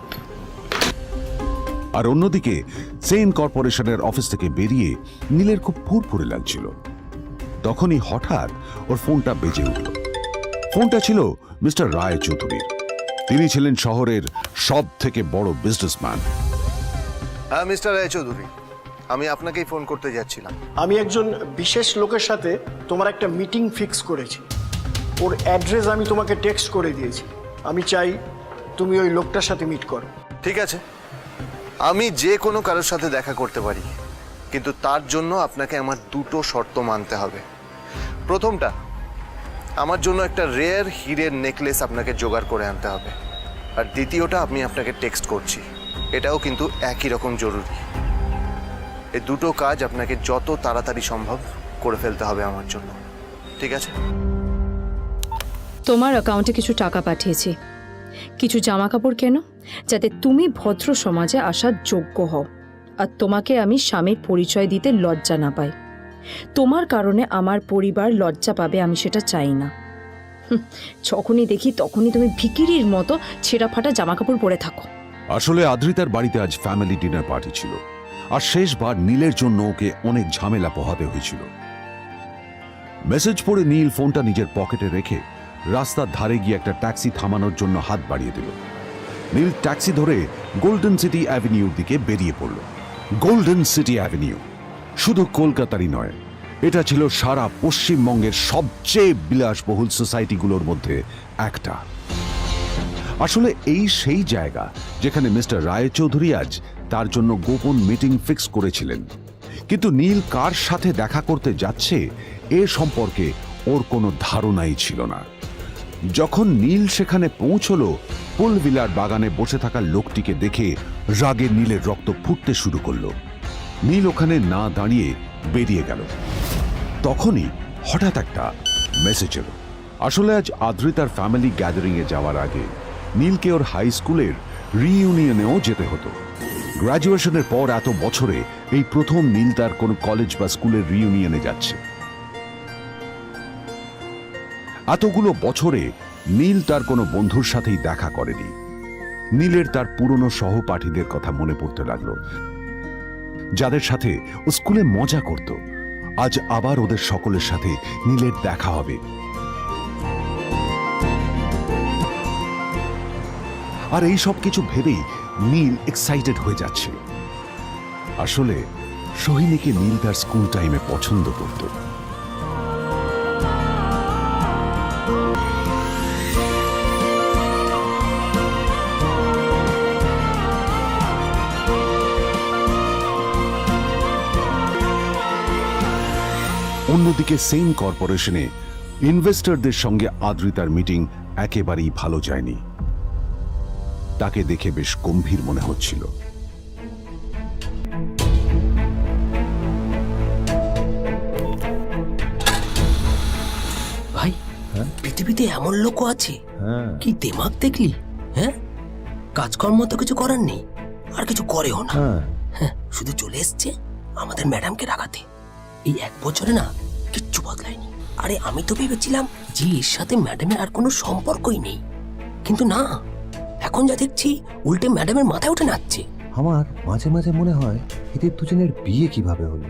আর অন্যদিকে সেন কর্পোরেশনের অফিস থেকে বেরিয়ে নীলের খুব ফুরফুরে লাগছিল। তখনই হঠাৎ ওর ফোনটা বেজে উঠল। ফোনটা ছিল মিস্টার রায় চৌধুরীর। তিনি ছিলেন শহরের সব থেকে বড় বিজনেসম্যান। হ্যাঁ মিস্টার রায়চৌধুরী, আমি আপনাকেই ফোন করতে যাচ্ছিলাম। আমি একজন বিশেষ লোকের সাথে তোমার একটা মিটিং ফিক্স করেছি। ওর অ্যাড্রেস আমি তোমাকে টেক্সট করে দিয়েছি। আমি চাই তুমি ওই লোকটার সাথে মিট করো। ঠিক আছে, আমি যে কোনো কারোর সাথে দেখা করতে পারি, কিন্তু তার জন্য আপনাকে আমার দুটো শর্ত মানতে হবে। প্রথমটা, আমার জন্য একটা রেয়ার হীরের নেকলেস আপনাকে জোগাড় করে আনতে হবে। আর দ্বিতীয়টা, আমি আপনাকে টেক্সট করছি, এটাও কিন্তু একই রকম জরুরি। এই দুটো কাজ আপনাকে যত তাড়াতাড়ি সম্ভব করে ফেলতে হবে আমার জন্য, ঠিক আছে? তোমার অ্যাকাউন্টে কিছু টাকা পাঠিয়েছি, কিছু জামা কাপড় কেন, যাতে তুমি ভদ্র সমাজে আসার যোগ্য হও আর তোমাকে আমি স্বামীর পরিচয় দিতে লজ্জা না পাই। তোমার কারণে আমার পরিবার লজ্জা পাবে, আমি সেটা চাই না। যখনই দেখি তখনই তুমি ভিখিরির মতো ছেঁড়া ফাটা জামা কাপড় পরে থাকো। আসলে আদ্রিতার বাড়িতে আজ ফ্যামিলি ডিনার পার্টি ছিল, আর শেষবার নীলের জন্য ওকে অনেক ঝামেলা পোহাতে হয়েছিল। মেসেজ পড়ে নীল ফোনটা নিজের পকেটে রেখে রাস্তার ধারে গিয়ে একটা ট্যাক্সি থামানোর জন্য হাত বাড়িয়ে দিল। নীল ট্যাক্সি ধরে গোল্ডেন সিটি অ্যাভিনিউর দিকে বেরিয়ে পড়ল। গোল্ডেন সিটি অ্যাভিনিউ শুধু কলকাতারই নয়, এটা ছিল সারা পশ্চিমবঙ্গের সবচেয়ে বিলাসবহুল সোসাইটিগুলোর মধ্যে একটা। আসলে এই সেই জায়গা যেখানে মিস্টার রায়চৌধুরী আজ তার জন্য গোপন মিটিং ফিক্স করেছিলেন। কিন্তু নীল কার সাথে দেখা করতে যাচ্ছে এ সম্পর্কে ওর কোনো ধারণাই ছিল না। যখন নীল সেখানে পৌঁছলো, পুলভিলার বাগানে বসে থাকা লোকটিকে দেখে রাগে নীলের রক্ত ফুটতে শুরু করলো। নীল ওখানে না দাঁড়িয়ে বেরিয়ে গেল। তখনই হঠাৎ একটা মেসেজ এলো। আসলে আজ আদ্রিতার ফ্যামিলি গ্যাদারিং এ যাওয়ার আগে নীলকে ওর হাই স্কুলের রিইউনিয়নেও যেতে হতো। গ্র্যাজুয়েশনের পর এত বছরে এই প্রথম নীল তার কোনো কলেজ বা স্কুলের রিইউনিয়নে যাচ্ছে। এতগুলো বছরে নীল তার কোনো বন্ধুর সাথেই দেখা করেনি। নীলের তার পুরনো সহপাঠীদের কথা মনে পড়তে লাগলো, যাদের সাথে ও স্কুলে মজা করত। আজ আবার ওদের সকলের সাথে নীলের দেখা হবে। আর এই সব কিছু ভেবেই নীল এক্সাইটেড হয়ে যাচ্ছে। আসলে সোহিনীকে নীল তার স্কুল টাইমে পছন্দ করত। অন্যদিকে সেম কর্পোরেশনে ইনভেস্টরদের সঙ্গে আদ্রিতার মিটিং একেবারেই ভালো যায়নি। তাকে দেখে বেশ গম্ভীর মনে হচ্ছিল। ভাই, পৃথিবীতে এমন লোকও আছে, কি দিমাগ দেখলি? হ্যাঁ, কাজকর্ম তো কিছু করার নেই, আর কিছু করেও না। হ্যাঁ, শুধু চলে এসছে আমাদের ম্যাডামকে রাখাতে। এই 1 বছরে না কিচ্ছু বদলায়নি। আরে আমি তো ভেবেছিলাম যে এর সাথে ম্যাডামের আর কোনো সম্পর্কই নেই, কিন্তু না, এখন যা দেখছি উল্টে ম্যাডামের মাথায় উঠে নাচছে। আমার মাঝে মাঝে মনে হয় এদের দুজনের বিয়ে কিভাবে হলো।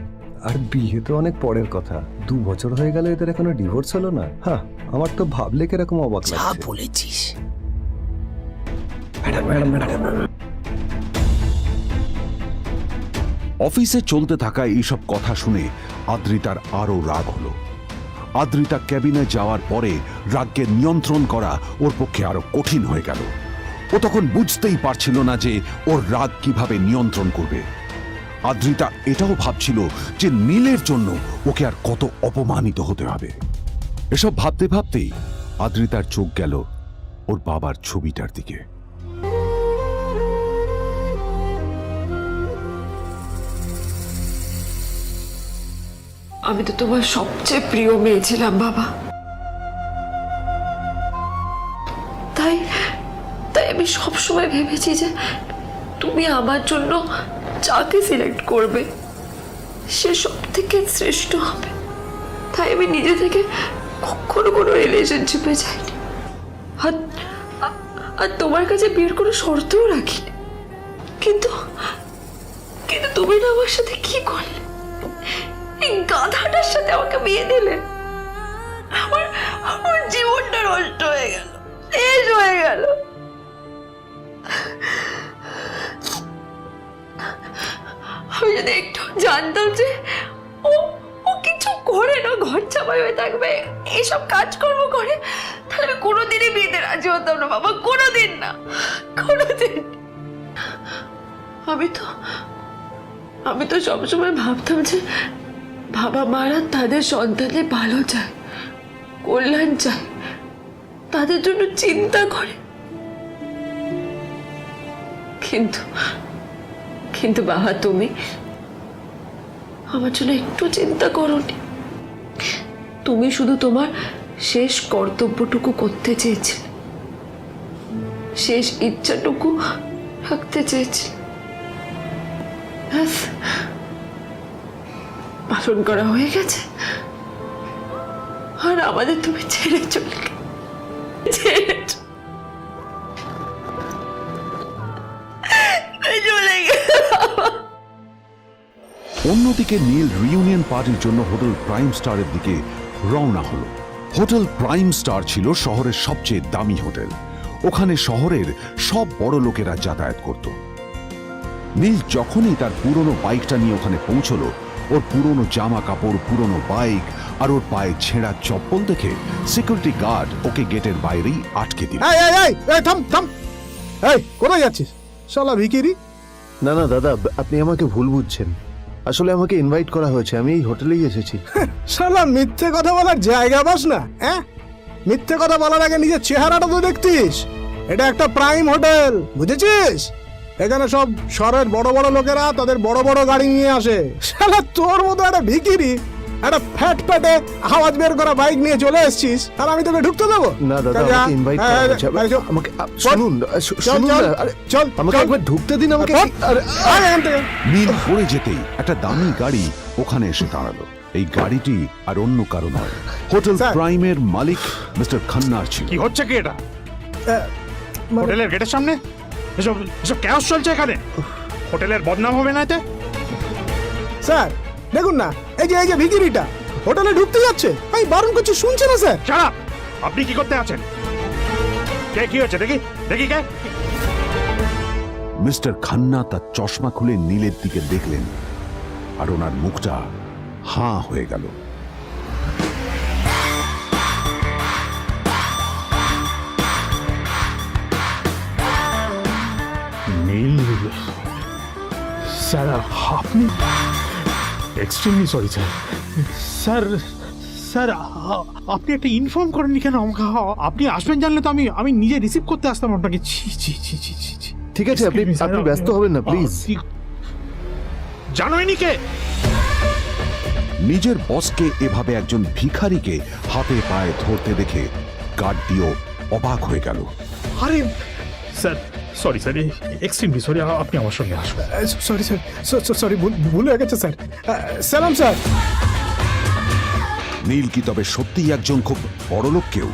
আর বিয়ে তো অনেক পরের কথা, 2 বছর হয়ে গেল এদের এখনো ডিভোর্স হলো না। হ্যাঁ, আমার তো ভাবলে কিরকম অবাক যা লাগছে। বলেছিস। অফিসে চলতে থাকা এইসব কথা শুনে আদ্রিতার আরো রাগ হলো। আদ্রিতা ক্যাবিনে যাওয়ার পরে রাগকে নিয়ন্ত্রণ করা ওর পক্ষে আরো কঠিন হয়ে গেল। ও তখন বুঝতেই পারছিল না যে ওর রাগ কিভাবে নিয়ন্ত্রণ করবে। আদ্রিতা এটাও ভাবছিল যে নীলের জন্য ওকে আর কত অপমানিত হতে হবে। এসব ভাবতে ভাবতেই আদ্রিতার চোখ গেল ওর বাবার ছবিটার দিকে। আমি তো তোমার সবচেয়ে প্রিয় মেয়ে ছিলাম বাবা। তাই তাই আমি সবসময় ভেবেছি যে তুমি আমার জন্য যাকে সিলেক্ট করবে সে সব থেকে শ্রেষ্ঠ হবে। তাই আমি নিজে থেকে কখনো কোনো রিলেশনশিপে যাইনি, আর তোমার কাছে বিয়ের কোনো শর্তও রাখিনি। কিন্তু কিন্তু তুমি না আমার সাথে কি করলে? এই গাধাটার সাথে আমাকে বিয়ে দিলে। আমার আমার জীবনটা নষ্ট হয়ে গেল, শেষ হয়ে গেল। আমি যদি একটু জানতাম যে ও ও কিছু করে না, ঘর চাপাই হয়ে থাকবে, এইসব কাজকর্ম করে, তাহলে আমি কোনোদিনই বিয়েতে রাজি হতাম না বাবা, কোনোদিন না, কোনোদিন। আমি তো সবসময় ভাবতাম যে বাবা মারা তাদের সন্তানের ভালো চায়, কল্যাণ চায়, তাদের জন্য চিন্তা করে। কিন্তু কিন্তু বাবা, তুমি আমার জন্য একটু চিন্তা করোনি। তুমি শুধু তোমার শেষ কর্তব্যটুকু করতে চেয়েছিলে, শেষ ইচ্ছাটুকু রাখতে চেয়েছিলে। পালন করা হয়ে গেছে, আর আমাদের তুমি ছেড়ে চলে অন্যদিকে নীল রিইউনিয়ন পার্টির জন্য হোটেল প্রাইম স্টারের দিকে রওনা হলো। হোটেল প্রাইম স্টার ছিল শহরের সবচেয়ে দামি হোটেল। ওখানে শহরের সব বড় লোকেরা যাতায়াত করত। নীল যখনই তার পুরনো বাইকটা নিয়ে ওখানে পৌঁছলো, ওর পুরনো জামা কাপড়, পুরনো বাইক আর ওর পায়ে ছেঁড়া চপ্পল দেখে সিকিউরিটি গার্ড ওকে গেটের বাইরেই আটকে দিল। থাম থাম, এই কোথায় যাচ্ছিস শালা ভিখিরি? না না দাদা, আপনি আমাকে ভুল বুঝছেন। আসলে আমাকে ইনভাইট করা হয়েছে, আমি এই হোটেলেই এসেছি। শালা মিথ্যে কথা বলার জায়গা পাস না? হ্যাঁ, মিথ্যে কথা বলার আগে নিজের চেহারাটা তো দেখতিস। এটা একটা প্রাইম হোটেল, বুঝেছিস? এখানে সব শহরের বড় বড় লোকেরা তাদের বড় বড় গাড়ি নিয়ে আসে। শালা তোর মতো একটা ভিখিরি একটা ফ্যাট প্যাটে আওয়াজ বের করা বাইক নিয়ে চলে এসেছিস আর আমি তোকে ঢুকতে দেবো না দাদা, যা, আমাকে ইনভাইট হ্যাঁ, করা হয়েছে। আরে চল, আমাকে শুনুন, শুনুন চল, না, আরে চল, আমাকে চল। একবার ঢুকতে দিন আমাকে। চল। আরে আয় এখান থেকে। নীল পড়ে যেতেই একটা দামি গাড়ি ওখানে এসে দাঁড়ালো। এই গাড়িটি আর অন্য কারো নয়, হোটেল স্যার। প্রাইমের মালিক মিস্টার খান্নার ছিল। কি হচ্ছে কি এটা মানে- হোটেলের গেটের সামনে এসব এসব ক্যাশ চলছে এখানে হোটেলের বদনাম হবে না এতে স্যার দেখুন না, এই যে ভিকিরিটা হোটেলে ঢুকতে যাচ্ছে, আমি বারণ করছি শুনছে না স্যার। ছাড়া আপনি কি করতে আছেন কে কি হচ্ছে দেখি দেখি কে মিস্টার খান্না তার চশমা খুলে নীলের দিকে দেখলেন আর ওনার মুখটা হাঁ হয়ে গেল। নীল স্যার আপনি extremely sorry sir sir sir আপনি একটা ইনফর্ম করেননি কেন আমাকে আপনি আসবেন জানলে তো আমি নিজে রিসিভ করতে আসতাম আপনাকে ছি ছি ছি ছি ছি ছি ঠিক আছে, আপনি ব্যস্ত হবেন না প্লিজ। জানোইনি কে নিজের বসকে এভাবে একজন ভিখারিকে হাতে পায়ে ধরতে দেখে গার্ডটিও অবাক হয়ে গেল। আরে sir sorry sir extremely sorry আপনি আমার সঙ্গে আসবেন সরি স্যার, সরি ভুল হয়ে গেছে স্যার। সালাম স্যার। নীল কি তবে সত্যিই একজন খুব বড় লোক কেউ?